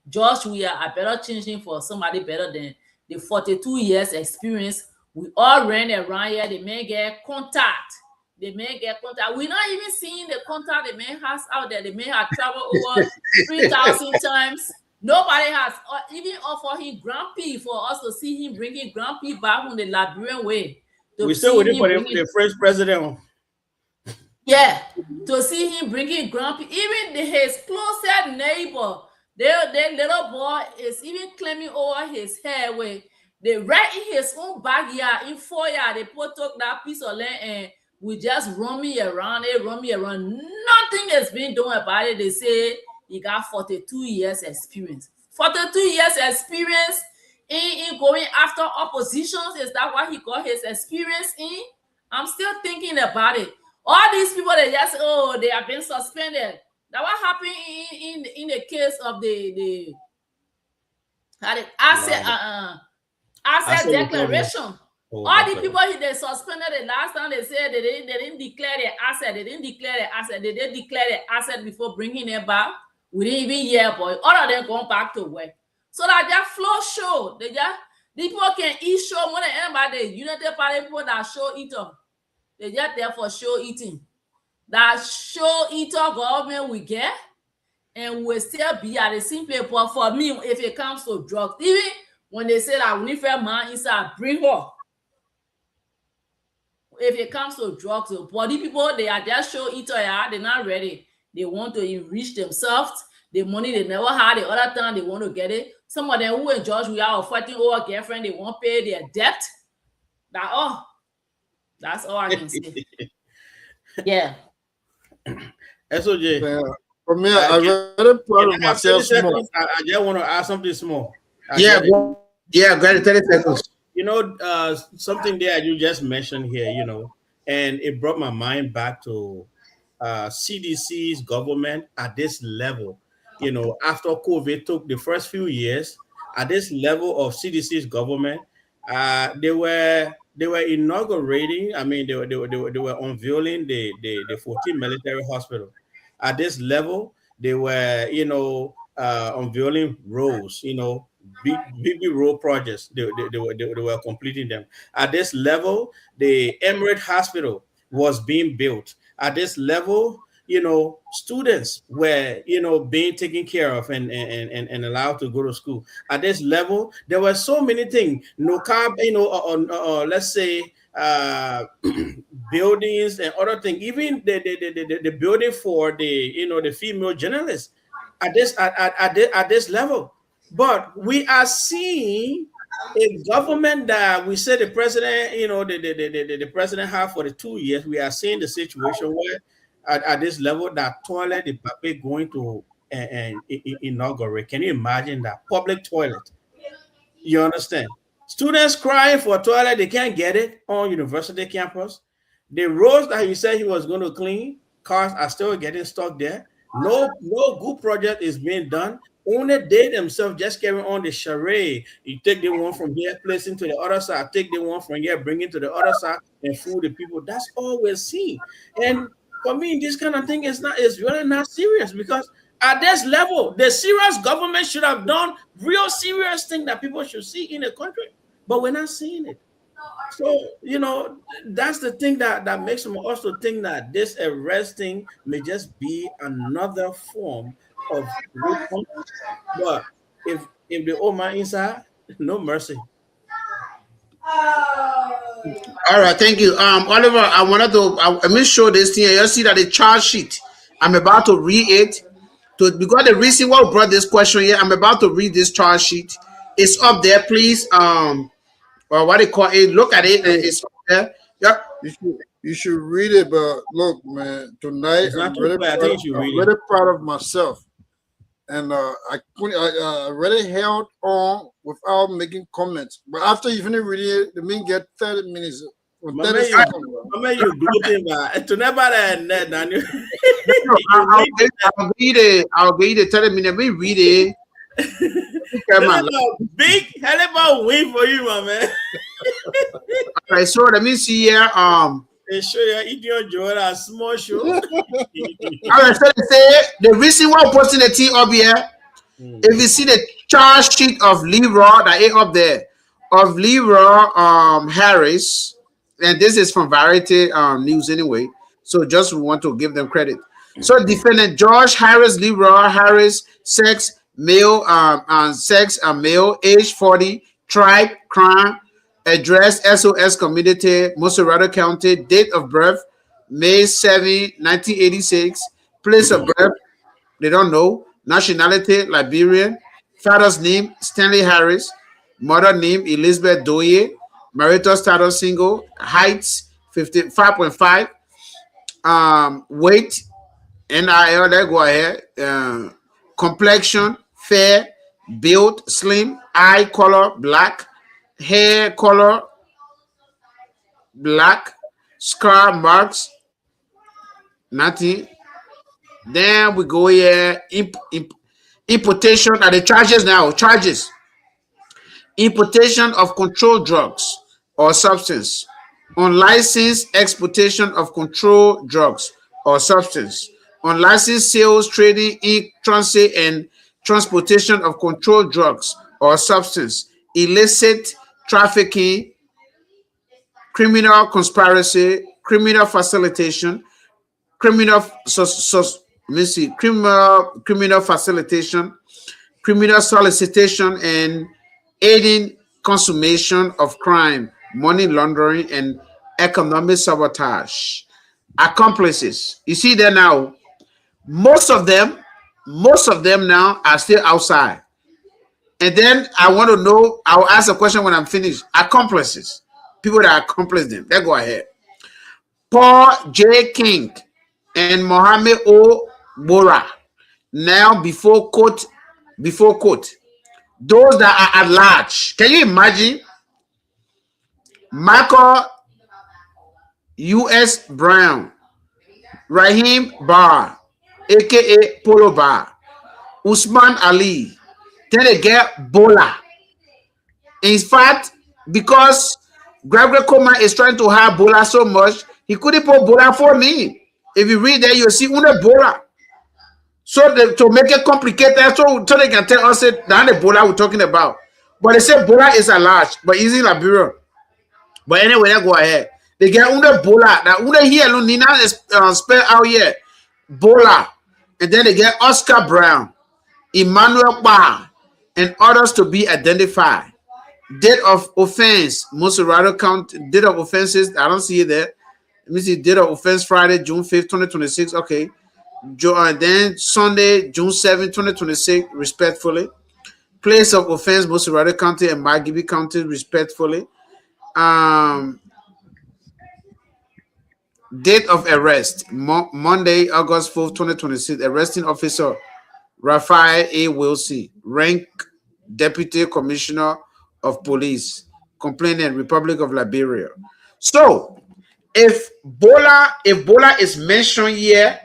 George Weah, I better change him for somebody better than the 42 years experience. We all ran around here. The man get contact. The man get contact. We're not even seeing the contact the man has out there. The man has traveled over 3,000 times. Nobody has even offered him Grand Prix for us to see him bringing Grand Prix back on the Liberian way. We still waiting for the first president. Yeah, to see him bringing Grand Prix. Even his closest neighbor, their little boy is even claiming over his hair where they right in his own backyard, in 4 yards, they took that piece of land and we just run me around. Nothing has been done about it. They say he got 42 years experience. 42 years experience in going after oppositions. Is that what he got his experience in? I'm still thinking about it. All these people, they just, oh, they have been suspended. That what happened in the case of the asset declaration. All the people they suspended the last time, they said they didn't declare the asset. They didn't declare the asset. They didn't declare the asset before bringing it back. We didn't even hear about it. All of them going back to work. So that their flow show. They just, people can eat show more than anybody. United Party people that show eater. They just there for show eating. That show eater government we get, and will still be at the same place. But for me, if it comes to drugs, even when they say that we need a man inside, bring her. If it comes to drugs, body people, they are just show eater, yeah, they're not ready. They want to enrich themselves. The money they never had the other time, they want to get it. Some of them who in George, we are fighting over girlfriend, they won't pay their debt. That all. That's all I can say. Yeah. SOJ. For me, I really proud of myself. I just want to add something small. Go ahead, 30 seconds. You know, something there you just mentioned here, you know, and it brought my mind back to CDC's government at this level. You know, after COVID took the first few years, at this level of CDC's government, they were inaugurating. I mean, they were unveiling the 14 military hospital. At this level, they were, you know, unveiling roads, you know, big road projects. They were completing them. At this level, the Emirate Hospital was being built. At this level, you know, students were, you know, being taken care of and allowed to go to school. At this level, there were so many things. No car, you know, let's say buildings and other things. Even the building for the, you know, the female journalists at this level. But we are seeing a government that we said the president, you know, the president had for the 2 years. We are seeing the situation where at this level that toilet the Pape going to inaugurate. Can you imagine that public toilet? You understand? Students crying for a toilet, they can't get it on university campus. The roads that he said he was going to clean, cars are still getting stuck there. No good project is being done. Only they themselves just carrying on the charade. You take the one from here, place into the other side, take the one from here, bring it to the other side, and fool the people. That's all we're seeing. And for me, this kind of thing is really not serious, because at this level, the serious government should have done real serious thing that people should see in the country, but we're not seeing it. So, you know, that's the thing that makes me also think that this arresting may just be another form of reform. But if the old man inside, no mercy. All right, thank you. Oliver, I wanted to let me show this thing. You see that the charge sheet. I'm about to read it. Because the reason why we brought this question here, I'm about to read this charge sheet. It's up there, please. Or what they call it, look at it, and it's up there. Yeah. You should read it, but look, man, tonight I'm really proud of myself. And I already held on without making comments. But after you finish reading it, the mean get 30 minutes. 30 seconds. I'll read it. I'll read it 30 minutes. We read it. Big hell about win for you, my man. All right, so let me see here. They show you idiot Joel a small show. All right, so they say the reason why I'm posting the thing up here, if you see the charge sheet of Leroy that is up there, of Leroy Harris, and this is from Variety News anyway, so just want to give them credit. So defendant George Harris, Leroy Harris, sex, male, male, age 40, tribe, crime, address, SOS community, Moserado County, date of birth, May 7, 1986, place of birth, they don't know, nationality, Liberian, father's name, Stanley Harris, mother name, Elizabeth Doye, marital status, single, heights, 55.5, weight, NIL, let's go ahead, complexion, fair, build, slim, eye color, black, hair color, black, scar marks, Nothing. Then we go here, importation are the charges now. Charges. Importation of controlled drugs or substance. Unlicensed exportation of controlled drugs or substance. Unlicensed sales, trading, transit, and transportation of controlled drugs or substance. Illicit trafficking, criminal conspiracy, criminal facilitation, criminal facilitation, criminal solicitation, and aiding consummation of crime, money laundering, and economic sabotage. Accomplices. You see there now, most of them now are still outside. And then I want to know, I'll ask a question when I'm finished. Accomplices. People that accomplish them. Let's go ahead. Paul J. King and Mohammed O. Bora. Now before court. Those that are at large. Can you imagine? Michael U.S. Brown, Rahim Bar, aka Polo Bar, Usman Ali. Then they get Bola. In fact, because Gregory Coleman is trying to have Bola so much, he couldn't put Bola for me. If you read there, you'll see Una Bola. So to make it complicated, so they can tell us that the Bola we're talking about. But they say Bola is a large, but it's in Liberia. But anyway, let's go ahead. They get Una Bola. Now Una here, Nina is spelled out here. Bola. And then they get Oscar Brown, Emmanuel Bar, and others to be identified. Date of offense, Monserrato County. Date of offenses, I don't see it there. Let me see, date of offense Friday, June 5th, 2026. Okay. And then Sunday, June 7th, 2026, respectfully. Place of offense, Monserrato County and Margibi County, respectfully. Date of arrest, Monday, August 4th, 2026. Arresting officer, Raphael A. Wilson, rank Deputy Commissioner of Police, complainant, Republic of Liberia. So, if Bola is mentioned here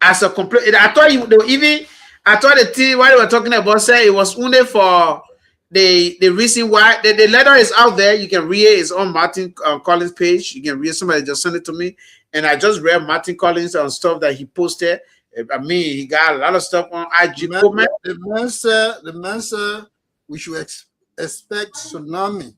as a complaint, I thought the thing what they were talking about say it was only for the reason why the letter is out there. You can read it. It's on Martin Collins' page. You can read. Somebody just sent it to me, and I just read Martin Collins on stuff that he posted. I mean, he got a lot of stuff on IG. The man said we should expect tsunami.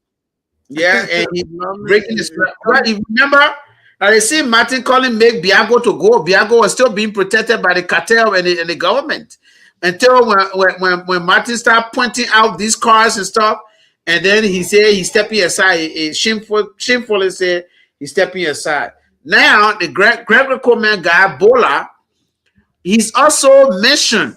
Yeah, and he breaking this. But if you remember, they see Martin Collins make Biago to go. Biago was still being protected by the cartel and the government until when Martin started pointing out these cars and stuff, and then he said he's stepping aside. Shamefully said he's stepping aside. Now the Gregory Coleman guy Bola, he's also mentioned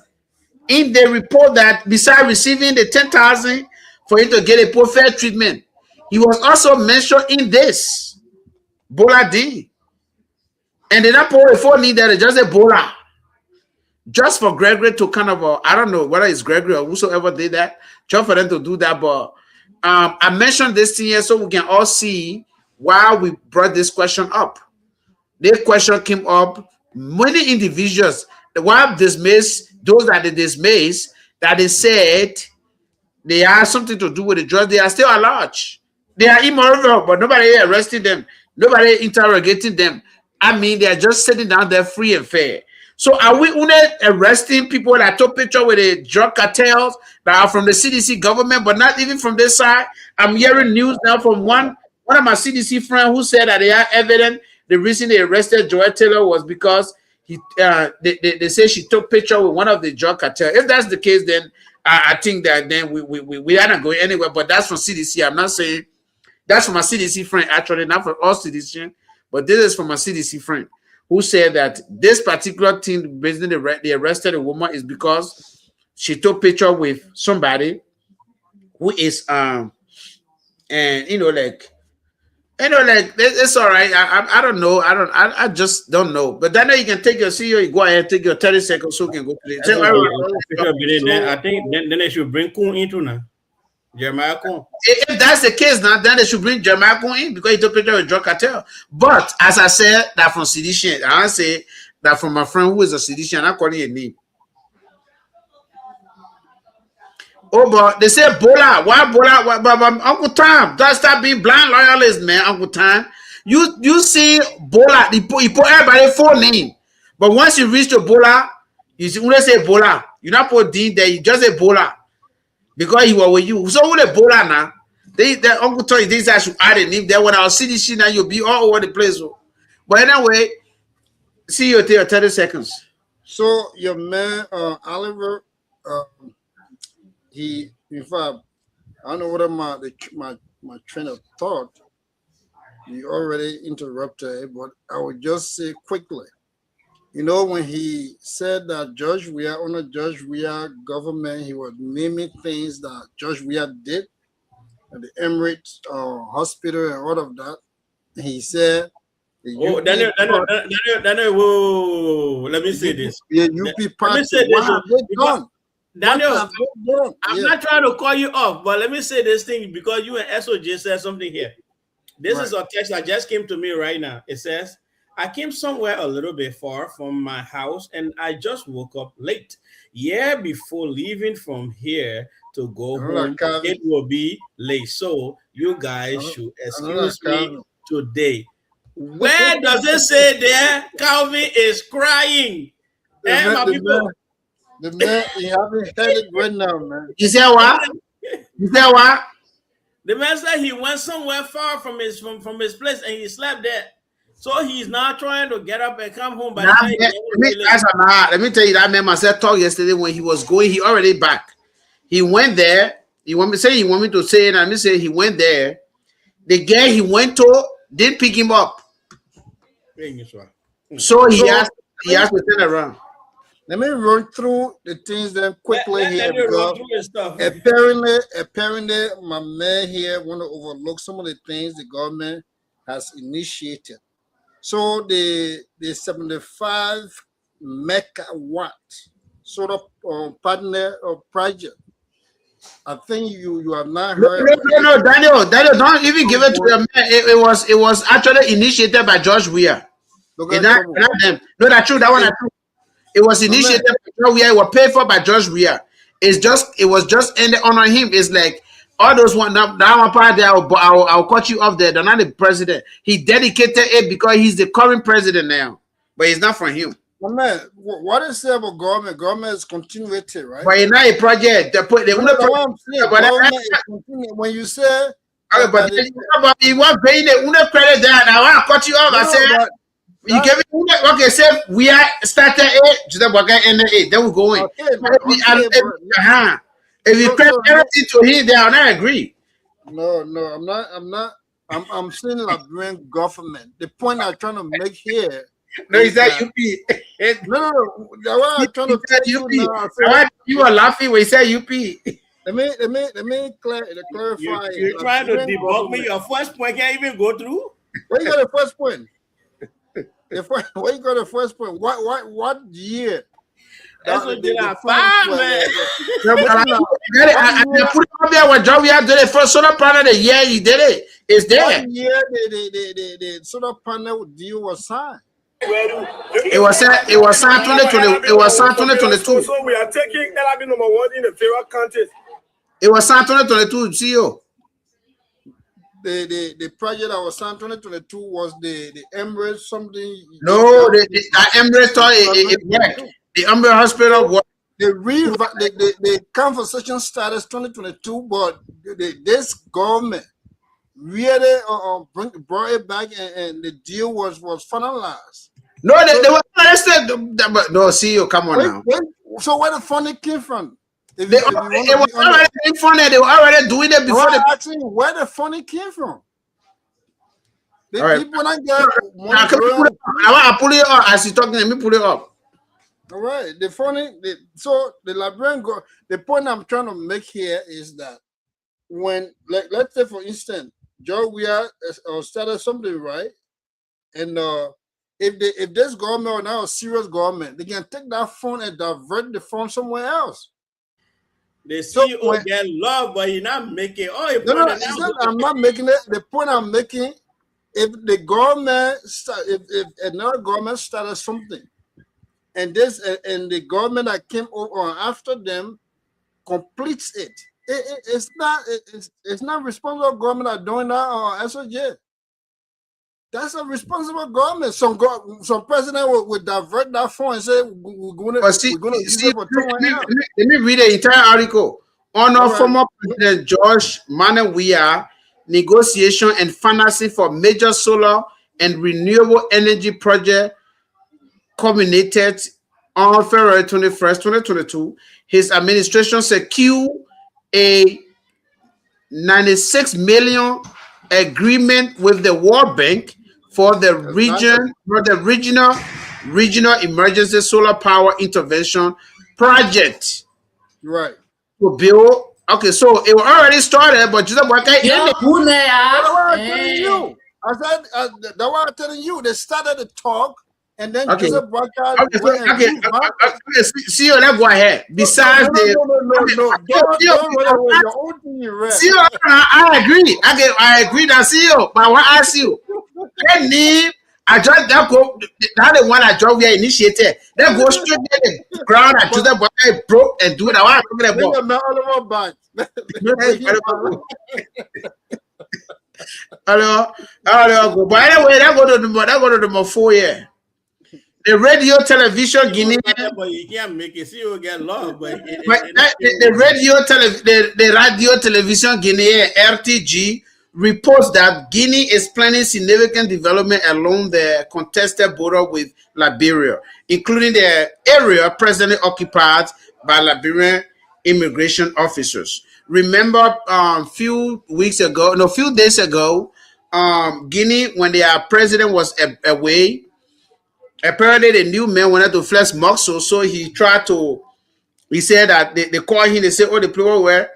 in the report that besides receiving the 10,000 for him to get a perfect treatment, he was also mentioned in this Bola D. And they not put a phone in there, they just say Bola. Just for Gregory to kind of, I don't know whether it's Gregory or whosoever did that, just for them to do that. But I mentioned this thing here so we can all see why we brought this question up. This question came up, many individuals, why dismissed, those that they dismissed, that they said they have something to do with the drugs, they are still at large. They are immoral, but nobody arresting them, nobody interrogating them. I mean, they are just sitting down there free and fair. So are we only arresting people that took picture with the drug cartels that are from the CDC government, but not even from this side? I'm hearing news now from one of my CDC friends who said that they have evidence the reason they arrested Joy Taylor was because they say she took picture with one of the drug cartels. If that's the case, then I think that then we are not going anywhere. But that's from CDC. I'm not saying that's from my CDC friend, actually, not for all CDC, but this is from my CDC friend who said that this particular thing, basically they arrested a woman is because she took picture with somebody who is and it's all right. I don't know. I just don't know. But then you can take your CEO, you go ahead, take your 30 seconds so you can go play. I think then they should bring Kun into now. Jeremiah Kun. If that's the case now, then they should bring Jeremiah Kun in because he took picture with drug cartel. But as I said, that from sedition, I say That from my friend who is a sedition, I'm calling a name. Oh, but they say Bola. Why Bola? Why, Uncle Tom, don't stop being blind loyalist, man. Uncle Tom, you see Bola. You put everybody full name, but once you reach to Bola, you see when they say Bola, you not put Dean there. You just say Bola because he was with you. So who the Bola now? They Uncle Tom, they say I should add a name there. When I see this shit now, you'll be all over the place. But anyway, see you till 30 seconds. So your man Oliver. He, in fact, I don't know what my train of thought. You already interrupted, but I would just say quickly. You know, when he said that George Weah, under George Weah government, he was naming things that George Weah did at the Emirates hospital and all of that. And he said, oh, Daniel, whoa, let me say this. Yeah, UP party. Let me say this. Daniel, I'm not trying to call you off, but let me say this thing because you and SOJ said something here. This is a text that just came to me right now. It says, I came somewhere a little bit far from my house and I just woke up late. Yeah, before leaving from here to go home, it will be late. So you guys should excuse me today. Where does it say there Calvin is crying? My people. The man, he haven't heard it right now, man. You say what? You say what? The man said he went somewhere far from his place and he slept there. So he's now trying to get up and come home. Let me tell you that man myself talked yesterday when he was going. He already back. He went there. He want me to say it. And me say he went there. The guy he went to didn't pick him up. So he has to turn around. Let me run through the things then quickly here. Apparently, my man here want to overlook some of the things the government has initiated. So the 75 megawatt sort of partner or project. I think you have not heard. No, Daniel, don't even give it to the man. It was actually initiated by George Weah. Not them. No, that's true. That one. It was initiated by George Weah. It was paid for by George Weah. It was just ended on him. It's like all those one that one part there. I'll cut you off there. They're not the president. He dedicated it because he's the current president now, but it's not from him. Well, man, what is it about government? Government is continuity, right? But it's not a project. When you say, but you want paying the credit there. Now I want to cut you off. I said. You gave it okay. Say we are started it. Then we go in. If you credit everything to him, they are not agree. No, I'm not. I'm saying Liberian government. The point I'm trying to make here. No, is that UP? No. What I'm trying to tell you now. You are laughing when you say UP. Let me clarify. You're trying to debug me. Your first point can't even go through. Where you got the first point? Where you got the first point? What year? That's what they are fine, man. I put it up there when John we did the first solar panel the year he did it. It's there. What year the solar panel deal was signed? It was signed 2020. It was signed 2022. So we are taking LRB number 1 in the federal counties. It was signed 2022, CEO. The project that was signed 2022 was the Emirates something. No, the Emirates thought the Emirates hospital was. The conversation started 2022, but this government really brought it back, and the deal was finalized. No, they were arrested. No, CEO, come on now. So where the funding came from? They were already doing it before. Asking where the funding came from. The people not get I pull it up as you talking. Let me pull it up. All right, the funding. So the Liberian the point I'm trying to make here is that when, let's say for instance, George Weah started something right, and if this government or now a serious government, they can take that fund and divert the fund somewhere else. The CEO get love, but he not making. I'm not making it. The point I'm making, if the government, if another government started something, and this and the government that came over after them completes it. It's not responsible government are doing that or SOJ. That's a responsible government. Some president would divert that phone and say we're going to use it for someone else. Let me read the entire article. Honor former President George Manawia negotiation and financing for major solar and renewable energy project culminated on February 21st, 2022. His administration secured a 96 million agreement with the World Bank for the regional emergency solar power intervention project. Right. To build. Okay, so it already started, but just what I telling you. I said that's why I'm telling you. They started to talk, and then Joseph Boakai. Okay. See you. Let's go ahead. Besides no. See you. I agree. I agree that see you. But I want to ask you. I just that go that the one I just we initiated. Then go straight to the ground. I just broke and do it. I want to back. Hello. By the way, that go to the 4 year. The radio television Guinean. But you can't make it. See you get long, but the radio television Guinean RTG reports that Guinea is planning significant development along the contested border with Liberia, including the area presently occupied by Liberian immigration officers. Remember, few days ago, Guinea, when their president was away, apparently the new man wanted to flex muscle, so he said that they called him, they said, oh, the people were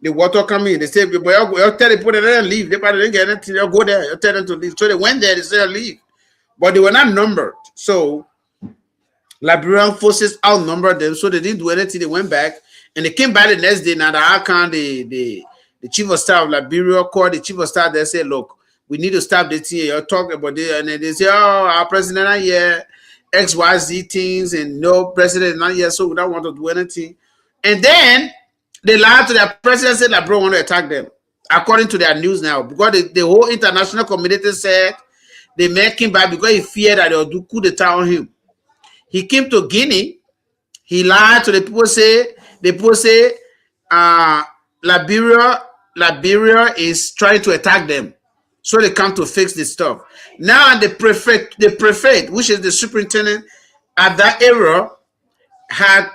the water coming in. They said, but I'll tell the people to leave. They probably didn't get anything. They'll go there. I'll tell them to leave. So they went there. They said leave, but they were not numbered. So Liberian forces outnumbered them, so they didn't do anything. They went back, and they came back the next day. Now the chief of staff of Liberia called the chief of staff. They said, look, we need to stop the thing. You're talking about it, and then they say, oh, our president not here, XYZ things, and no president not here, so we don't want to do anything. And then they lied to their president, said that bro want to attack them, according to their news now, because the whole international community said they met him back because he feared that they would do coup d'etat on him. He came to Guinea. He lied to the people. The people say Liberia is trying to attack them, so they come to fix this stuff. Now the prefect, which is the superintendent at that era, had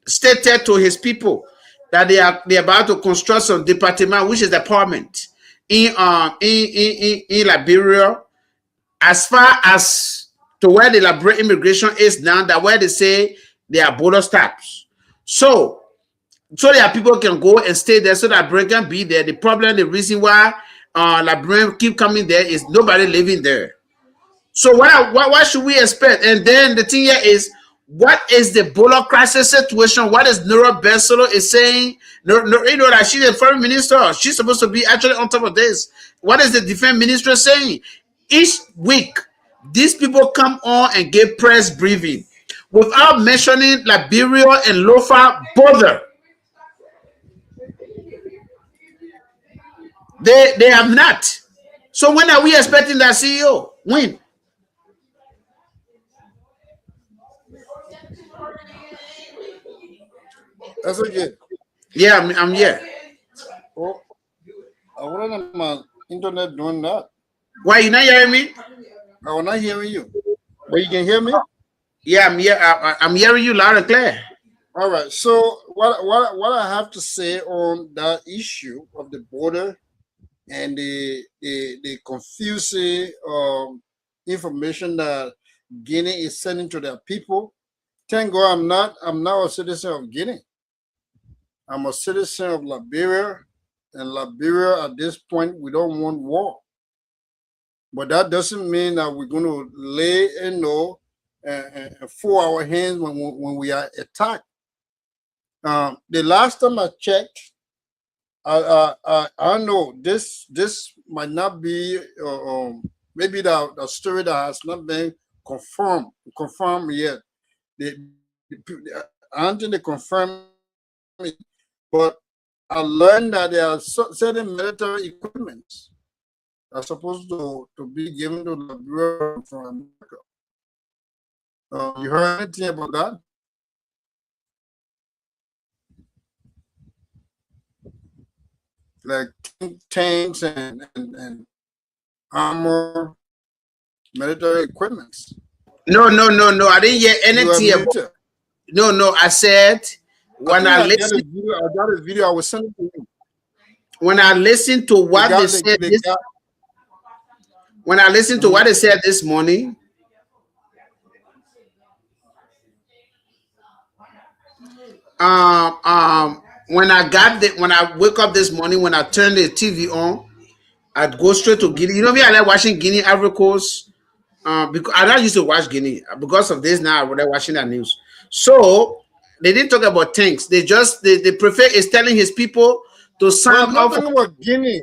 stated to his people that they're about to construct some department, which is the parliament in Liberia, as far as to where the Liberian immigration is now, that where they say they are border stops. So that people can go and stay there, so that Liberian can be there. The reason why Liberian keep coming there is nobody living there. So what should we expect? And then the thing here is, what is the border crisis situation? What is Nora Bessolo is saying? You know that she's a foreign minister. She's supposed to be actually on top of this. What is the defense minister saying? Each week, these people come on and give press briefing without mentioning Liberia and Lofa bother. They have not. So when are we expecting that CEO? When? That's okay. Yeah, I'm here. Oh, I wasn't on my internet doing that. Why you not hearing me? I was not hearing you. But you can hear me? Yeah, I'm here. I'm hearing you loud and clear. All right. So what I have to say on that issue of the border and the confusing information that Guinea is sending to their people. Thank God I'm not a citizen of Guinea. I'm a citizen of Liberia, and Liberia at this point we don't want war. But that doesn't mean that we're going to lay and fold our hands when we are attacked. The last time I checked, I know this might not be maybe the story that has not been confirmed yet. I don't think they confirm it, but I learned that there are certain military equipments that are supposed to be given to Liberia from America. You heard anything about that? Like tanks and armor, military equipments. No. I didn't hear anything about. No. I said when I listened. I got a video. I was sending to you. When I listened to what they said when I listened to what they said this morning, when I wake up this morning, when I turn the TV on, I'd go straight to Guinea. You know me, I like watching Guinea Ivory Coast. Because I don't used to watch Guinea. Because of this now, I'm watching the news. So they didn't talk about tanks. They prefer is telling his people to sign off. I'm not talking about Guinea.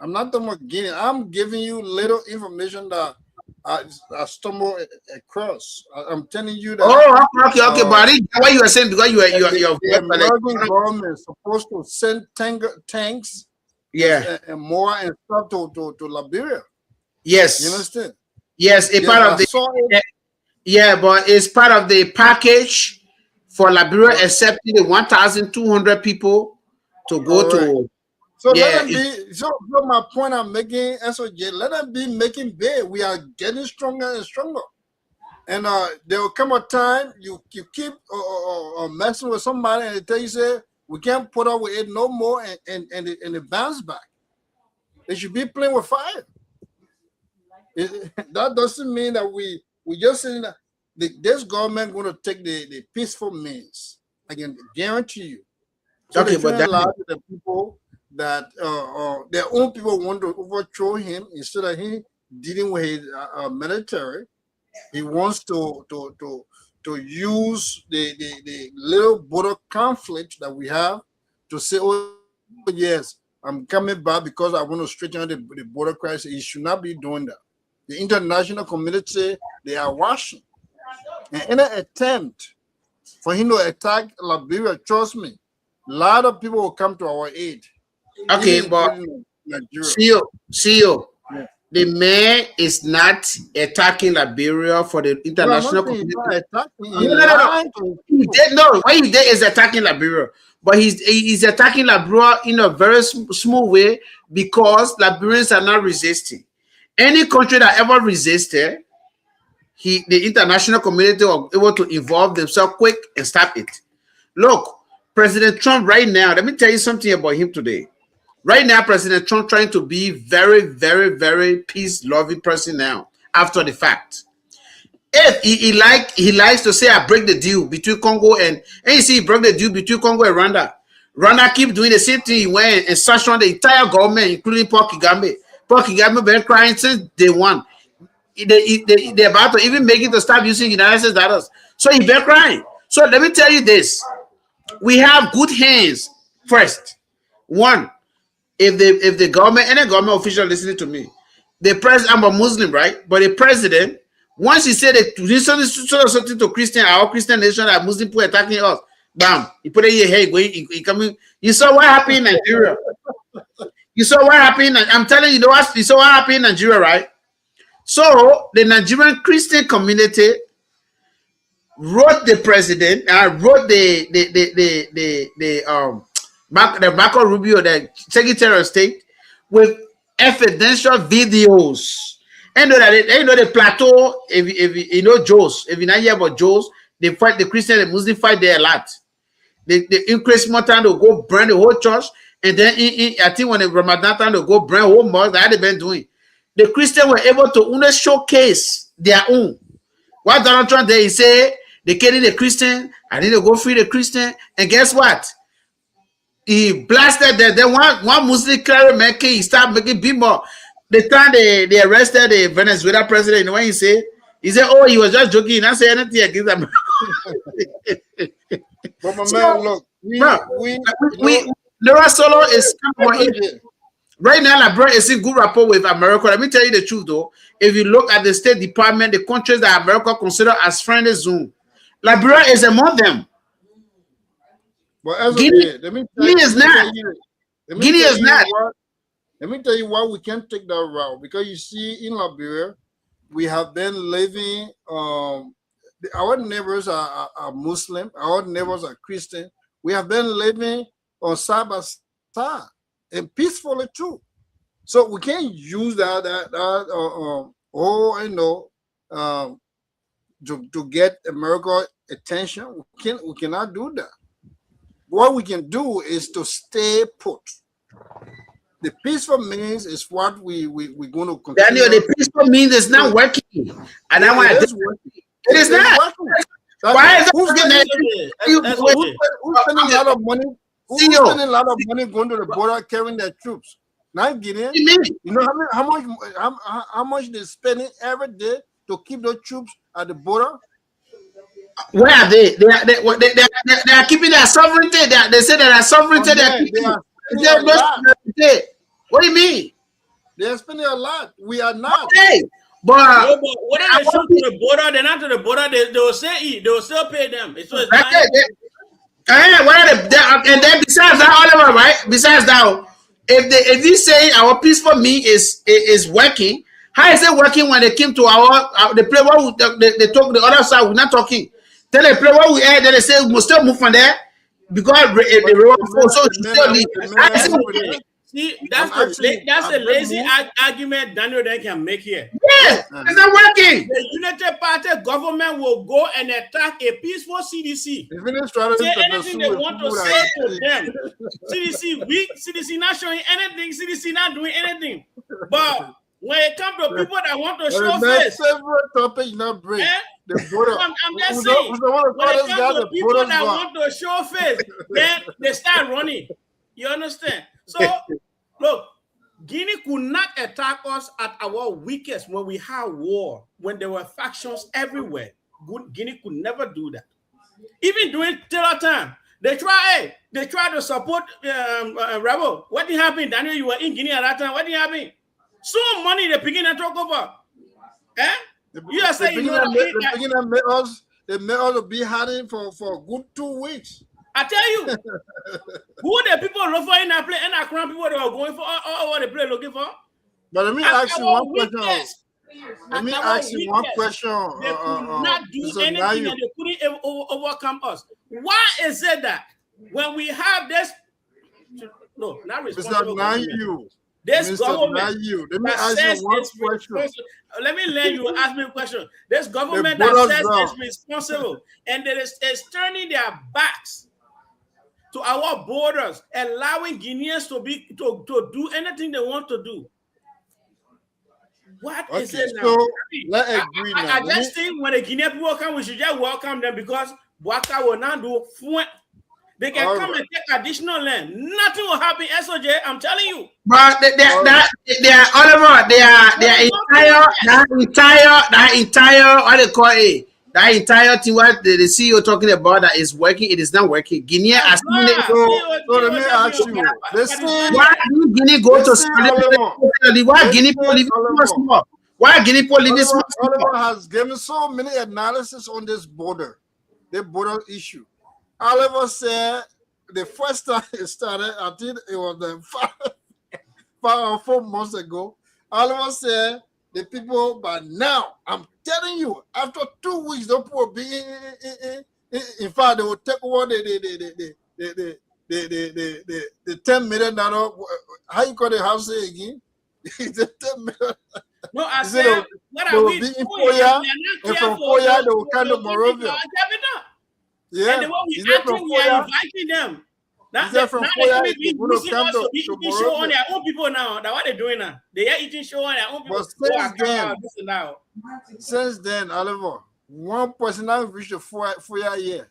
I'm not talking about Guinea. I'm giving you little information that I stumbled across. I'm telling you that. Oh, okay. But I didn't get what you were saying because you're the American government is supposed to send tanks, and more and stuff to Liberia. Yes, you understand? Yes, part of the but it's part of the package for Liberia accepting the 1,200 people to go to. So let them be. So my point I'm making, SOJ, let them be making big. We are getting stronger and stronger, and there will come a time you keep messing with somebody and they tell you say we can't put up with it no more, and it bounce back. They should be playing with fire. That doesn't mean that we just saying that this government going to take the peaceful means. I can guarantee you. So okay, but that the people that their own people want to overthrow him instead of him dealing with his military. He wants to use the little border conflict that we have to say, oh yes, I'm coming back because I want to straighten out the border crisis. He should not be doing that. The international community, they are watching. And in an attempt for him to attack Liberia, trust me, a lot of people will come to our aid. Okay, but CEO, the man is not attacking Liberia for the international community. No, what he did is attacking Liberia. But he's attacking Liberia in a very small way because Liberians are not resisting. Any country that ever resisted, the international community was able to involve themselves quick and stop it. Look, President Trump right now, let me tell you something about him today. Right now, President Trump trying to be very, very, very peace-loving person now, after the fact. If he likes to say, I break the deal between Congo and you see, he broke the deal between Congo and Rwanda. Rwanda keep doing the same thing. He went and searched on the entire government, including Paul Kagame. Paul Kagame been crying since day one. They're about to even make it to stop using United States dollars. So he been crying. So let me tell you this. We have good hands first. One, if the government, any government official listening to me, the president, I'm a Muslim, right? But the president, once he said that do something to Christian, our Christian nation, that Muslim people attacking us, bam, he put it in your head, he coming. You saw what happened in Nigeria. You saw what happened. I'm telling you, you saw what happened in Nigeria, right? So the Nigerian Christian community wrote the president, wrote the Marco Rubio, the Secretary of State, with evidential videos. And you know the plateau. If you know Joes, if you not hear about Joes, they fight the Christian and Muslim fight there a lot. They increase more time to go burn the whole church. And then I think when the Ramadan time to go burn whole mosque, that they've been doing. The Christians were able to only showcase their own. What Donald Trump did, he said they killing the Christian, I need to go free the Christian. And guess what? He blasted them. Then one Muslim cleric he started making people. The time they arrested the Venezuela president, you know what he said? He said, oh, he was just joking. He didn't say anything against them. But my man, look, Laura Solo is right now. Liberia is in good rapport with America. Let me tell you the truth, though. If you look at the State Department, the countries that America consider as friendly zone, Liberia is among them. But as Guinea, let me Guinea is not. Guinea is not. Let me tell you why we can't take that route. Because you see, in Liberia, we have been living. Our neighbors are Muslim. Our neighbors are Christian. We have been living on side by side and peacefully too. So we can't use that to get America attention. We cannot do that. What we can do is to stay put. The peaceful means is what we're going to continue. Daniel, the peaceful means is not working. And I want to working. It is not. Why is who's spending a lot of money? Who's spending a lot of money going to the border carrying their troops? Not Guinea. You know how much they're spending every day to keep those troops at the border? Where are they? They are keeping their sovereignty. They say that their sovereignty. What do you mean? They are spending a lot. We are not. Okay. But when they shoot to the border, they're not to the border. They will say they will still pay them. It's and then besides that, Oliver, right? Besides that, if you say our peaceful mean is working, how is it working when they came to the place where they talk the other side? We're not talking. Tell the place where we are, then they say we must still move from there because the road so still leave. See, that's a lazy argument Daniel then can make here. Yes, it's not working. The United Party government will go and attack a peaceful CDC. Say anything they want to say to them. CDC weak, CDC not showing anything, CDC not doing anything. But when it comes to people that want to show face, several topics not break. I'm just saying, when it comes to people that want to show face, then they start running. You understand? So, look, Guinea could not attack us at our weakest when we had war, when there were factions everywhere. Guinea could never do that. Even during terror time, they try to support rebel. What did happen? Daniel, you were in Guinea at that time. What did happen? So money they begin to talk over. Eh? You are saying they made us be hiding for a good 2 weeks. I tell you, who the people look for in that place and that crown people they are going for or what the play looking for? But let me ask you one question. Let me ask you one question. They could not do anything and they couldn't overcome us. Why is it that when we have this, no, not responsible government, this government, let me ask you one question. Let me let you ask me a question. This government that says it's responsible and that is turning their backs to our borders, allowing Guineans to do anything they want to do. What is it now? So let's agree now. I just think when the Guinean people come, we should just welcome them because Waka will not do. They can come and take additional land. Nothing will happen. SOJ, I'm telling you. But they are Oliver. They are entire. What they call it? That entire thing. What the CEO talking about that is working. It is not working. Guinea has seen it. So let me ask you. Why do Guinea go to? Why Guinea people live small? Why Guinea people live small? Oliver has given so many analysis on this border, the border issue. Oliver said the first time it started, I think it was 5 or 4 months ago. Oliver said the people, but now I'm telling you, after 2 weeks, the people will be in fact they will take over the $10 million. How you call the house again? The $10 million. No, I said what are we doing? And from Foya, they will come to Morovia. Yeah, and the way we acting, we are inviting them. That's from Foya. They eating show on their own people now. That's what they're doing now. They are eating show on their own people. But since then, Oliver, one person has reached the Foya year.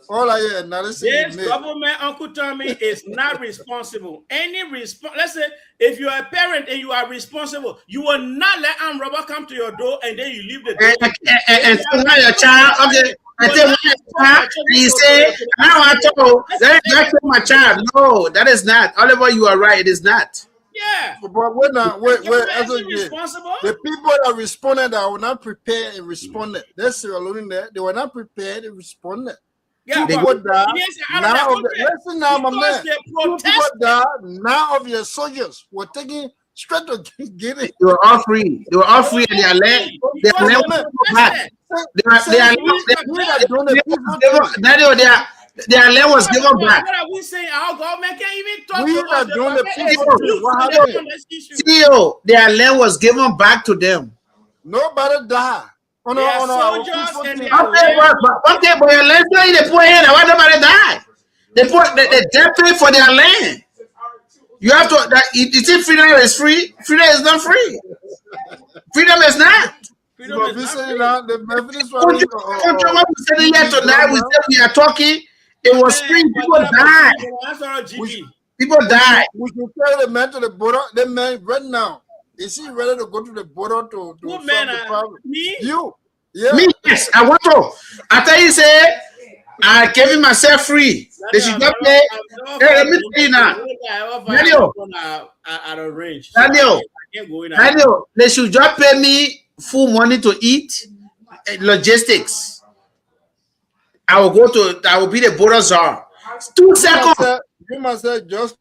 All I hear analysis. This government, Uncle Tommy, is not responsible. Let's say if you are a parent and you are responsible, you will not let armed robber come to your door and then you leave the door. And tell your child, okay. I tell you say, I want to. That's my child. No, that is not. Oliver, you are right. It is not. Yeah. But wait now, wait. Isn't responsible. The people that responded that were not prepared and responded. That's Sierra Leone there. They were not prepared and responded. Yeah, Two people died. Listen now, my man. Two people died. Now of your soldiers were taken straight to Guinea. They were all free. They were all free, and their land was back. Their land was given back. What are we saying? Our government can't even talk We to are us. doing the peaceful. CEO, their land was given back to them. Nobody died. They are soldiers and they Okay, but your land, they put in. Why nobody died? They pay for their land. You have to. You think freedom is free? Freedom is not free. Freedom is not. freedom is not free. Tonight we said we are talking. It was free. People died. People died. We should tell the man to the border. The man right now. Is he ready to go to the border to solve the problem? Me? You? Yeah. Me? Yes, I want to. After he said, I gave him myself free. They should not pay. Hey, let me tell you now. Daniel, they should just pay me full money to eat. Logistics. I will be the border czar. 2 seconds. You must have just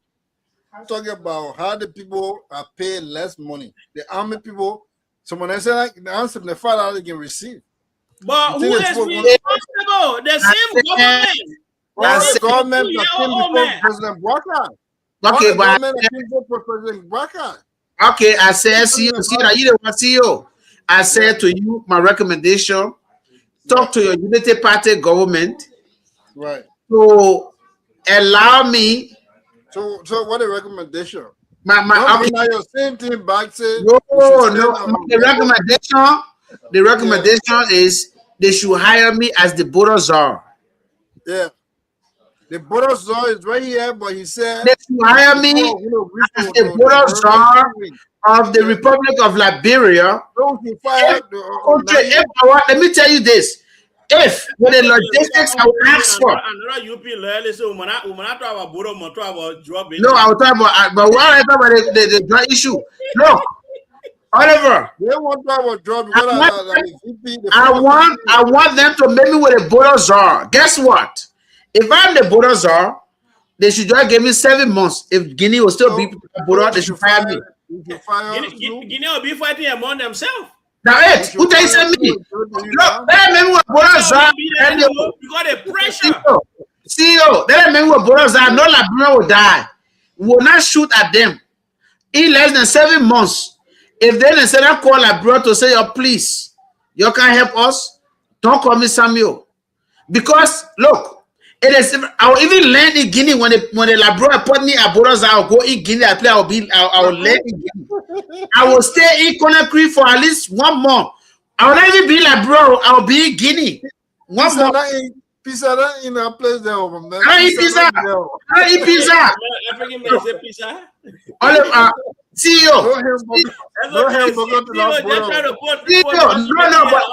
talking about how the people are paid less money. The army people, someone else said like the answer the $5 they can receive. But who is responsible? The same government. The government that came before President Bouacar. Okay, but President Bouacar. Okay, I said, see that you don't see you. I said to you, my recommendation: talk to your Unity Party government, right, to allow me. So what a recommendation? Okay. Now you're same thing back. Say no. The recommendation is they should hire me as the border czar. Yeah, the border czar is right here, but he said they should hire me as the border czar of the Republic of Liberia. Let me tell you this. If with the logistics I will ask for, no, I will talk about, but what I talk about the drug issue. Look, Oliver, they won't talk about drug. I want them to make me with a border czar. Guess what? If I'm the border czar, they should just give me 7 months. If Guinea will still be border, they should fire me. Guinea will be fighting among themselves. Now, who tell you me? Look, let me with border czar. You got a pressure. CEO, let me with border czar. No Liberian will die. We will not shoot at them in less than 7 months. If then instead of call Liberia to say, "Oh, please, you can't help us," don't call me Samuel, because look. It is. I will even land in Guinea when the Liberia put me at borders. I will go in Guinea. I will land in Guinea. I will stay in Conakry for at least 1 month. I will not even be Liberia. I will be in Guinea. 1 month. Pizza in a place there. I eat pizza. I eat pizza. African man say pizza. CEO. No, but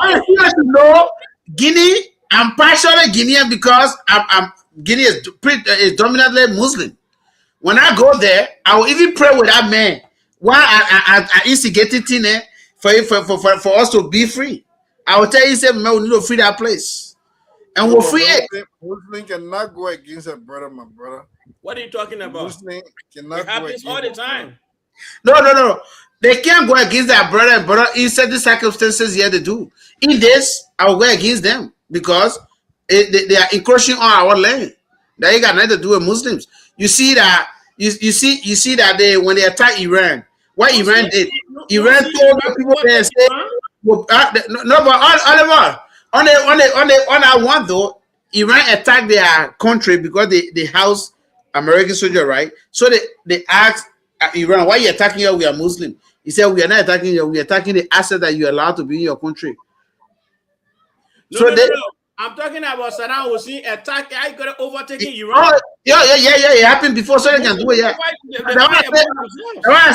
I feel to know Guinea. I'm partially Guinean because Guinea is dominantly Muslim. When I go there, I will even pray with that man. Why I instigated for us to be free. I will tell you, say, man, we need to free that place, and we'll free it. Muslim cannot go against a brother, my brother. What are you talking about? Muslim cannot it happens all the time. No. They can't go against their brother in certain circumstances. Yeah, they do. In this, I will go against them. Because they are encroaching on our land. That ain't got nothing to do with Muslims. You see that you see that when they attack Iran, what Iran did, Iran told the people there say, no, but Oliver, on that one though, Iran attacked their country because they house American soldier, right? So they asked Iran, why are you attacking us? We are Muslim. He said, we are not attacking you, we are attacking the asset that you're allowed to be in your country. No. I'm talking about Saddam Hussein attack. I got overtaking Iran. Yeah. It happened before, so they can do it. Yeah. I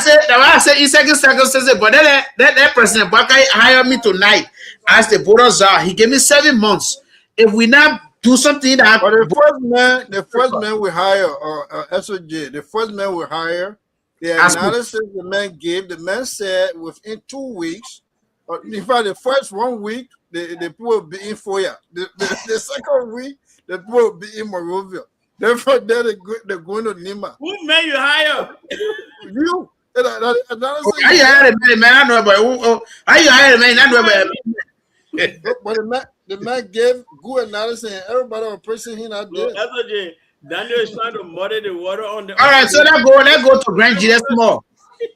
said in second circumstances, but that President Bouacar hired me tonight as the border czar. He gave me 7 months. If we not do something that the first man we hire, SOJ, the first man we hire The analysis the man gave, the man said within 2 weeks, or in fact, the first 1 week, the people will be in Foya. The second week, the people will be in Monrovia. Therefore, they're going to Lima. Who made you hire? You. How you hire the man? I know about. How you hire the man? I know about. But the man gave good analysis, and everybody was praising him out there. That's what Daniel is trying to muddy the water on the. All right, so let's go to Grand Gedeh small.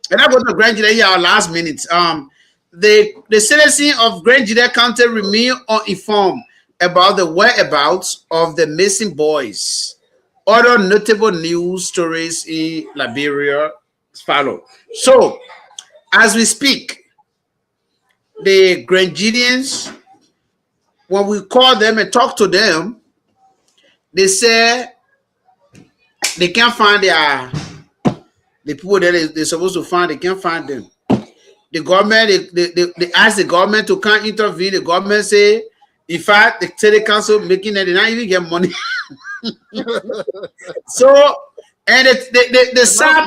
Let's go to Grand Gedeh here, our last minute. The citizens of Grand Gedeh County remain uninformed about the whereabouts of the missing boys. Other notable news stories in Liberia follow. So, as we speak, the Grand Gedeans, when we call them and talk to them, they say they can't find the people that they're supposed to find. They can't find them. The government, they ask the government to come intervene. The government say, in fact, the city council making it, they not even get money. So, and the sad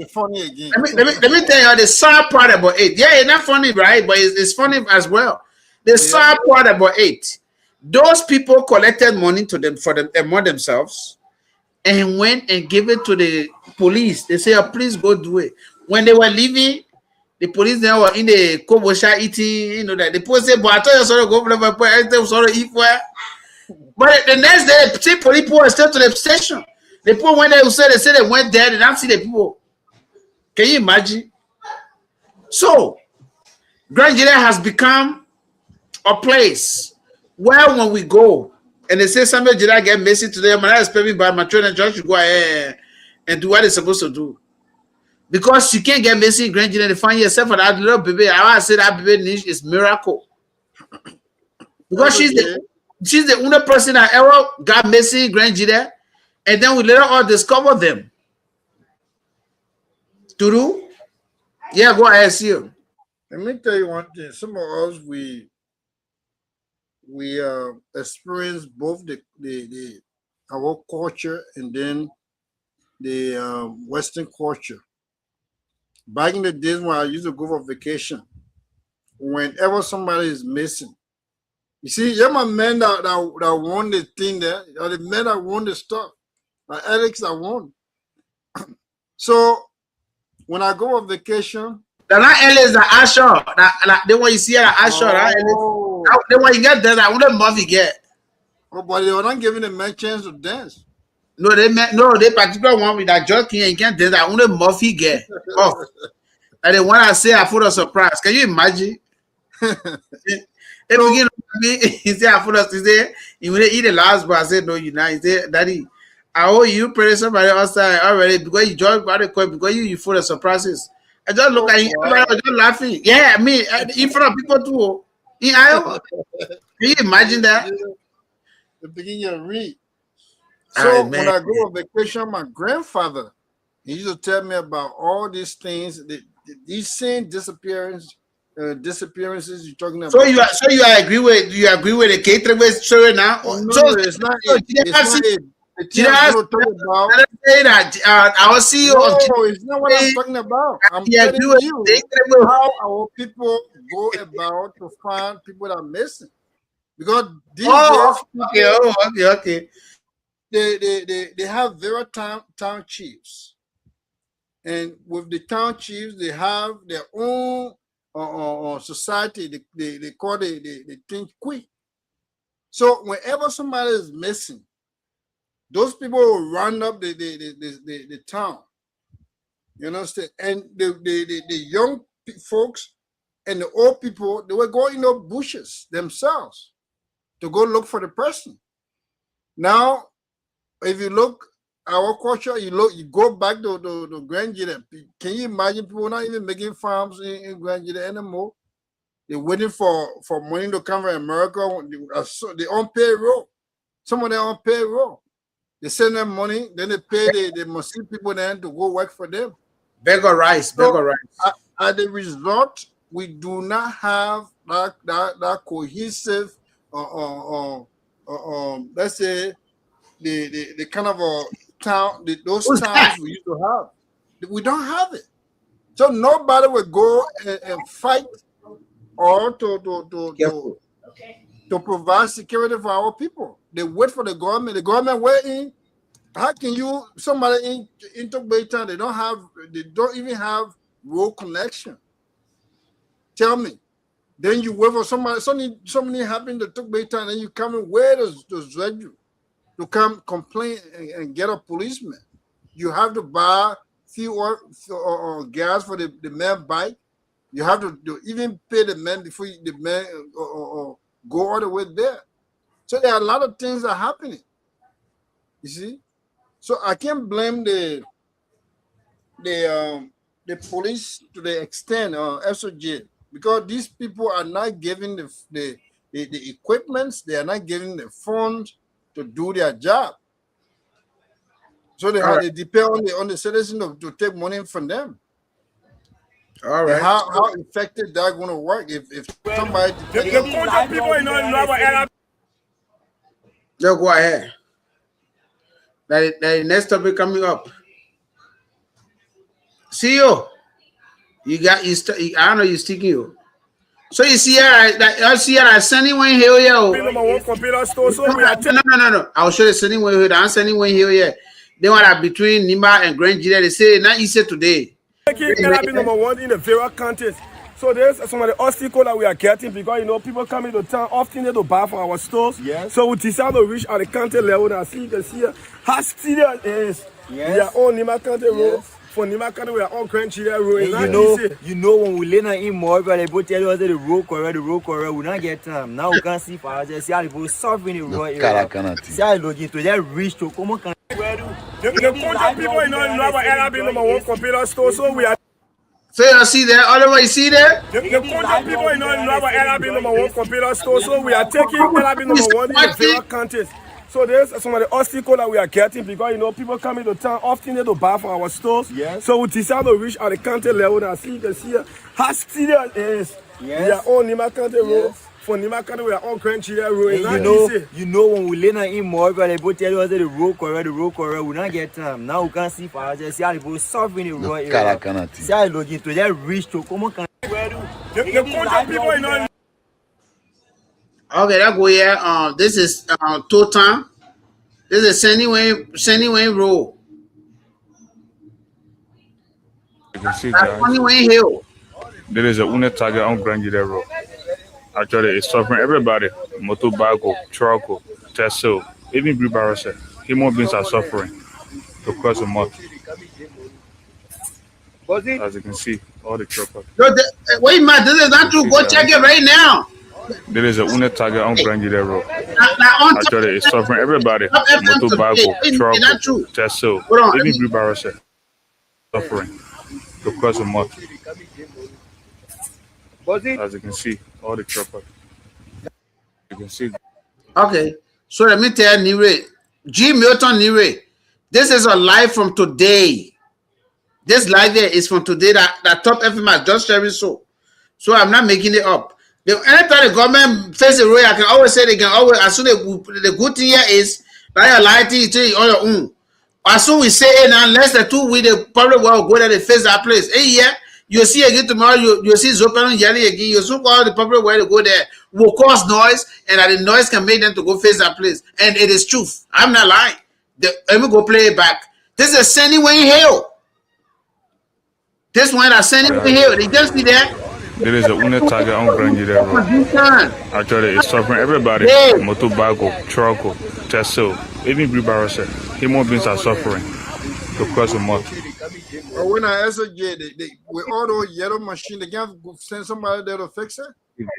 funny again. Let me tell you the sad part about it. Yeah, it's not funny, right? But it's funny as well. The sad part about it, those people collected money to them for themselves and went and gave it to the police. They say, oh, please go do it. When they were leaving, the police then were in the kobosha eating, you know that the police said, but I thought you sort of go for everything sort of eat where. But the next day, the police were still to the station. The people when they said they went there, they didn't see the people. Can you imagine? So Grand Gedeh has become a place where when we go and they say somebody did not get missing today, I'm expecting by my trainer just to go ahead and do what they're supposed to do. Because you can't get missing in Grand Gedeh and find yourself for that little baby. I say that baby niche is miracle. Because she's the only person that ever got missing in Grand Gedeh, and then we later on discover them. Turu? Yeah, go ahead, see you. Let me tell you one thing. Some of us we experience both our culture and then the Western culture. Back in the days when I used to go for vacation, whenever somebody is missing, you see, you're my men that won the thing there, or the men that won the stuff, like Alex that won. So when I go on vacation, that Alex the Asher, that the one you see at Asher, the one you get there, that wouldn't Murphy get. Oh, but they were not giving the men chance to dance. No, they particular one with that jockey and you can't dance. That only Murphy get. Oh, and the one I say I put a surprise. Can you imagine? If you get me, he said I put us. He said you will eat the last bar. I said no, you not. He said, Daddy, I owe you pay somebody outside already because you joined by the coin because you full of surprises. I just look at him, everybody was just laughing. Yeah, me in front of people too. In Iowa. Can you imagine that? The beginning of read. So when I go on vacation, my grandfather, he used to tell me about all these things, these same disappearances you're talking about. So you agree with the catering story now? Oh, no, so it's not it. It's our CEO. No, it's not what I'm talking about. I'm telling you how our people go about to find people that are missing. Because these days, okay. They have their town chiefs, and with the town chiefs, they have their own society. They call the thing quick. So whenever somebody is missing, those people will run up the town. You understand? And the young folks and the old people, they were going in the bushes themselves to go look for the person. Now, if you look our culture, you go back to Grand Gedeh. Can you imagine people not even making farms in Grand Gedeh anymore? They're waiting for money to come from America. They're on payroll. Some of them on payroll. They send them money, then they pay the Muslim people then to go work for them. Beggar rice. At the result, we do not have that cohesive let's say the kind of a town those towns we used to have. We don't have it. So nobody will go and fight or to provide security for our people. They wait for the government. The government waiting. How can you somebody in Tokbeitan, they don't even have road connection? Tell me. Then you wait for somebody, something happened to Tokbeitan, and you come and where does you to come complain and get a policeman? You have to buy fuel or gas for the man bike. You have to even pay the man before the man or go all the way there. So there are a lot of things that are happening. You see, so I can't blame the police to the extent SOJ, because these people are not giving the equipments, they are not giving the funds to do their job. So they depend on the citizens to take money from them. All right. How effective that's going to work if somebody Go ahead. The next topic coming up. CEO, I don't know you're sticking you. So you see I sending one here. No. I'll show you sending one here. I'm sending one here. They want between Nima and Grand Guinea. They say not easy today. Number one in the various counties. So there's some of the obstacles that we are getting because people come into town often to buy from our stores. Yes. So we decide to reach at the county level and see you can see how serious it is. Yes. We are on Nima County Road. For Nima County, we are on Grand Guinea Road. When we learn in more, but they both tell us the road correct, we not get time. Now we can see for us, see how they both suffering in the road area. See how they looking to that reach to come on. The people in number one computer store, so we are. So you see there, Oliver, you see there? The people in number one computer store, so we are taking number one in the various counties. So there's some of the obstacles that we are getting because people come into town often to buy from our stores. Yes. So we decide to reach at the county level and see you can see how serious it is. Yes. We are on Nima County Road. For Nima County, we are on Grand Guinea Road. When we learn in more, but they both tell us the road correct, we not get time. Now we can see for us, see how they both suffering in the road area. See how they looking to that reach to come on. Okay, that go here. This is Totan. This is Sandy Wayne Road. You can see Sandy Wayne Hill. There is a unit target on Grand Guinea Road. Actually, it's suffering everybody. Motobago, Troco, Tesla, even Bribarose. Human beings are suffering to cross the mud. As you can see, all the truckers. Wait, man, this is not true. Go check it right now. There is a unit target on Grand Guinea Road. Actually, it's suffering everybody. Motobago, Troco, Tesla, even Bribarose. Suffering to cross the mud. As you can see, all the truckers. You can see. Okay, so let me tell Nire, G. Milton Nire, this is a live from today. This live here is from today that Top FM has just sharing so I'm not making it up. Anytime the government face a road, I can always say they can always, as soon as the good thing here is that you're lighting it on your own. As soon as we say it now, unless the 2 weeks, they probably will go there and face that place. Hey, yeah. You see again tomorrow, you see Zopan yelling again. You see all the public where to go there will cause noise, and that the noise can make them to go face that place. And it is truth. I'm not lying. Let me go play it back. This is Sandy Wayne Hill. This one is Sandy Wayne Hill. They just see there. There is a unit target on Grand Guinea Road. Actually, it's suffering everybody. Motobago, Troco, Tesla, even Bribarose. Human beings are suffering to cross the mud. Or when I SOJ, with all those yellow machines, they can't send somebody there to fix it?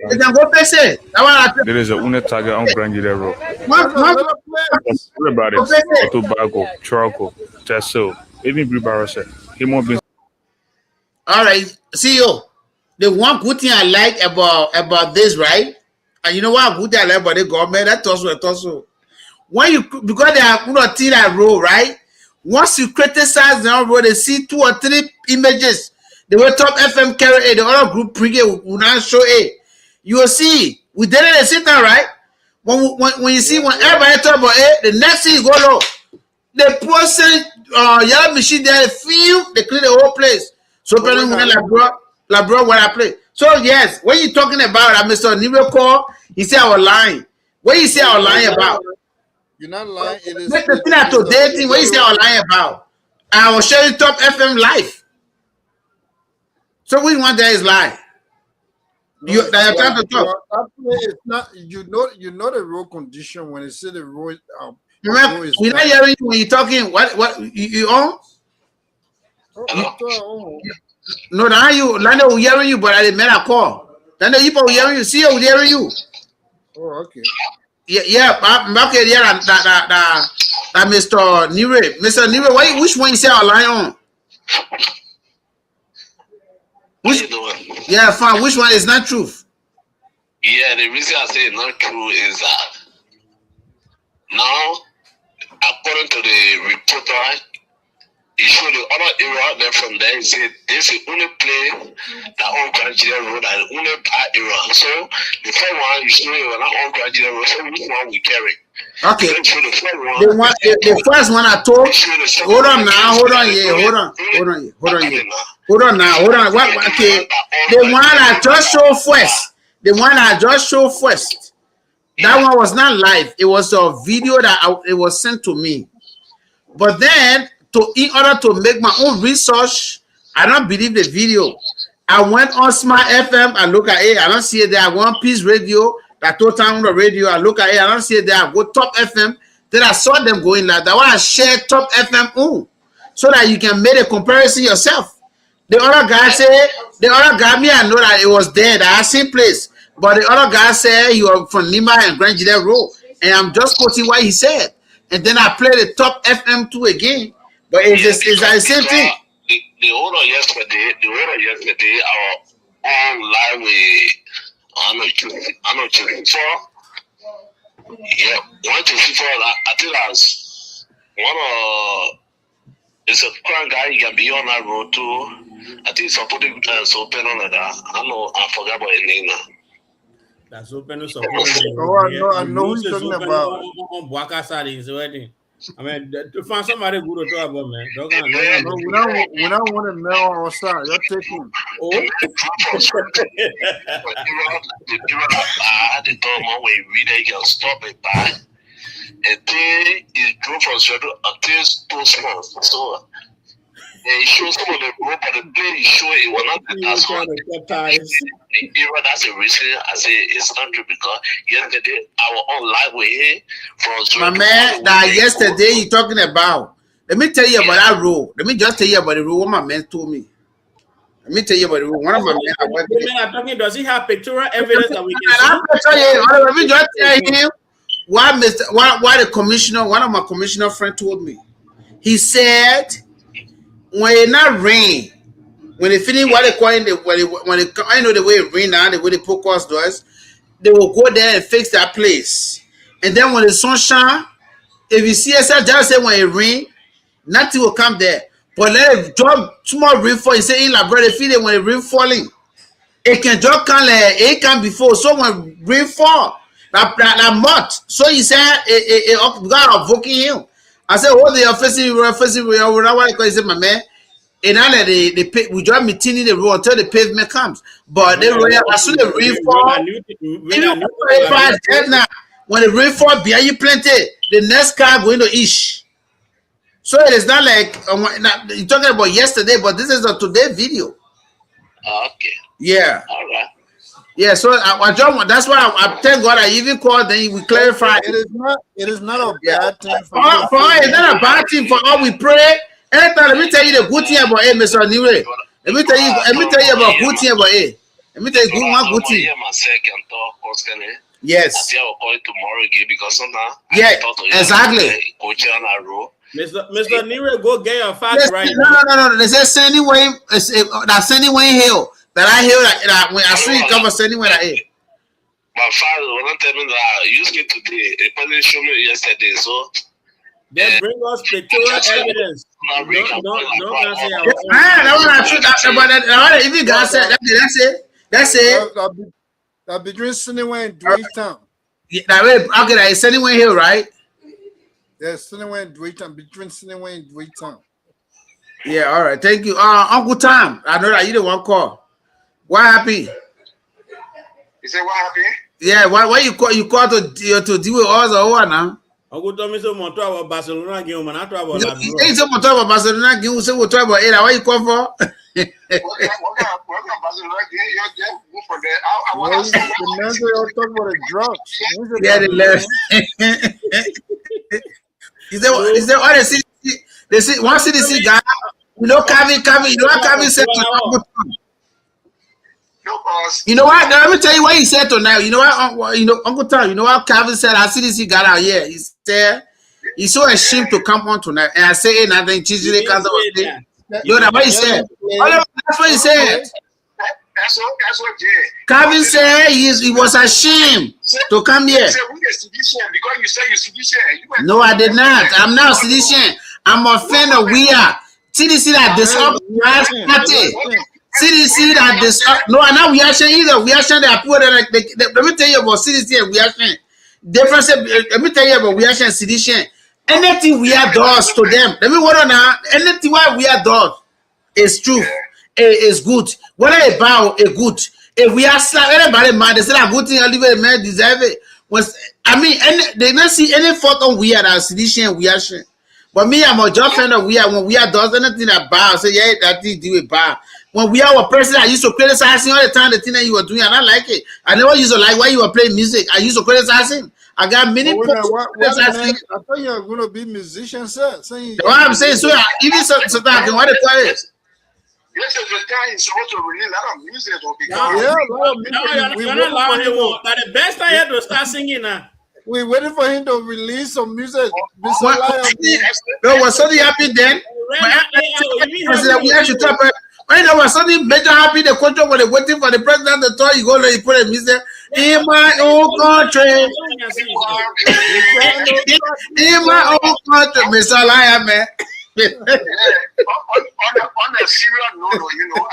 They can go fix it. There is a unit target on Grand Guinea Road. Everybody, Motobago, Troco, Tesla, even Bribarose. Human beings. All right, CEO. The one good thing I like about this, right? And you know what good thing I like about the government? That's also. When because they are not in that road, right? Once you criticize the road, they see 2 or 3 images. The way Top FM carry it, the other group pregame will not show it. You will see. We did it at sit down, right? When you see when everybody talk about it, the next thing is go low. The person yellow machine there, they clean the whole place. So la bro when I play. So yes, when you talking about Mr. Nero call, he said I was lying. What you say I was lying about? You're not lying. It is the thing that today thing. What you say I was lying about? I was sharing Top FM live. So which one there is lie? You're trying to talk. It's not. You know the road condition when they say the road. Remember, we're not hearing you when you're talking. What you own? No, now you. Lando, we hearing you, but I didn't make a call. Lando, you probably hearing you. See, we hearing you. Oh, okay. Yeah. I'm okay. Yeah, that Mr. Nire. Mr. Nire, which one you say I lie on? Which doing? Yeah, fine. Which one is not truth? Yeah, the reason I say it's not true is that now, according to the reporter, he showed the other area. Then from there, he said this is only play that on Grand Road and only bad area. So the first one you show you not on Grand Road. So which one we carry? Okay. The first one I told. Hold on now. Hold on now. What? Okay. The one I just showed first. The one I just showed first. That one was not live. It was a video that it was sent to me. But then, in order to make my own research, I don't believe the video. I went on Smart FM. I look at it. I don't see it there. I went on Peace Radio. That total time on the radio. I look at it. I don't see it there. I go Top FM. Then I saw them going like that. I share Top FM on, so that you can make a comparison yourself. The other guy said, me, I know that it was there. That I seen place. But the other guy said he was from Lima and Grand Gedeh Road. And I'm just quoting what he said. And then I played the Top FM 2 again. But it's the same thing. The order yesterday, our own live with I know 24. Yeah, 124. I think that's one of it's a current guy. You can be on that road too. I think it's open on that. I forgot about his name now. That's open. I know who you're talking about. On Buakasa is wedding. I mean, to find somebody good to talk about, man. We don't want to know our style. You're taking. Oh, the people that the government will read it, can stop it by. And then it drove from Shadow's those months. So it shows some of the road, but the play is showing it will not be as well. That's a reason I say it's not true because yesterday our own live way here from my man that yesterday you talking about. Let me tell you about that rule. Let me just tell you about the rule what my man told me. Let me tell you about the rule. One of my men does he have pictorial evidence that we can see? Let me just tell you why the commissioner, one of my commissioner friend told me. He said when it not rain, when they finish what they call it, I know the way it rain now, the way the podcast does, they will go there and fix that place. And then when the sun shine, if you see yourself just say when it rain, nothing will come there. But let it drop small rainfall. You say in La brother, feel it when it rain falling. It can just come like it can before. So when rain fall, that mud. So he said it got invoking him. I said, what they are facing, he said, my man. And now that we drive me in the road until the pavement comes. But they as soon as the rainfall, when the rainfall behind you plenty, the next car going to ish. So it is not like you're talking about yesterday, but this is a today video. Okay. Yeah. All right. Yeah, so that's why I thank God I even called, then we clarify. It is not a bad thing for it's not a bad thing for all we pray. Anytime, let me tell you the good thing about it, Mr. Nire. Let me tell you about good thing about it. Let me tell you one good thing. Yes. I think I will call it tomorrow again because sometimes yeah, exactly. Mr. Nire, go get your facts right. No. They say Sandy Wayne, that Sandy Wayne Hill. That I hear that when I see you cover Sandy Wayne, I hear. My father will not tell me that you used it today. The person showed me yesterday, so. Then bring us pictorial evidence. Don't say if you guys said that's it. That between Sandy Wayne and Drake Town. Yeah, okay, that is Sandy Wayne Hill, right? Yes, Sineway and Dwayton, between Sineway and Dwayton. Yeah, all right. Thank you. Uncle Tom, I know that you don't want call. What happened? You say what happened? Yeah, why you call to deal with us or what now? Uncle Tom is about Barcelona game, and I talk about that. He's about Barcelona game, so we'll talk about it. Why you call for? Yeah, they left. Is that what they see? They see one CDC guy. You know, Kevin. You know what Kevin said to Uncle Tom? You know what? Let me tell you what he said tonight. You know what? Uncle Tom. You know what Kevin said? I CDC got out here. He said he's so ashamed to come on tonight, and I say hey, nothing. Usually comes on. No, that's what he said. That's what he said. That's what Kevin said he was ashamed to come here. Because you said you're sedition. No, I did not. I'm not sedition. I'm offender. We are CDC that disrupt party. CDC that disrupt. No, I'm not reaction either. Reaction that people that let me tell you about CDC and reaction. Difference. Let me tell you about reaction and sedition. Anything we are does to them. Let me word on now. Anything why we are does is true. Is good. Whether a bow, a good. If we are slap anybody man, they say that good thing. I leave a man deserve it. They don't see any fault on we are as sedition and reaction. But me, I'm a job friend of we are when we are does anything that bow. Say yeah, that thing do it bow. When we are a person, I used to criticize all the time the thing that you were doing, and I like it. I never used to like why you were playing music. I used to criticize him. I got many people. I thought you were going to be musician, sir. What I'm saying, so even sometimes I can want to tell it. Yes, at the time, he's supposed to release a lot of music. But the best I had was start singing now. We waiting for him to release some music. No, was something happened then? We actually talk about. When there was something better happening, the country was waiting for the president to tell you go and put a music in my own country. In my own country, Mr. Lion, man. On a serious note, you know,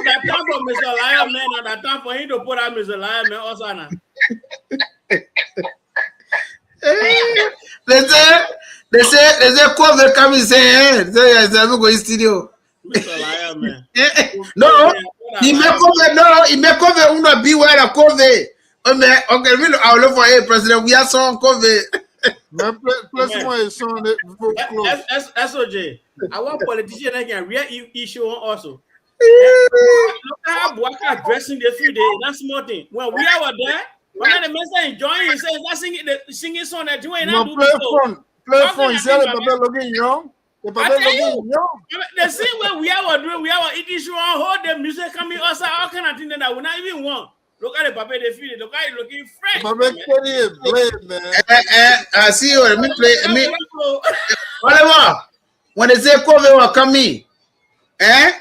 that time for Mr. Lion, man, and that time for him to put out Mr. Lion, man, also now. They say, COVID come and say, hey, I'm going to studio. Mr. Lion, man. No, he may cover una be where a COVID. Okay, I'll look for a president. We are so on COVID. SOJ, our politician again, real issue also. Look how dressing the few days, that's small thing. When we are there, when the minister enjoying, he says, that's singing song that you ain't not doing. Play phone, he said, looking young. The same way we are doing, we are eating show on hold the music coming outside, all kind of thing that we not even want. Look at the papa, they feel it. Look at it looking fresh. I see you. Let me play. Whatever. When they say COVID will come in, there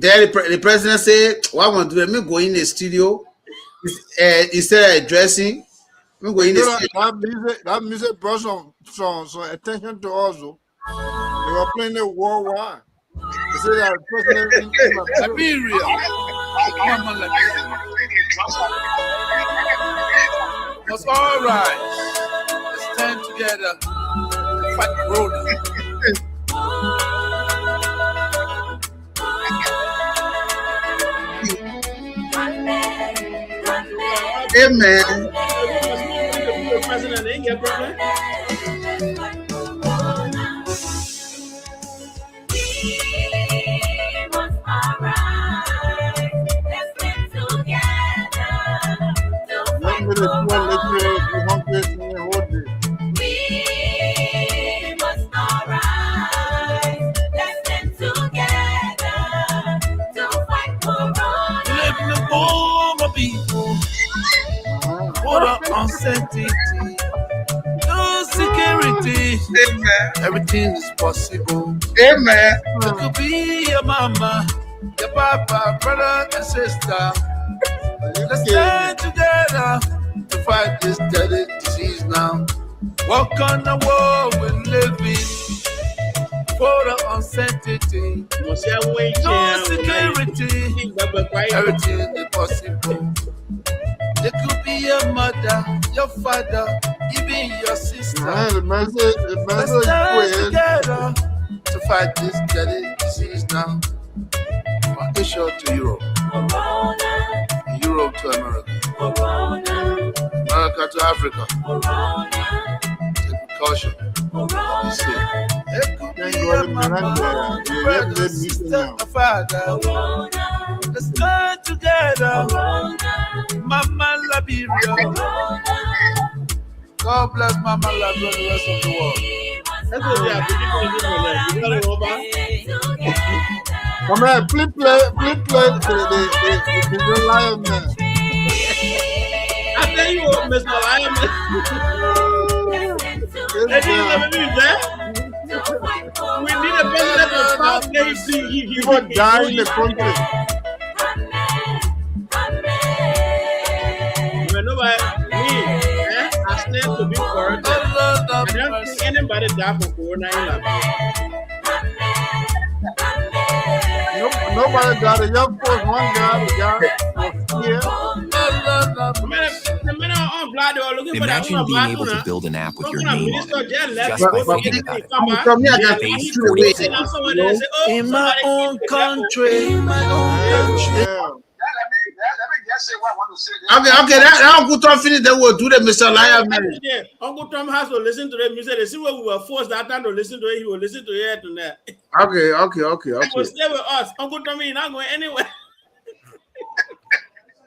the president said, "What I want to do? Let me go in the studio instead of dressing. Let me go in the studio." That music brought some attention to us. They were playing it worldwide. They said that president in Liberia. That's all right. Let's stand together and fight Corona. Amen. Uncertainty, no security. Amen. Everything is possible. Amen. You could be your mama, your papa, brother, and sister. Let's stand together to fight this deadly disease now. Walk on the world we're living for the uncertainty. No security. Everything is possible. It could be your mother, your father, Even your sister. The message Let's stand together to fight this deadly disease now. From Asia to Europe. Europe to America. America to Africa. Take precaution. Be safe. thank God Let's stand together. Mama Liberia. God bless Mama Liberia and the rest of the world. That's what they are thinking. Come here, flip play the lion man. I tell you what, Mr. Lion Man. We need a president to stop people die in the country. I stand to be corrected. I don't think anybody died from Corona in Liberia. Nobody got a young force, one guy was here. Imagine being able to build an app with your name on it, just by thinking about it. Phase 46. In my own country, Okay, that Uncle Tom finish, then we'll do the Mr. Lion Man. Uncle Tom has to listen to the music. They see what we were forced that time to listen to it. He will listen to it tonight. Okay. He will stay with us. Uncle Tommy, you're not going anywhere.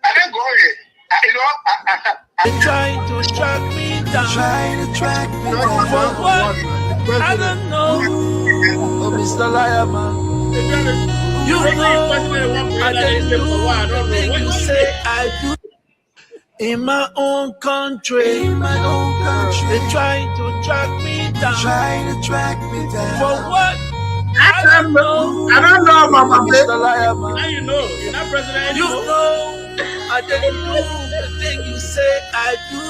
I didn't go away. They're trying to track me down. For what? I don't know. Oh, Mr. Lion Man. You know, I didn't do everything you say I do. In my own country, they're trying to track me down. For what? I don't know, Mama. Mr. Lion Man. Now you know. You're not president. You know, I didn't do the thing you say I do.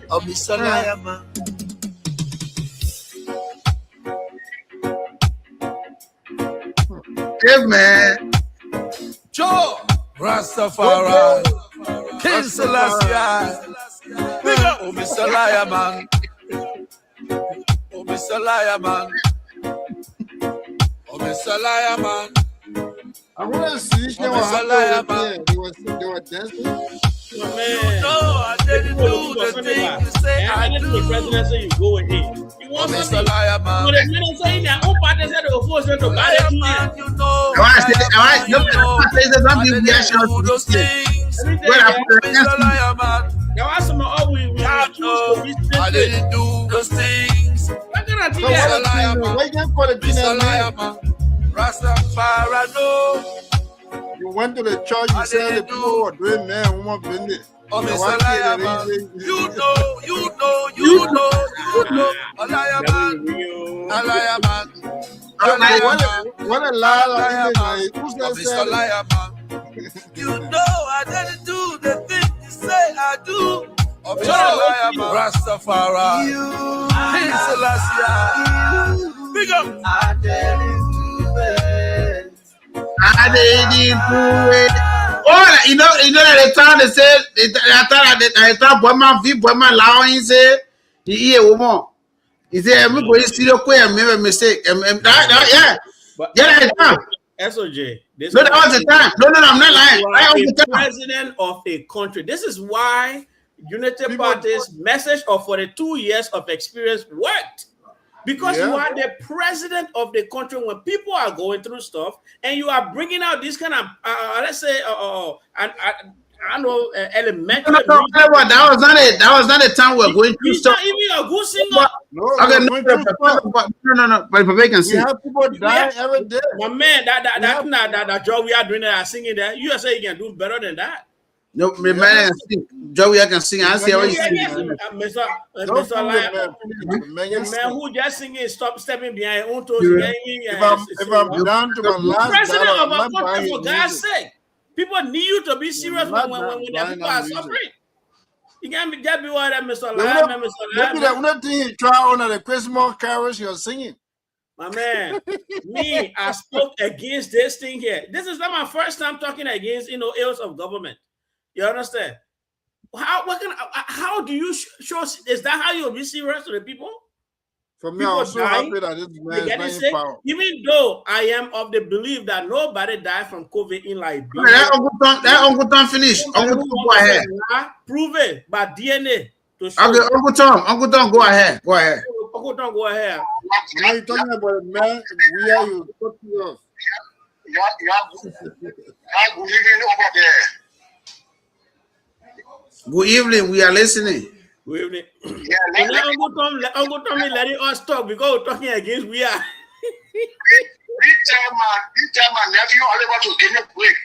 Oh, Mr. Lion Man. Man. Joe Rastafari, King Selassie, big up, oh Mr. Lion Man, oh Mr. Lion Man, oh Mr. Lion Man. I want to see them. Mr. Lion Man. They were dancing. You know I didn't do the thing you say I do. The president say you go with him. You want Mr. Lion Man. So the minute saying that own party said they were forced to buy it. You know. I those things. Mr. Lion Man. Now ask them all we I didn't do those things. Mr. Lion Man. Mr. Lion Man. Rastafari, no. You went to the church, you said the people were doing man, woman, business. Oh, Mr. Lion Man. You know. A lion man. What a liar. Mr. Lion Man. You know I didn't do the thing you say I do. Oh, Mr. Lion Man. Rastafari. King Selassie. Big up. I didn't do it. Oh, you know that the time they said, they thought Boyman V, Boyman Lao, he said, he a woman. He said, I'm going to see the queer, I made a mistake. Yeah. SOJ. No, that was the time. No, I'm not lying. I am the president of a country. This is why Unity Party's message for the 2 years of experience worked. Because you are the president of the country when people are going through stuff and you are bringing out this kind of, let's say, I know, elementary. No, that was not it. That was not the time we're going through stuff. Not even a good singer. No. But we can see. We have people die every day. My man, that job we are doing that singing there, you say you can do better than that. No, man, Joey, I can sing. I see how you sing. Mr. Lion, the man who just singing, stop stepping behind your own toes. If I'm down to my last president of a country, for God's sake, people need you to be serious when the people are suffering. You can't be just be what Mr. Lion, Mr. Lion. Maybe the only thing you try on the Christmas carols you're singing. My man, I spoke against this thing here. This is not my first time talking against, ills of government. You understand? how do you show? Is that how you be serious to the people? For me, I was so happy that this man is not in power. Even though I am of the belief that nobody died from COVID in Liberia. That Uncle Tom finished. Uncle Tom, go ahead. Prove it by DNA. To show okay, Uncle Tom, go ahead. Go ahead. Uncle Tom, go ahead. Now you're talking about a man where you put you off. Good evening. We are listening. Good evening. Uncle Tommy letting us talk because we're talking against we are. This time my nephew Oliver to give me a break.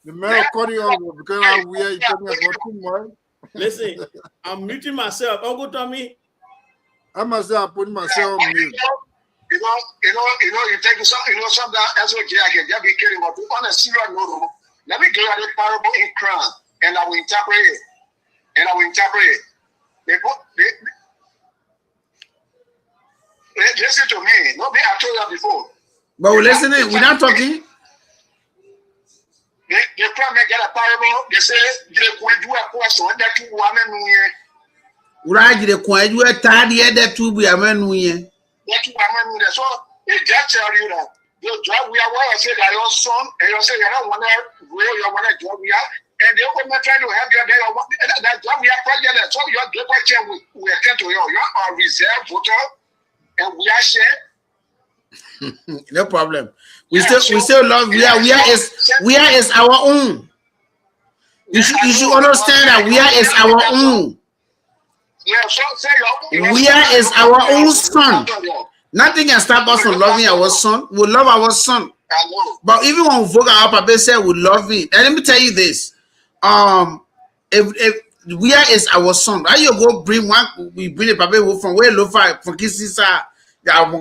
The man caught you off because we are talking about too much. Listen, I'm muting myself. Uncle Tommy. I must say I'm putting myself on mute. You take something, something that's what I can just be kidding about. On a serious note, let me give you the parable in Quran, and I will interpret it. Listen to me. Nobody I told you before. But we're listening. We're not talking. They come and get a parable. They say they could do a question that two women here. Right, the coin you are tired yet that two be a man here. That two women there. So it just tell you that the job we are where I say that your son and you say you don't want to go, you want to job we are, and they will not try to help you there. That job we are project that so your paper chair we attend to you. You are reserve voter and we are share. No problem. We still love we are is our own. You should understand that we is our own. We is our own son. Nothing can stop us from loving our son. We love our son. But even when we vote our papa say we love him, and let me tell you this: if we is our son, how you go bring one? We bring the papa from where low five from Kisisa. I'm a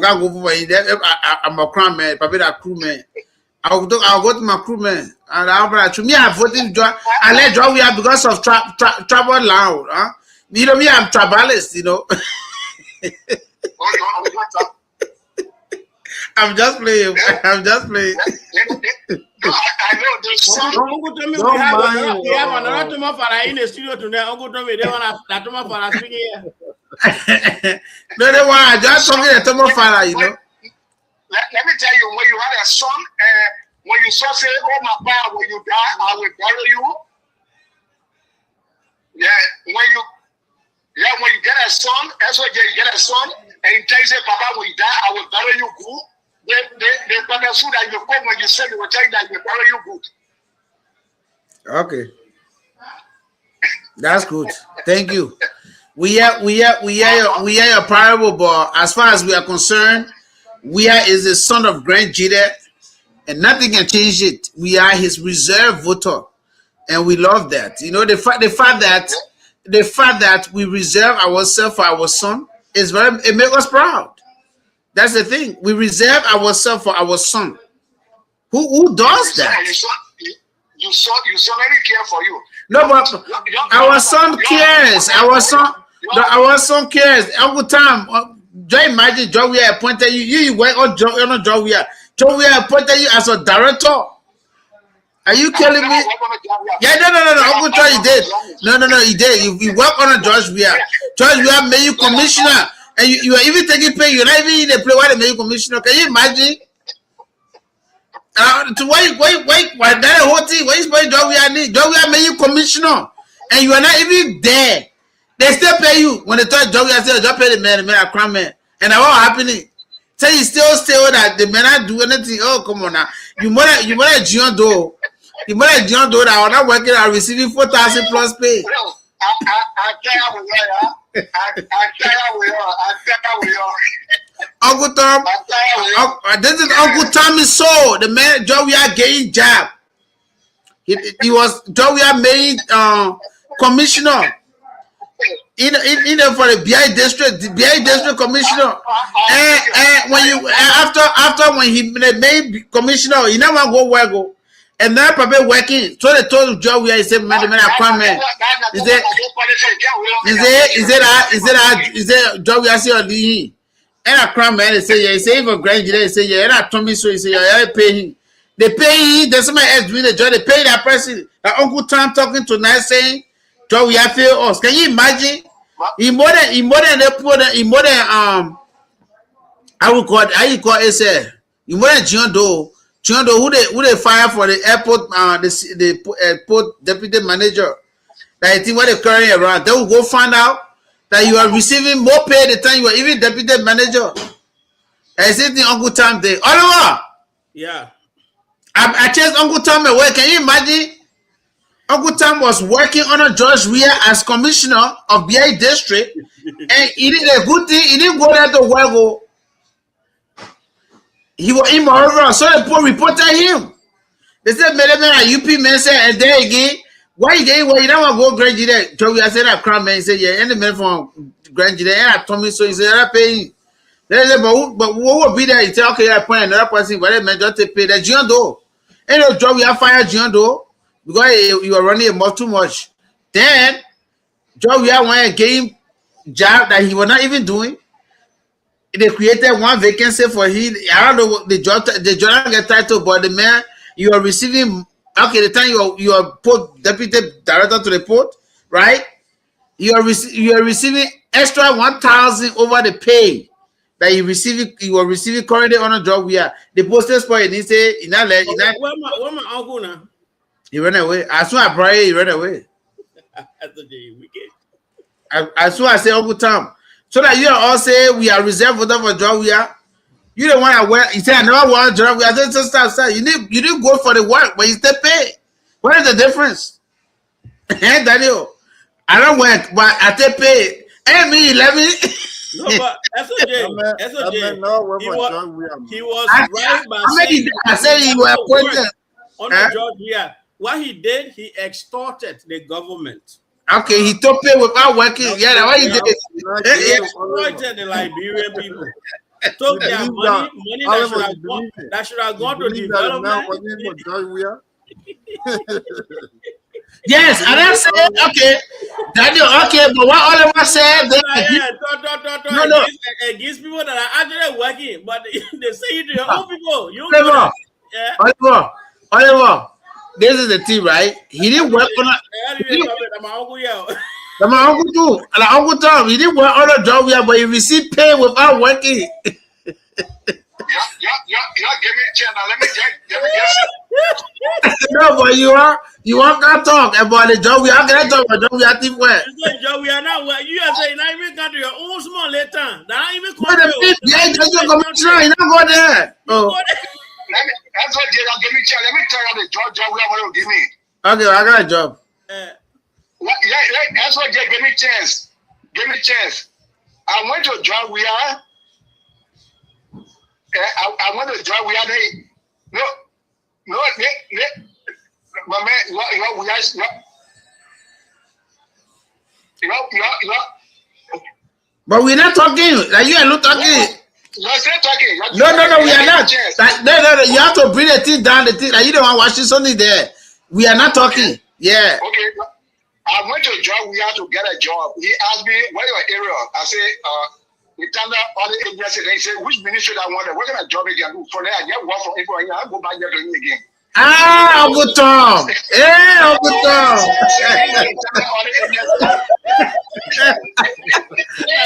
crime man, papa that crew man. I'll go to my crew man, and I'll to me. I voted. I let draw we are because of trouble loud, huh? You know me, I'm tribalist, you know. I'm just playing. I know this. Uncle Tommy, we have another Toma Farah in the studio today. Uncle Tommy, they want that Toma Farah speaking here. No, they want just talking to Toma Farah, you know. Let me tell you, when you had a son, when you saw say, "Oh my God, when you die, I will bury you." When you get a son, that's what you get a son, and you tell you say, "Papa, when you die, I will bury you good." They understood that you come when you said they will tell you that you bury you good. Okay, that's good. Thank you. We are your parable, but as far as we are concerned, we are is the son of Grand Gedeh, and nothing can change it. We are his reserve voter, and we love that. You know the fact that we reserve ourselves for our son is it makes us proud. That's the thing. We reserve ourselves for our son. Who does that? You son only care for you. No, but our son cares. Our son cares. Uncle Tom, just imagine Joey appointed you. You work on Joey. Joey appointed you as a director. Are you killing me? Yeah, no. Uncle Tom, he did. No, he did. You work on a George Weah. George Weah made you commissioner, and you are even taking pay. You're not even in the play why they made you commissioner. Can you imagine? Why that whole thing? Why is my George Weah need? George Weah made you commissioner, and you are not even there. They still pay you when they talk George Weah. Say just pay the man, a crime man, and that what happening? Say you still that the man not do anything. Oh, come on now. You might John Doe. You might John Doe that are not working and receiving 4,000 plus pay. I tell you, Uncle Tom, this is Uncle Tommy's soul. The man Joey getting job. He was Joey made commissioner. In for the BI district, commissioner. And when you after when he made commissioner, he never go where go. And now probably working. So they told Joey, he said, "Man, I come man." Is it Joey? I say, and I cry man. They say, "Yeah." He say, "Even Grand Gedeh." He say, "Yeah." And I told me so. He say, "Yeah, I pay him." They pay him. There's somebody else doing the job. They pay that person. That Uncle Tom talking tonight saying, Joe, we have failed us. Can you imagine? In more than I would call how you call it, say in more than John Doe who they fire for the airport the airport deputy manager. That I think what they're carrying around, they will go find out that you are receiving more pay the time you are even deputy manager. I said the Uncle Tom day. Oliver! Yeah. I chased Uncle Tom away. Can you imagine? Uncle Tom was working under George Weah as commissioner of BI district, and he did a good thing. He didn't go there to work. He was immoral, so the poor reported him. They said, "Man, UP man said, and then again, why you don't want to go Grand Gedeh?" George Weah said, "I cry, man." He said, "Yeah, any man from Grand Gedeh, and I told me so." He said, "I pay." They said, "But what will be there?" He said, "Okay, I point another person, but man just to pay the Giondo." And the George Weah fired Giondo. Because you are running a much too much. Then George Weah went and gave him job that he was not even doing. They created one vacancy for him. I don't know the job get title, but the man you are receiving. Okay, the time you are put deputy director to the port, right? You are receiving extra 1,000 over the pay that you were receiving currently on a job. We are the postage for it. He say in that where my uncle now? He ran away. As soon as I pray, he ran away. As soon as I say Uncle Tom, so that you all say we are reserved voter for George Weah. You don't want to wear. He said I never want George Weah. I said stop. You didn't go for the work, but you still pay. What is the difference? Hey Daniel, I don't work, but I still pay. Hey me 11. No, but SOJ, he was right by saying I said he was appointed under George Weah. What he did, he extorted the government. Okay, he took pay without working. Yeah, that's what he did. He exploited the Liberian people. Took their money that should have gone to development. Yes, and I said, okay, Daniel, okay, but what all of us said, no, against people that are actually working, but they say it to your own people. Oliver, this is the thing, right? He didn't work on a. My uncle too, and Uncle Tom, he didn't work on a job yet, but he received pay without working. Yeah, give me a chance. Let me guess. No, but you can't talk about the job. We are going to talk about job. We are team work. Job we are not. You are saying not even come to your own small later. Not even come to your. Yeah, just your commissioner. You not go there. Oh. That's what they don't give me a chance. Let me tell you the job we are going to give me. Okay, I got a job. That's what they give me a chance. Give me a chance. I went to a job we are. I want to job we are. No, my man, but we're not talking. Like you are not talking. You're still talking. No, we are not. No, you have to bring the thing down. The thing. Like you don't want watching something there. We are not talking. Yeah. Okay. I went to a job. We had to get a job. He asked me, "Where your area?" I say, we turned out all the agencies. They say, "Which ministry I want? What kind of job you can do?" For that, I get work for people. I go back there to him again. Ah, Uncle Tom. Hey, Uncle Tom.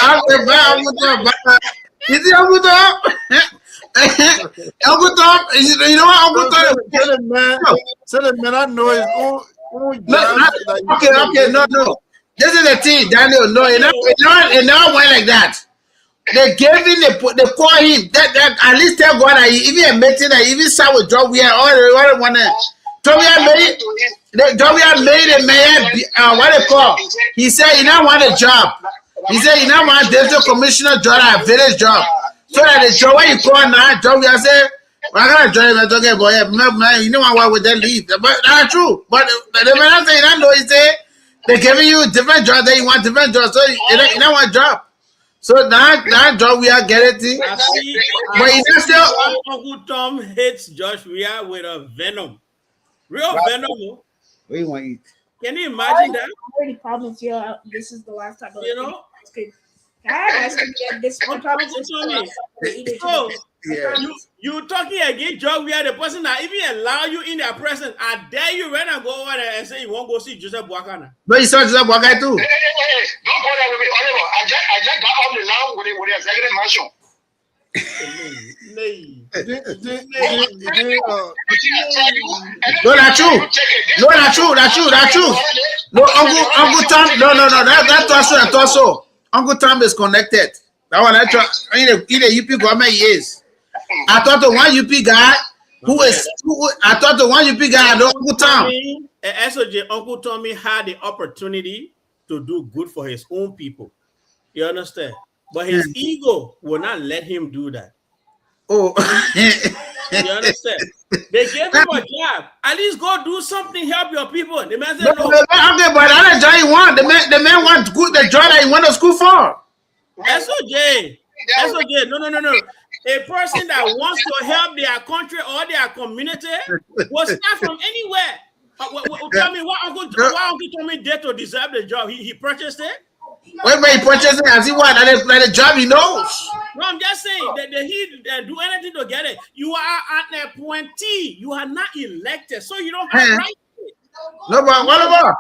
Uncle Tom. Is it Uncle Tom? Uncle Tom, you know what Uncle Tom? Tell the man I know his own. Okay, no. This is the thing, Daniel. No, it never went like that. They gave him, they call him. That at least tell God that he even admitted that he even sat with Job. We are all the one. Job made a mayor. What they call? He said he now want a job. He said he now want district commissioner job, a village job. So that the job when you call now, Job, I say, I gotta join him. Talking about you know why would they leave? But that's true. But the man say, I know he say they're giving you different jobs. Then you want different jobs. So you don't want job. So that job we are getting. But it's still Uncle Tom hates Josh Weah with a venom. Real venom. What do you want to eat? Can you imagine that? Already promised you this is the last time. You know? I asked him to get this one promise. You talking against job where the person that even allow you in their presence, I dare you right now go over there and say you won't go see Joseph Boakana. No, you saw Joseph Boakai too. Hey, don't go there with me, Oliver. I just got off the line with the executive mansion. No, that's true. No, that's true. No, Uncle Tom. No. That's also. Uncle Tom is connected. That one, in the UP government years. I thought the one UP guy I thought the one UP guy had Uncle Tom. SOJ, Uncle Tommy had the opportunity to do good for his own people. You understand? But his ego will not let him do that. Oh, you understand? They gave him a job. At least go do something, help your people. The man said, no. Okay, but that's job he want. The man wants good the job that he went to school for. SOJ, no. A person that wants to help their country or their community will start from anywhere. Tell me what Uncle Tommy did to deserve the job. He purchased it. Wait, he purchased it as he want, like the job he knows. No, I'm just saying that he do anything to get it. You are an appointee. You are not elected, so you don't have right to it. No, but what about?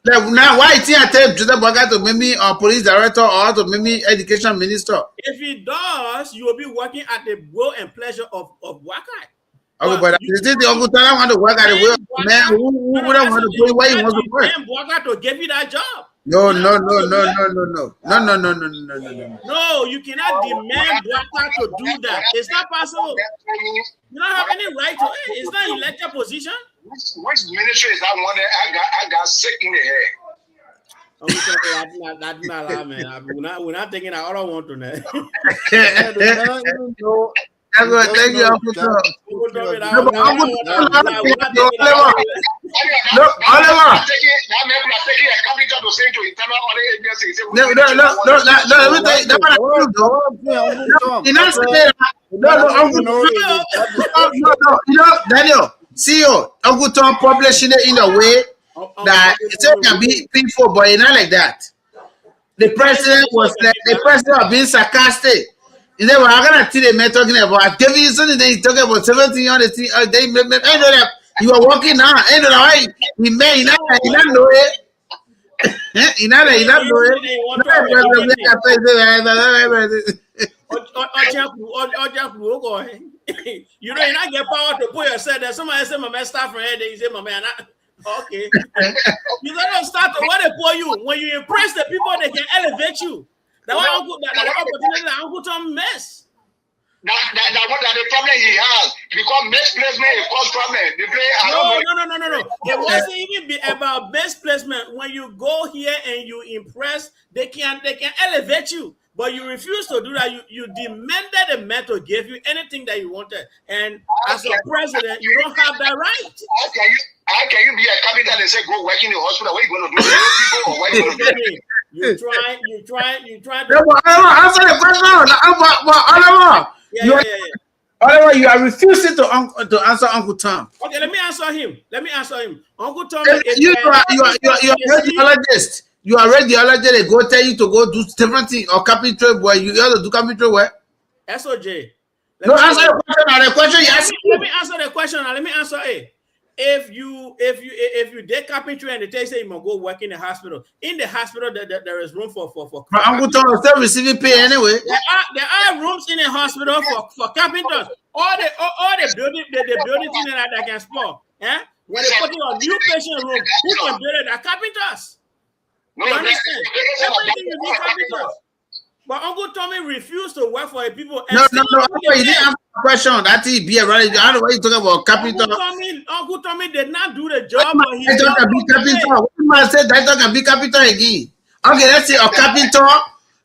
Now, why is he tell Joseph Boakai to make me a police director or to make me education minister? If he does, you will be working at the will and pleasure of Boakai. Okay, but is this the Uncle Tom want to work at the will? Man, who wouldn't want to go where he wants to work? Boakai to give you that job. No. No, you cannot demand Boakai to do that. It's not possible. You don't have any right to it. It's not elected position. Which ministry is that one that I got sick in the head? We're not taking that. I don't want to know. Thank you, Uncle Tom. Daniel, CEO, Uncle Tom publishing it in a way that it can be peaceful, but it's not like that. The president was being sarcastic. He said, well, I'm going to tell you talking about television, and then he's talking about 17 on the thing. I know that you are working now. I know that he may not know it. He not know it. You know, you not get power to put yourself there. Somebody say, my man, start from here. Then you say, my man, okay. You don't start to what they pour you. When you impress the people, they can elevate you. That opportunity that Uncle Tom mess. That the problem he has because misplacement is cause problem. No. It wasn't even about best placement. When you go here and you impress, they can elevate you. But you refuse to do that. You demanded a man to give you anything that you wanted. And as a president, you don't have that right. How can you be a capital and say go work in the hospital? What are you going to do? People or what are you going to do? You try to answer the question. Oliver, you are refusing to answer Uncle Tom. Okay, let me answer him. Uncle Tom, you are a radiologist. You are a radiologist. They go tell you to go do different things or carpentry where you have to do carpentry where. SOJ. No, answer the question. The question you ask. Let me answer the question. Let me answer it. If you did carpentry and they say you must go work in the hospital, there is room for Uncle Tom is still receiving pay anyway. There are rooms in the hospital for carpenters. All the building thing that can spoil. Yeah? When they put it on new patient room, who can build it? The carpenters. You understand? Everything you need carpenters. But Uncle Tommy refused to work for the people. No. He didn't answer the question. That he be a right. I don't know what you talking about carpenter. Uncle Tommy did not do the job. What man said that can be carpenter again? Okay, let's say a carpenter.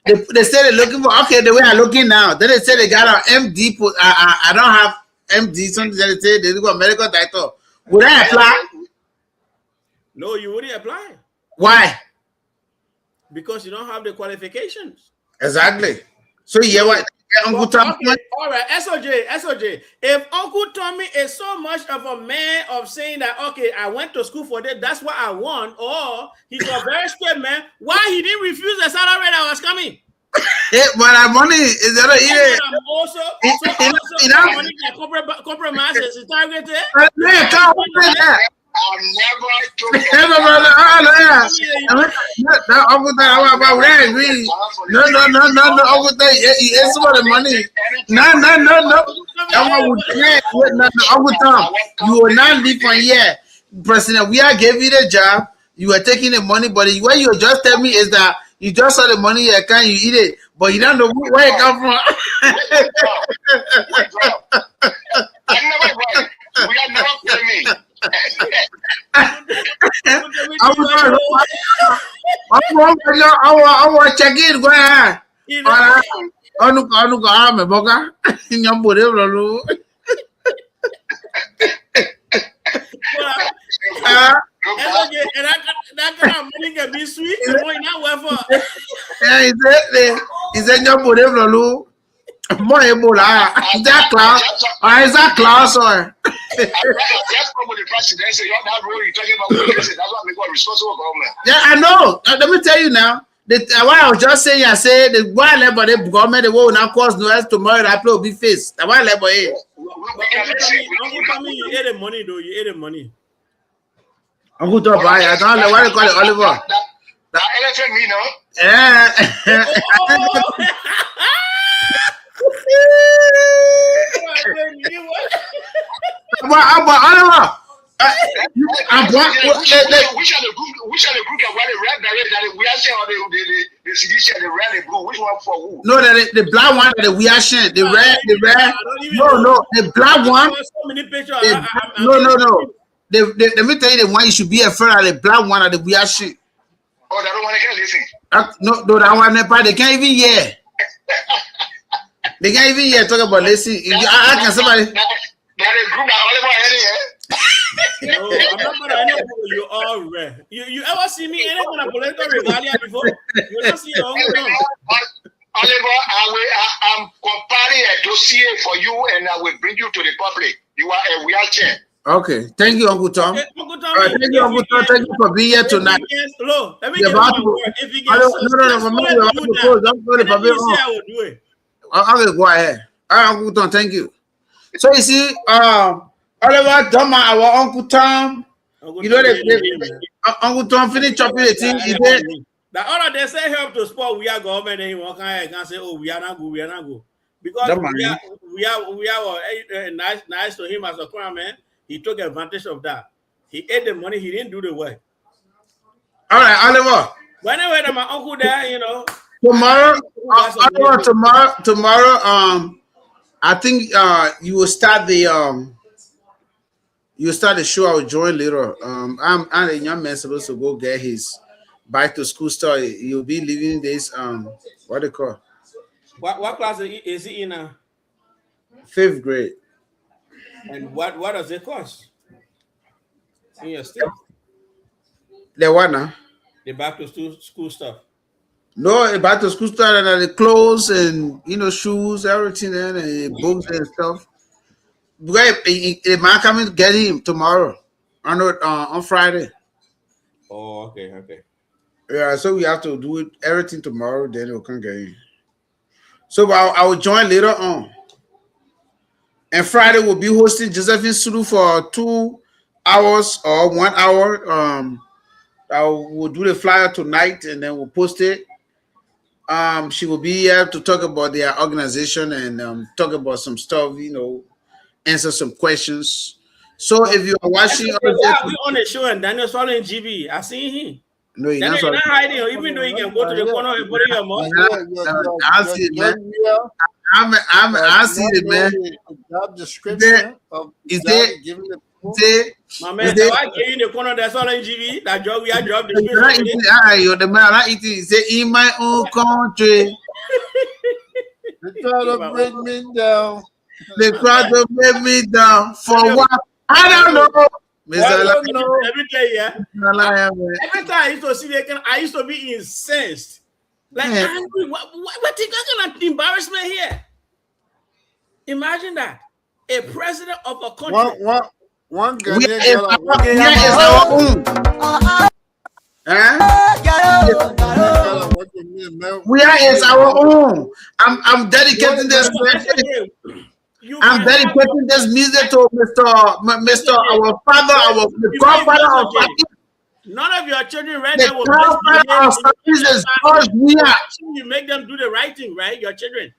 They say they're looking for. Okay, the way I'm looking now. Then they say they got an MD. I don't have MD. Something they say they got medical title. Would I apply? No, you wouldn't apply. Why? Because you don't have the qualifications. Exactly. So what? Uncle Tommy. Okay. All right, SOJ. If Uncle Tommy is so much of a man of saying that, okay, I went to school for that, that's what I want, or he's a very straight man, why he didn't refuse the salary that was coming? But that money is that I'm also money can compromise is targeted. I never took No. Uncle Tom, it's for the money. No. Uncle Tom, you will not leave from here. President, we are gave you the job. You are taking the money, but what you just tell me is that you just saw the money, you can't you eat it, but you don't know where it come from. I never went. We are never paying. I want check it. Go ahead. That kind of money can be sweet. He said, more Ebola. Is that class? Or is that class? Or I just spoke with the president. Say, you're not really talking about that's what we got responsible government. Yeah, I know. Let me tell you now. What I was just saying, I said the one level the government the will now cause no else tomorrow. That will be faced. The one level is. You ate the money, though. You ate the money. Uncle Tom, I don't know why they call it Oliver. That elephant, me, no? Yeah. Oliver. Which are the group that were the red that we are saying or the sedition, the red and blue? Which one for who? No, the black one that we are sharing. The red. No, the black one. So many pictures. No. Let me tell you the one you should be afraid of, the black one of the we are shit. Oh, that one I can't listen. No, that one they can't even hear. They can't even hear talk about listen. I can somebody. That is group that Oliver No, I'm not gonna know you all rare. You ever see me any kind of political regalia before? You not see your own name. Oliver, I'm comparing a dossier for you and I will bring you to the public. You are a wheelchair. Okay, thank you, Uncle Tom. Uncle Tom, thank you, Uncle Tom. Thank you for being here tonight. Hello, let me get my word. If you get Okay, go ahead. Uncle Tom, thank you. So you see, Oliver, Doma, our Uncle Tom. You know Uncle Tom finished chopping the thing. He said, the order they say help to sport. We are government. And he walk and say, "Oh, we are not good. We are not good." Because we are nice to him as a crime man. He took advantage of that. He ate the money. He didn't do the work. All right, Oliver. Whenever my uncle there, Tomorrow, I think you will start the show. I will join later. I'm a young man supposed to go get his back to school stuff. You'll be leaving this what they call. What class is he in now? 5th grade. And what does it cost in your state? The what now? The back to school stuff. No, the back to school stuff and the clothes and shoes, everything, and books and stuff. The man coming to get him tomorrow, on Friday. Oh, okay. Yeah, so we have to do it everything tomorrow. Then we'll come get him. So I will join later on. And Friday we'll be hosting Josephine Sulu for 2 hours or 1 hour. I will do the flyer tonight and then we'll post it. She will be here to talk about their organization and talk about some stuff, answer some questions. So if you are watching, we on the show and Daniel's following GB. I see him. No, you're not hiding, even though you can go to the corner and put in your mouth. I see it, man. I see it, man. Job description of my man, so I gave you the corner that's all in GB. That job we are job description. You're the man. I eat it. Say in my own country. They try to bring me down. They try to bring me down for what? I don't know. Every day, yeah. Every time I used to see that, I used to be incensed. Like, angry. What you got an embarrassment here? Imagine that. A president of a country. One guy We are our own. I'm dedicating this. I'm dedicating this music to Mr. Our father, our godfather of none of your children right the now will godfather of is George Weah. You make them do the right thing, right? Your children.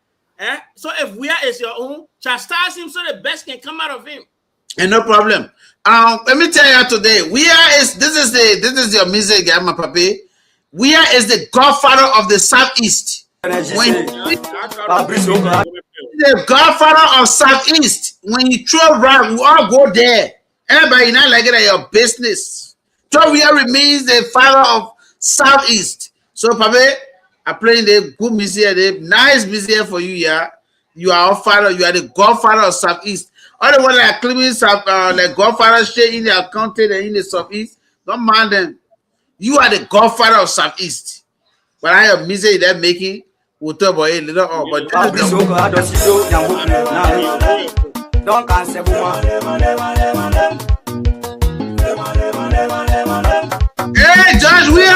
So if Weah is your own, chastise him so the best can come out of him. And no problem. Let me tell you today, this is your music, my papi. Weah is the godfather of the Southeast. The godfather of Southeast. When you throw rock, we all go there. Everybody not like it at your business. So Weah remains the father of Southeast. So, papi, I'm playing the good music, the nice music for you, yeah. You are our father. You are the godfather of Southeast. All the ones that are claiming like godfather shit in their country and in the Southeast, don't mind them. You are the godfather of Southeast. But I have music that making, we'll talk about it later on. But don't cancel. Hey, George Weah!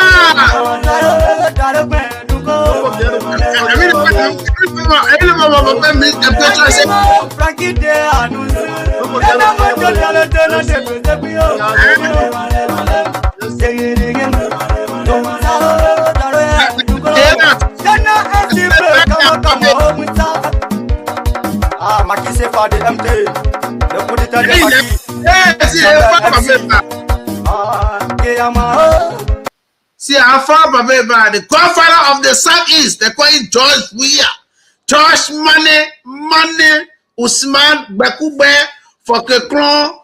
See, our father, the godfather of the Southeast, they call him George Weah. George Money, Usman, Bekube, Fokekron,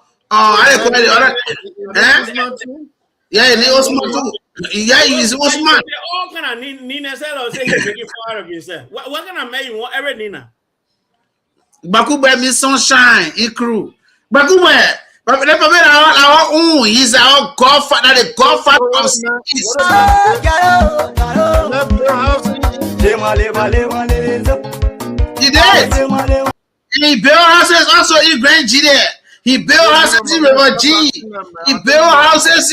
yeah, he Osman too. Yeah, he's Osman. All kind of Nina said, or say he's making fun of yourself. What kind of man you want every Nina? Bakube means sunshine, Ikru. Bakube. But our own, he's our godfather, the godfather of Southeast. He did. He built houses also in Grand Gedeh. He built houses in River G. He built houses.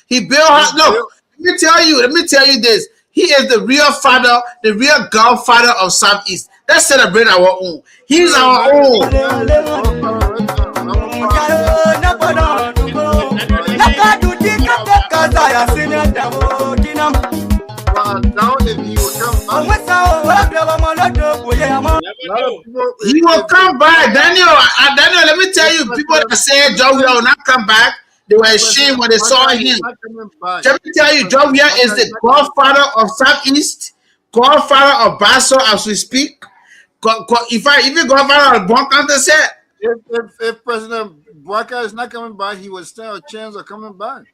He built houses. Look, let me tell you this. He is the real father, the real godfather of Southeast. Let's celebrate our own. He's our own. He will come back, Daniel. Daniel, let me tell you, people that say George Weah will not come back, they were ashamed when they saw him. Let me tell you, George Weah is the godfather of Southeast, godfather of Basso as we speak. Even godfather of Bonkanto said, if President Bouaka is not coming back, he will stand a chance of coming back.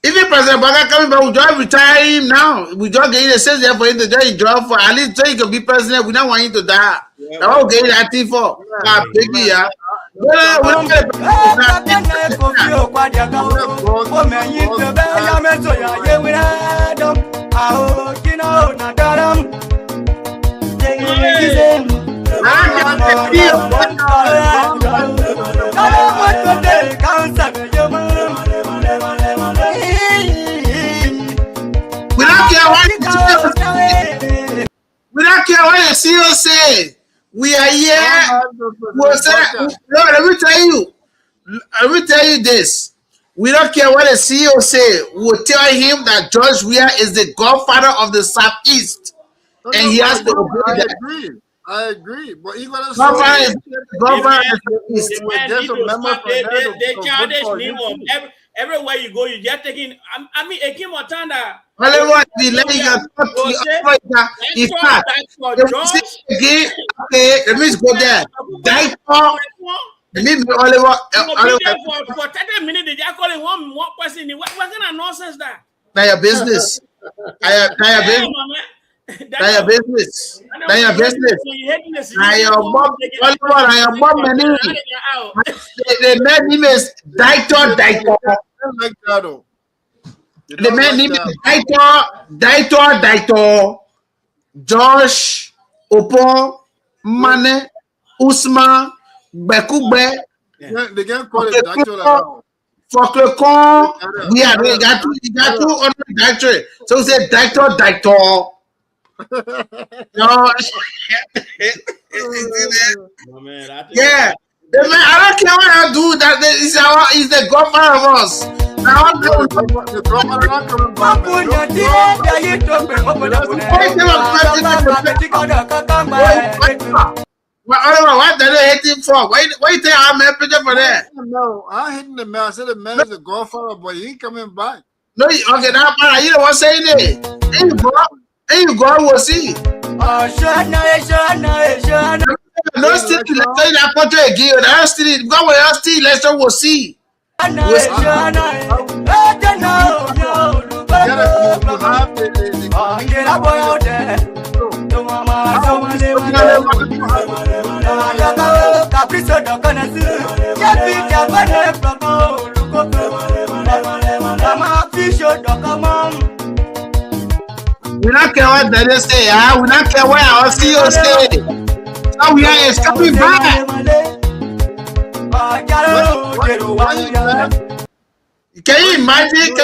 Even President Bouaka coming back, we just retire him now. We just get him a sense there for him to just enjoy for at least so he can be president. We don't want him to die. That's what we get that thing for. Biggie, yeah. We don't care what the CEO say. We are here. No, let me tell you this. We don't care what the CEO say. We'll tell him that George Weah is the godfather of the Southeast. And he has to obey that. I agree, but he got to everywhere you go, you just taking. I mean, Ekim Watanda. Everyone be letting you talk. In fact, okay, let me go there. Die for. For 30 minutes, they just calling one more person. What kind of nonsense that? Now your business. Now your business. Now your business. Now your mom. The man name is Daito. The man name is Daito. Josh, Opon, Mane, Usman, Bekube. They can't call it Daito. Fokekon. We got two other Daito. So say Daito. No. Yeah. The man, I don't care what I do. That is the governor of us. Now I'm going to what are they hating for? Why you think I'm happy for that? No, I hitting the man. I said the man is a godfather, but he ain't coming back. No, okay, now you know what saying it. And you go, we'll see. No, still, let's say that country again. I still go where I still, let's say we'll see. We don't care what they say, we don't care what our CEO say. So we are coming back. Can you imagine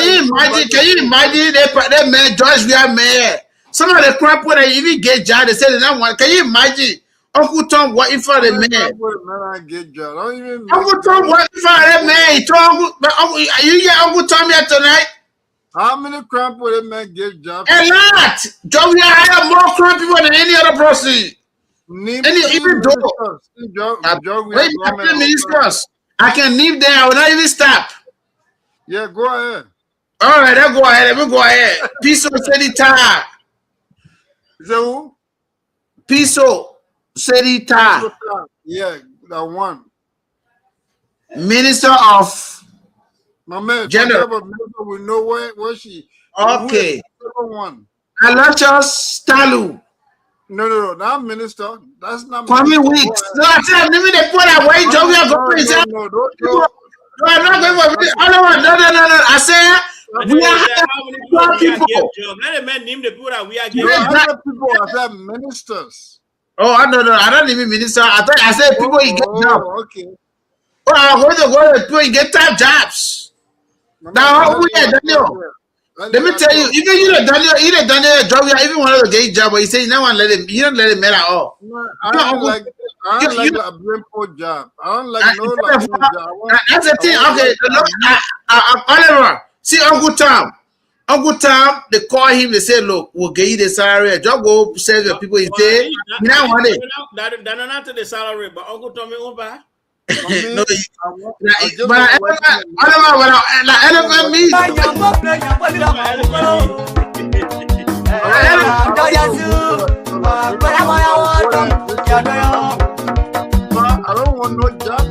that man, George, we are mayor. Some of the crap when they even get job, they say they don't want. Can you imagine Uncle Tom working for the man? Uncle Tom working for the man. He told you get Uncle Tom here tonight? How many crap would a man get job? A lot. Job, we hire more crap people than any other person. Even though ministers, I can leave there. I will not even stop. Yeah, go ahead. All right, I'll go ahead. Let me go ahead. Piso Sedita. Is that who? Piso Sedita. Yeah, that one. Minister of my man, General. We know where she. Okay. One. Alachos Talu. No, not minister. That's not. Kwame Weeks. No, I said, let me put that way. Joe, we are going to. No, I'm not going for. No. I said we are people. Let the man name the people that we are giving. People I said ministers. Oh, I don't even minister. I said people you get job. Okay. Oh, I'm going to go to people you get time jobs. Now, who is Daniel? Let me tell you, even Daniel job, even one of the gay job, but he said you don't let him at all. I don't like a brimful job. I don't like no job. That's the thing. Okay, Oliver, see Uncle Tom, they call him, they say, look, we'll get you the salary. Just go sell the people in there. You know what it? That's not the salary, but Uncle Tom is over. No, but elephant means. I don't want no job.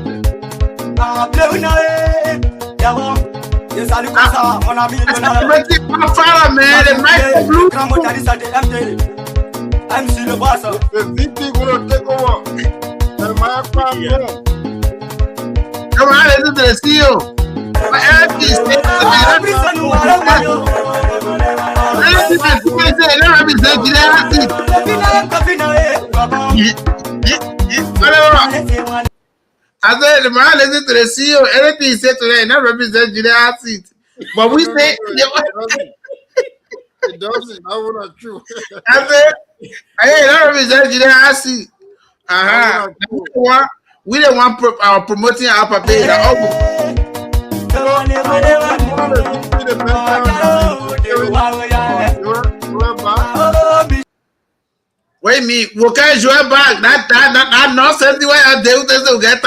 I'm still a boss. The VP will take over. My come on, listen to the CEO. I said, the man listen to the CEO. Everything he said today, not represent Gedeh HotSeat. But we say, it doesn't. That's not true. I said, hey, not represent Gedeh HotSeat. We don't want promoting our page. Wait me, we can't show back. That nonsense way I do this to get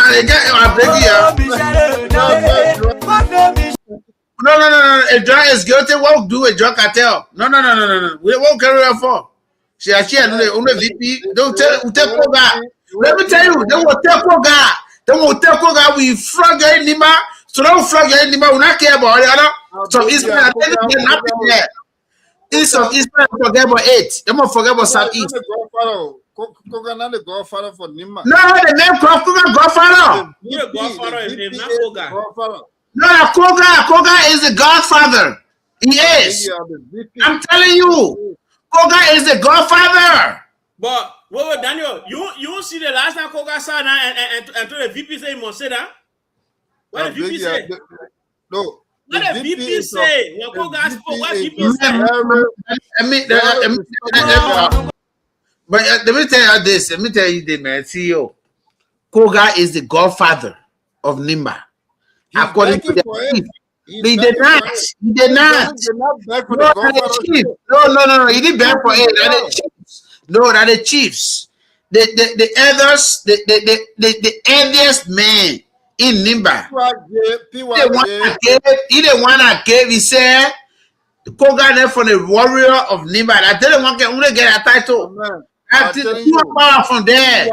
No. A drug is guilty. Won't do a drug cartel. No. We won't carry her for. She only VP. Don't tell God. Let me tell you, they will take God. They will take God. We frog Nima. So don't frog Nima. We not care about it. So Israel, they're not there. East of Israel, forget about 8. They won't forget about Southeast. Koga not the godfather for Nima. No, the name Koga godfather. You're a godfather if not Koga. No, Koga is the godfather. He is. I'm telling you, Koga is the godfather. But wait, Daniel, you see the last time Koga said and to the VP say he must say that? What did VP say? No, the VP say? When Koga spoke, what VP say? But let me tell you this. Let me tell you this, man. CEO Koga is the godfather of Nimba. According to the chief. He did not. He did not. No. He didn't beg for it. That the chiefs. No, that the chiefs. The others, the eldest man in Nimba. He the one that gave. He said, Koga there for the warrior of Nimba. I didn't want to get a title. I'm telling you, power from there.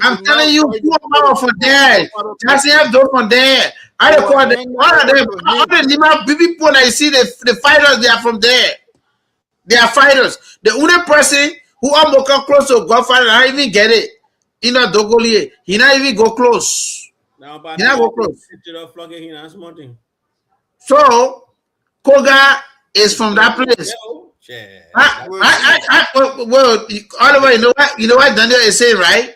I'm telling you, power from there. Just have those from there. I call them all of them. All the Nimba people that you see, the fighters, they are from there. They are fighters. The only person who almost come close to Godfather, I even get it. He not Dogolier. He not even go close. He not go close. So Koga is from that place. Well, Oliver, you know what Daniel is saying, right?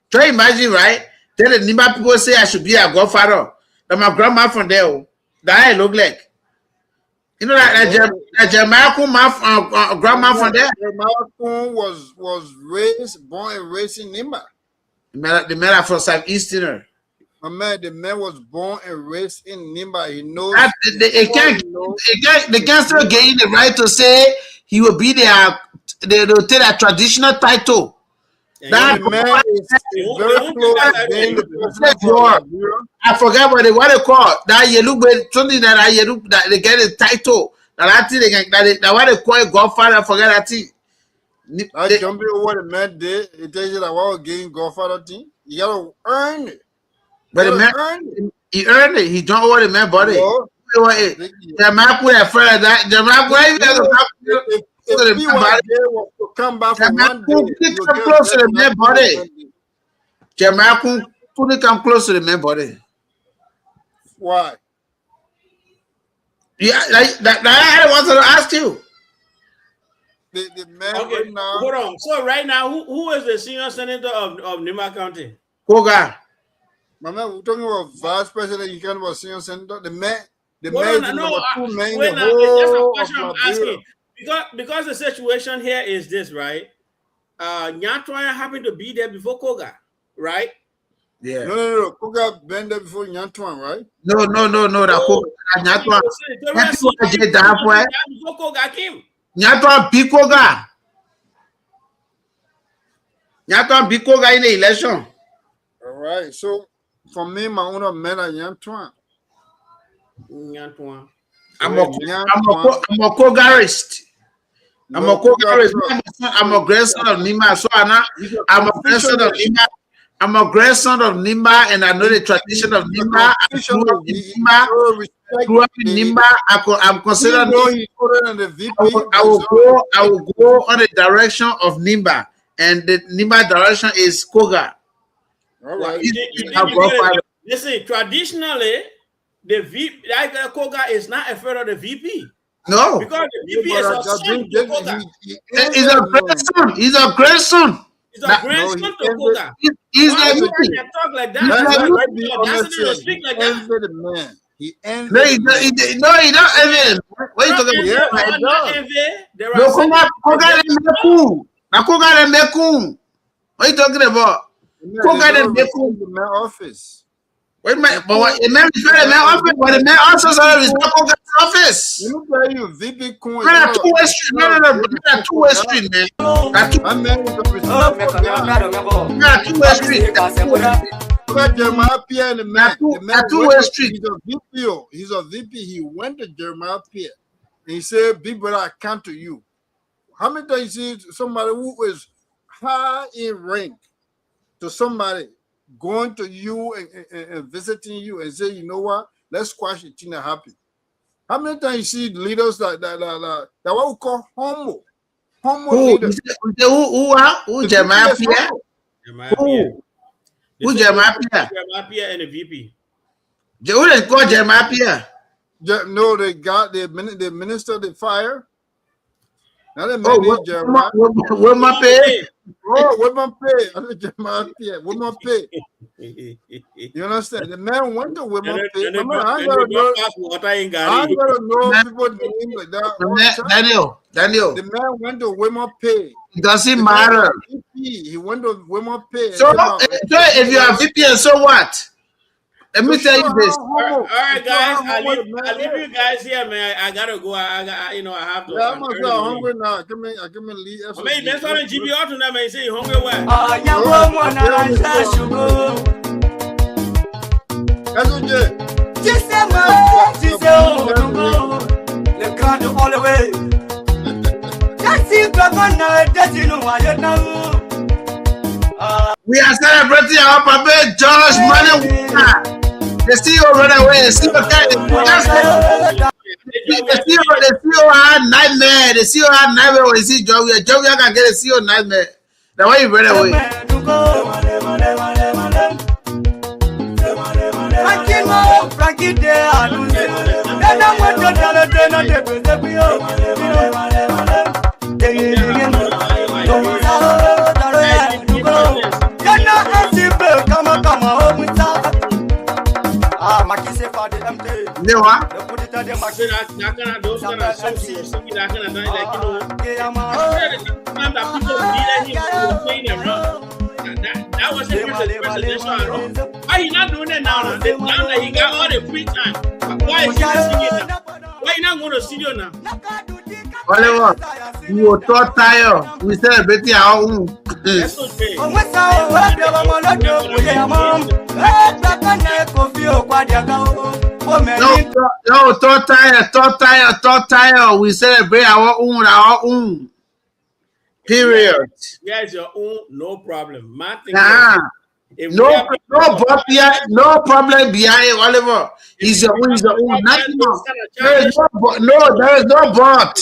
Try imagine, right? Tell the Nimba people say I should be a godfather. That my grandma from there. That I look like. You know that Jamaican grandma from there. Jamaican was born and raised in Nimba. The man from Southeasterner. My man, the man was born and raised in Nimba. He knows. The gangster gain the right to say he will be there. They will take a traditional title. That man is very close. I forgot what they call that yellow something that yellow that they get a title. That thing that what they call a godfather. I forget that thing. That jumping over the man did. It tells you that what getting godfather thing. You gotta earn it. But the man, he earned it. He don't owe the man body. The man put a friend that the man if he was to come back from one day, come close to the man body. Jamaican couldn't come close to the man body. Why? Yeah, like that. I wanted to ask you. The man right now. Hold on. So right now, who is the senior senator of Nimba County? Koga. My man, we're talking about vice president. You can't about senior senator. The man is number 2 man. Wait, that's a question I'm asking. Because the situation here is this, right? Nyantwan happened to be there before Koga, right? Yeah. No. Koga been there before Nyantwan, right? No. That Koga Nyantwan. Before Koga came. Nyantwan beat Koga. Nyantwan beat Koga in the election. All right. So for me, my owner man at Nyantwan. I'm a Kogarist. I'm a Kogarist. I'm a grandson of Nimba. So I'm a grandson of Nimba. I'm a grandson of Nimba, and I know the tradition of Nimba. I grew up in Nimba. I'm considered. I will go on the direction of Nimba, and the Nimba direction is Koga. All right. Listen, traditionally, the VP, like Koga, is not a federal the VP. No, because the VP is a son to Koga. He's a grandson. He's a grandson. He's a grandson to Koga. He's the VP. Talk like that. That's speak like that. The man. He envied. No, he don't envy. What are you talking about? Koga Meku. What are you talking about? Koga the man office. Wait a minute, but the man office, but the man also is not Koga's office. Let me tell you, VP Kun. No, two-way street. No, two-way street, man. Two-way street. Jeremiah Pierre and the man. Two-way street. He's a VP. He went to Jeremiah Pierre and he said, "Big brother, I come to you." How many times you see somebody who is high in rank to somebody going to you and visiting you and say, you know what, let's squash the thing that happened? How many times you see leaders that what we call homo leaders? Who Jeremiah Pierre? Who Jeremiah Pierre? Jeremiah Pierre and the VP. Who is called Jeremiah Pierre? No, they got the minister the fire. Now they made Jeremiah. Oh, women pay. Women pay. You understand? The man went to women pay. I ain't gonna know people name like that. Daniel. The man went to women pay. It doesn't matter. He went to women pay. So if you are VP, so what? Let me tell you this. All right, guys. I'll leave you guys here, man. I gotta go. I have to. Yeah, I'm hungry now. Give me leave. I mean, that's what GBR tonight, man. You say you hungry, why? We are celebrating our Papa George Money. The CEO ran away. The CEO had nightmare. The CEO had nightmare when you see Joey. Joey can get a CEO nightmare. That's why you ran away. That was a presidential. Why he not doing it now? Now that he got all the free time, why is he not singing now? Why you not going to studio now? Oliver, you were too tired. We celebrating our own. That's okay. No, too tired. We celebrate our own. Period. Yeah, it's your own, no problem. No problem behind Oliver. He's your own. Nothing. There is no but.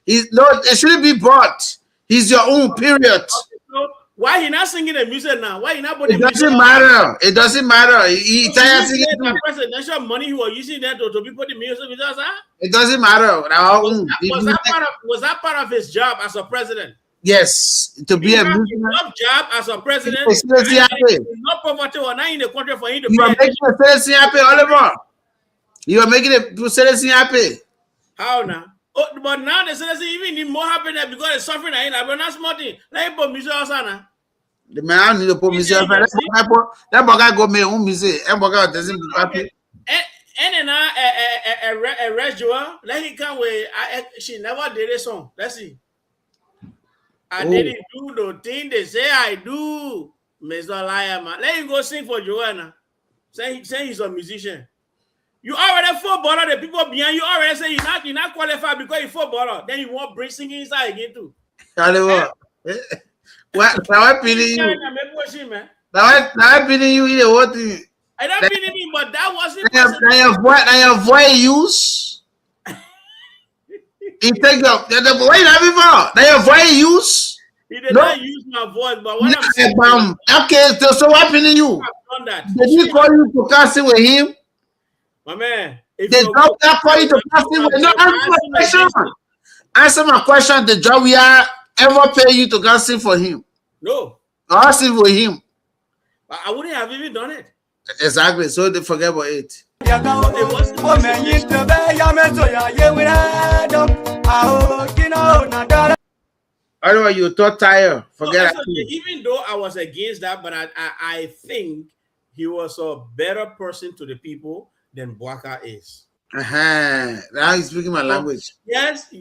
It shouldn't be but. He's your own. Period. Why he not singing the music now? Why he not putting? It doesn't matter. He tired singing. The presidential money he was using that to be putting music with us. It doesn't matter. Was that part of his job as a president? Yes, to be a job as a president. No poverty or not in the country for him to. You are making a citizen happy, Oliver. You are making a citizen happy. How now? Oh, but now the citizen even more happy because they're suffering. But not smart thing. Like put music also. The man need to put music. That boy go make home music. That boy doesn't be happy. And now a restaurant like he come with. She never did a song. Let's see. I didn't do the thing they say I do. Mr. Liar, man. Let him go sing for Joanna. Say he's a musician. You already footballer. The people behind you already say you're not qualified because you're footballer. Then you won't bring singing inside again too. What? Now I'm feeling you. Now I'm feeling you in the whole thing. I don't feel me, but that wasn't. Now your voice use. He take up. Why you not before? Now your voice use. He did not use my voice, but what I'm saying. Okay, so what happened to you? Did he call you to casting with him? My man. The doctor call you to casting with him? No, answer my question. Answer my question. The job we are ever pay you to casting for him? No. Casting with him. I wouldn't have even done it. Exactly. So they forget about it. Otherwise, you thought tired. Forget it. Even though I was against that, but I think he was a better person to the people than Bwaka is. Now he's speaking my language. Yes,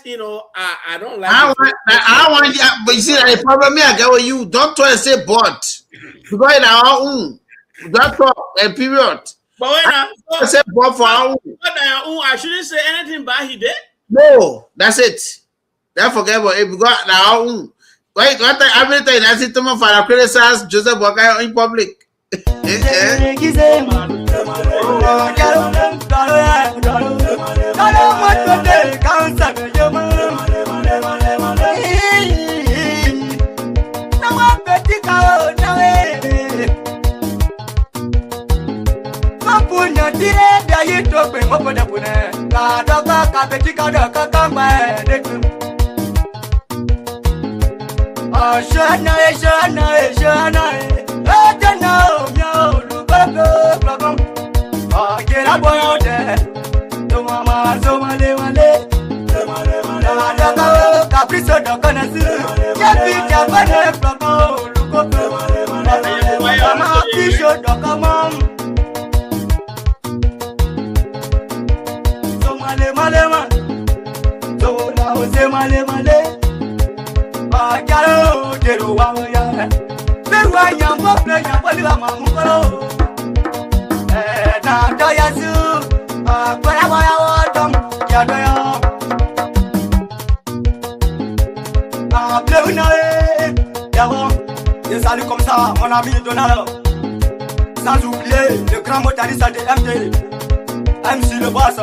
you know, I don't like I want you, but you see that the problem I get with you, don't try to say but because in our own that's all a period. But when I say but for our own, I shouldn't say anything bad he did. No, that's it. Don't forget about it because our own. Wait, what time every time I see Tomo for criticize Joseph Bwaka in public. Salut comme ça, mon ami Donald. Sans oublier le grand motariste de MD, MC le boss.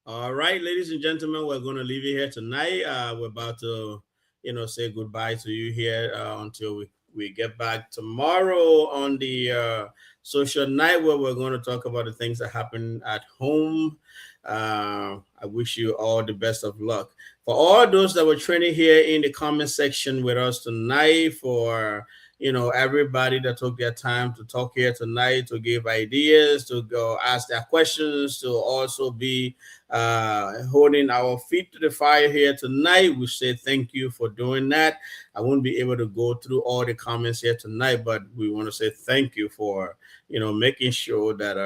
All right, ladies and gentlemen, we're going to leave you here tonight. We're about to, say goodbye to you here until we get back tomorrow on the social night, where we're going to talk about the things that happen at home. I wish you all the best of luck. For all those that were training here in the comment section with us tonight, for everybody that took their time to talk here tonight, to give ideas, to go ask their questions, to also be holding our feet to the fire here tonight, we say thank you for doing that. I won't be able to go through all the comments here tonight, but we want to say thank you for making sure that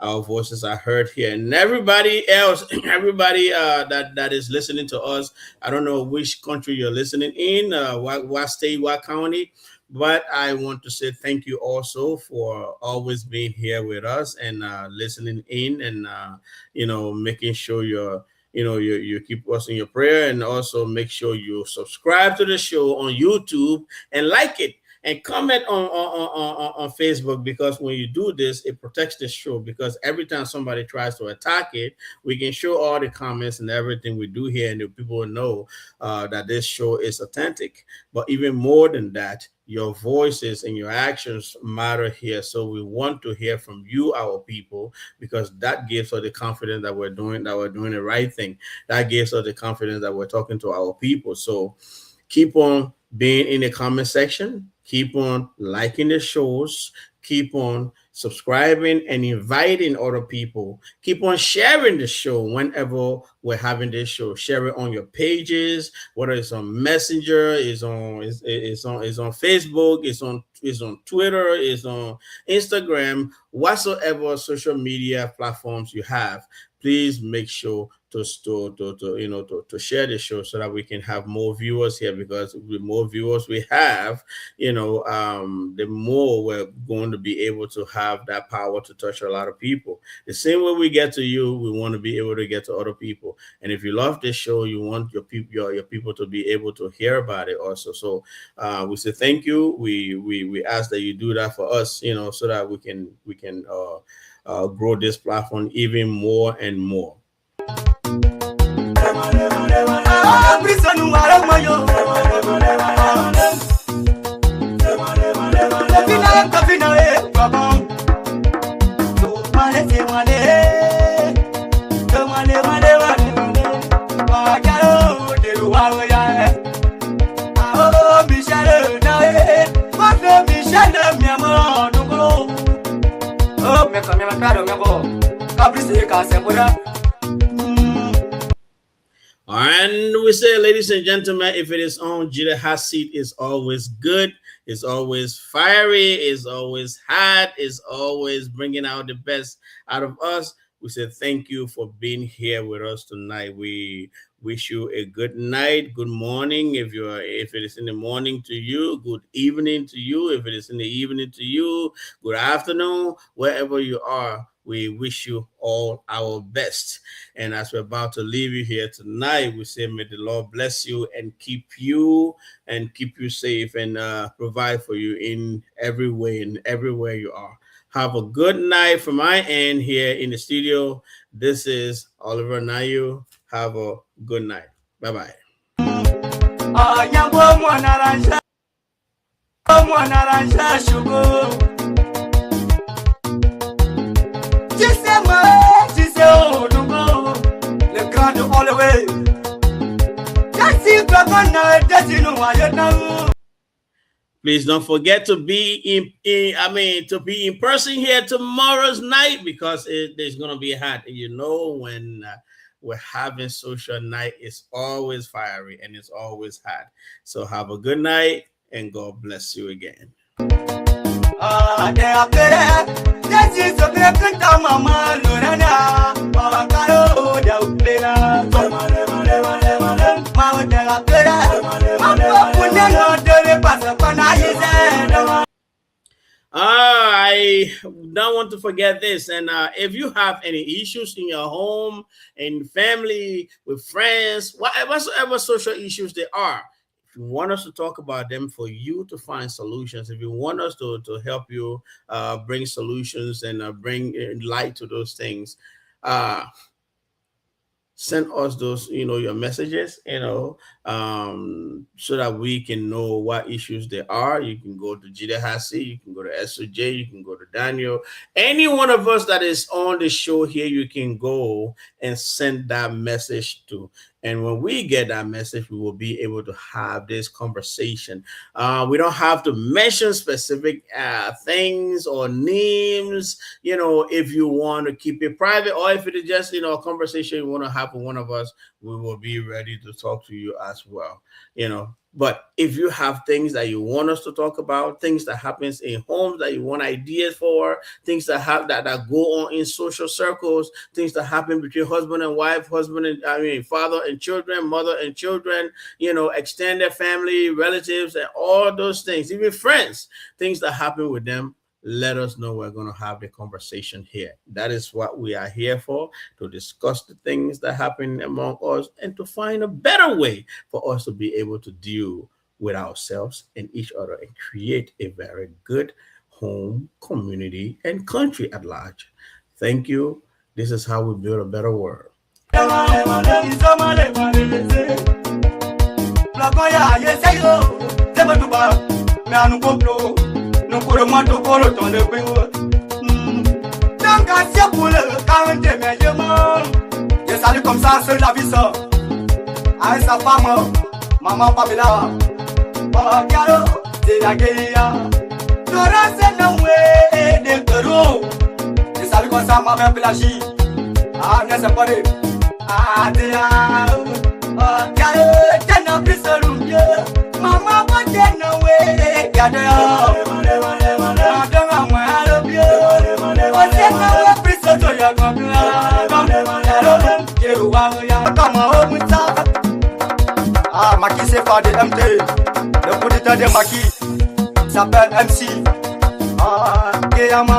our voices are heard here. And everybody else, everybody that is listening to us, I don't know which country you're listening in, what state, what county, but I want to say thank you also for always being here with us and listening in and making sure you keep us in your prayer, and also make sure you subscribe to the show on YouTube and like it. And comment on Facebook, because when you do this, it protects the show, because every time somebody tries to attack it, we can show all the comments and everything we do here, and the people know that this show is authentic. But even more than that, your voices and your actions matter here. So we want to hear from you, our people, because that gives us the confidence that we're doing the right thing. That gives us the confidence that we're talking to our people. So keep on being in the comment section. Keep on liking the shows. Keep on subscribing and inviting other people. Keep on sharing the show whenever we're having this show. Share it on your pages, whether it's on Messenger, it's on Facebook, it's on Twitter, it's on Instagram, whatsoever social media platforms you have. Please make sure to share the show so that we can have more viewers here, because the more viewers we have, the more we're going to be able to have that power to touch a lot of people. The same way we get to you, we want to be able to get to other people. And if you love this show, you want your people to be able to hear about it also. So we say thank you. We ask that you do that for us, so that we can grow this platform even more and more. And we say, ladies and gentlemen, if it is on, Gedeh HotSeat is always good. It's always fiery. It's always hot. It's always bringing out the best out of us. We say thank you for being here with us tonight. We wish you a good night, good morning. If it is in the morning to you, good evening to you. If it is in the evening to you, good afternoon, wherever you are. We wish you all our best. And as we're about to leave you here tonight, we say, may the Lord bless you and keep you safe and provide for you in every way and everywhere you are. Have a good night from my end here in the studio. This is Oliver Nayu. Have a good night. Bye-bye. Le the way. That's it, that's you know why you know. Please don't forget to be in person here tomorrow's night, because there's gonna be hot. You know, when we're having social night, it's always fiery and it's always hot. So have a good night and God bless you again. I don't want to forget this. And if you have any issues in your home, in family, with friends, whatever social issues they are, if you want us to talk about them for you to find solutions, if you want us to help you bring solutions and bring light to those things, send us those, your messages, so that we can know what issues there are. You can go to Gedeh HotSeat, you can go to SOJ, you can go to Daniel. Any one of us that is on the show here, you can go and send that message to. And when we get that message, we will be able to have this conversation. We don't have to mention specific things or names, if you want to keep it private, or if it is just, a conversation you want to have with one of us, we will be ready to talk to you as well, But if you have things that you want us to talk about, things that happens in homes that you want ideas for, things that go on in social circles, things that happen between husband and wife, father and children, mother and children, extended family, relatives, and all those things, even friends, things that happen with them, let us know. We're going to have the conversation here. That is what we are here for, to discuss the things that happen among us and to find a better way for us to be able to deal with ourselves and each other and create a very good home, community, and country at large. Thank you. This is how we build a better world. No pour moi to colo ton le pingo. Tant qu'à se pour le quarante millions. Je salue comme ça seul la vie sort. Avec sa femme, maman Pamela. Oh caro, c'est la guérilla. Dora c'est non way de toro. Je salue comme ça ma mère Pelagie. Ah n'est pas vrai. Ah dia. Oh caro, t'es non plus seul. Mama what you know way. Gadeh. Maki c'est pas de MT, le producteur de Maki s'appelle MC. Gayama,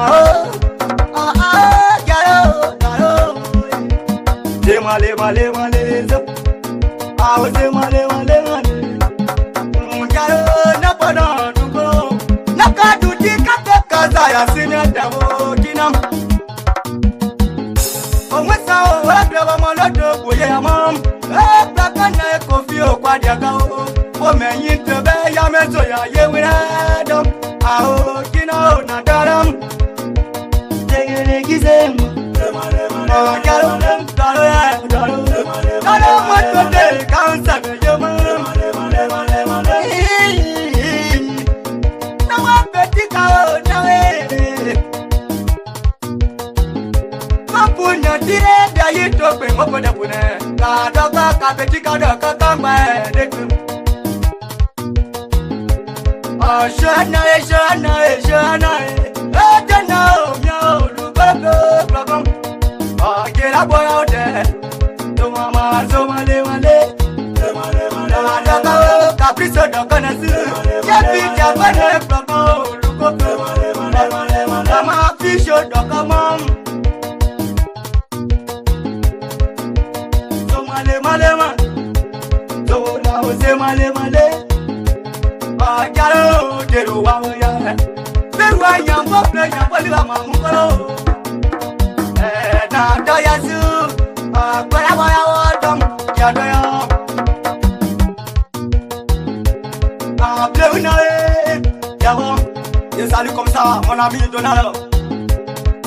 Je salue comme ça mon ami Donald.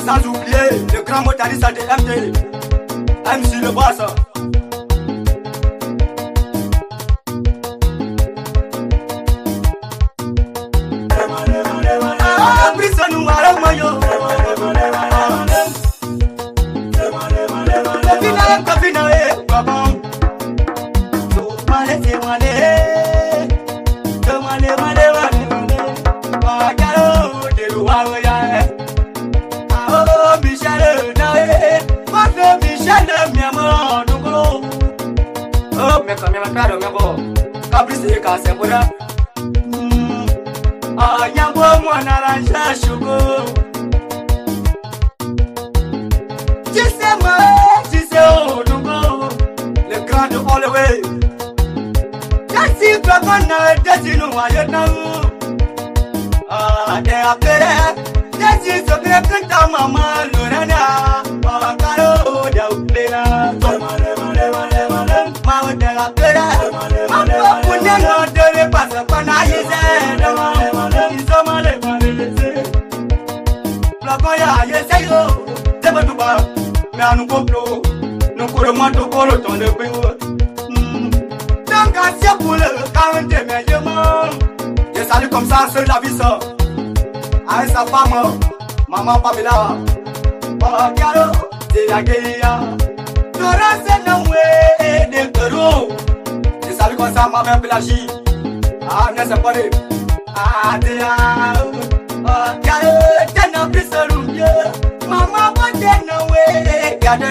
Sans oublier le grand motariste de MT, MC le boss. prado ngabo. Kaprise ka sepora. Nyambo mwana la shashugo. Jise odungo. Le grand de all the way. Jasi dragona desinu ayetna. They are better. Jasi so great kanta mama lorana. Karo da upena. Mama they are better. Mama punya no dere pasa pana yese. Blagoya yese yo. Deba duba. Me anu koplo. No koro mato koro tonde pewo. Tanka sia pule kawente me yema. Je salue comme ça seul la vie ça. Avec sa femme, maman Pamela. Oh caro, c'est la guérilla. Dora c'est non way de toro. Je salue comme ça ma mère Pélagie. Ah ne sais pas. Ah dia. Oh caro, t'es non plus seul. Mama pas t'es non way. Gade.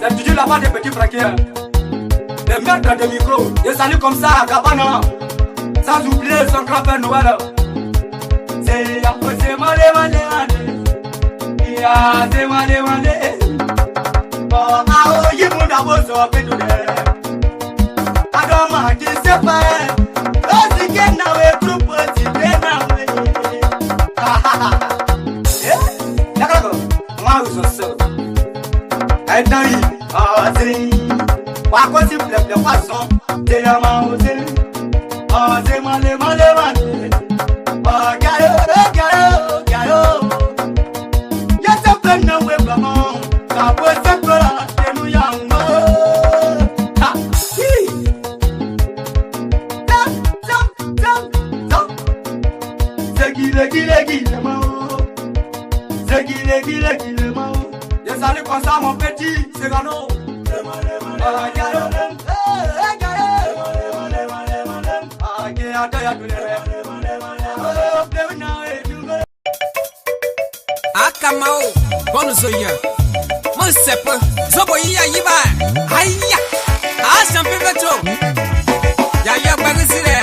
C'est toujours là-bas des petits fraquiers. Des maîtres de micro, des saluts comme ça à Gabana. Sans oublier son grand père Noël. C'est malé. C'est malé. Oh, you would have also a bit today. I don't mind this affair. Let's get now a group of I tell you, what was it? The person, they are mountain. Oh, they money. Oh, Garo. Yes, I play no way from home. I was a girl, you young man. Zagile, yes, I look on some petit, c'est gano. Akamao, Bonozoya, Monsepa, Zoboya Yiba, Aya, Asam Pivato, Yaya Bagazile.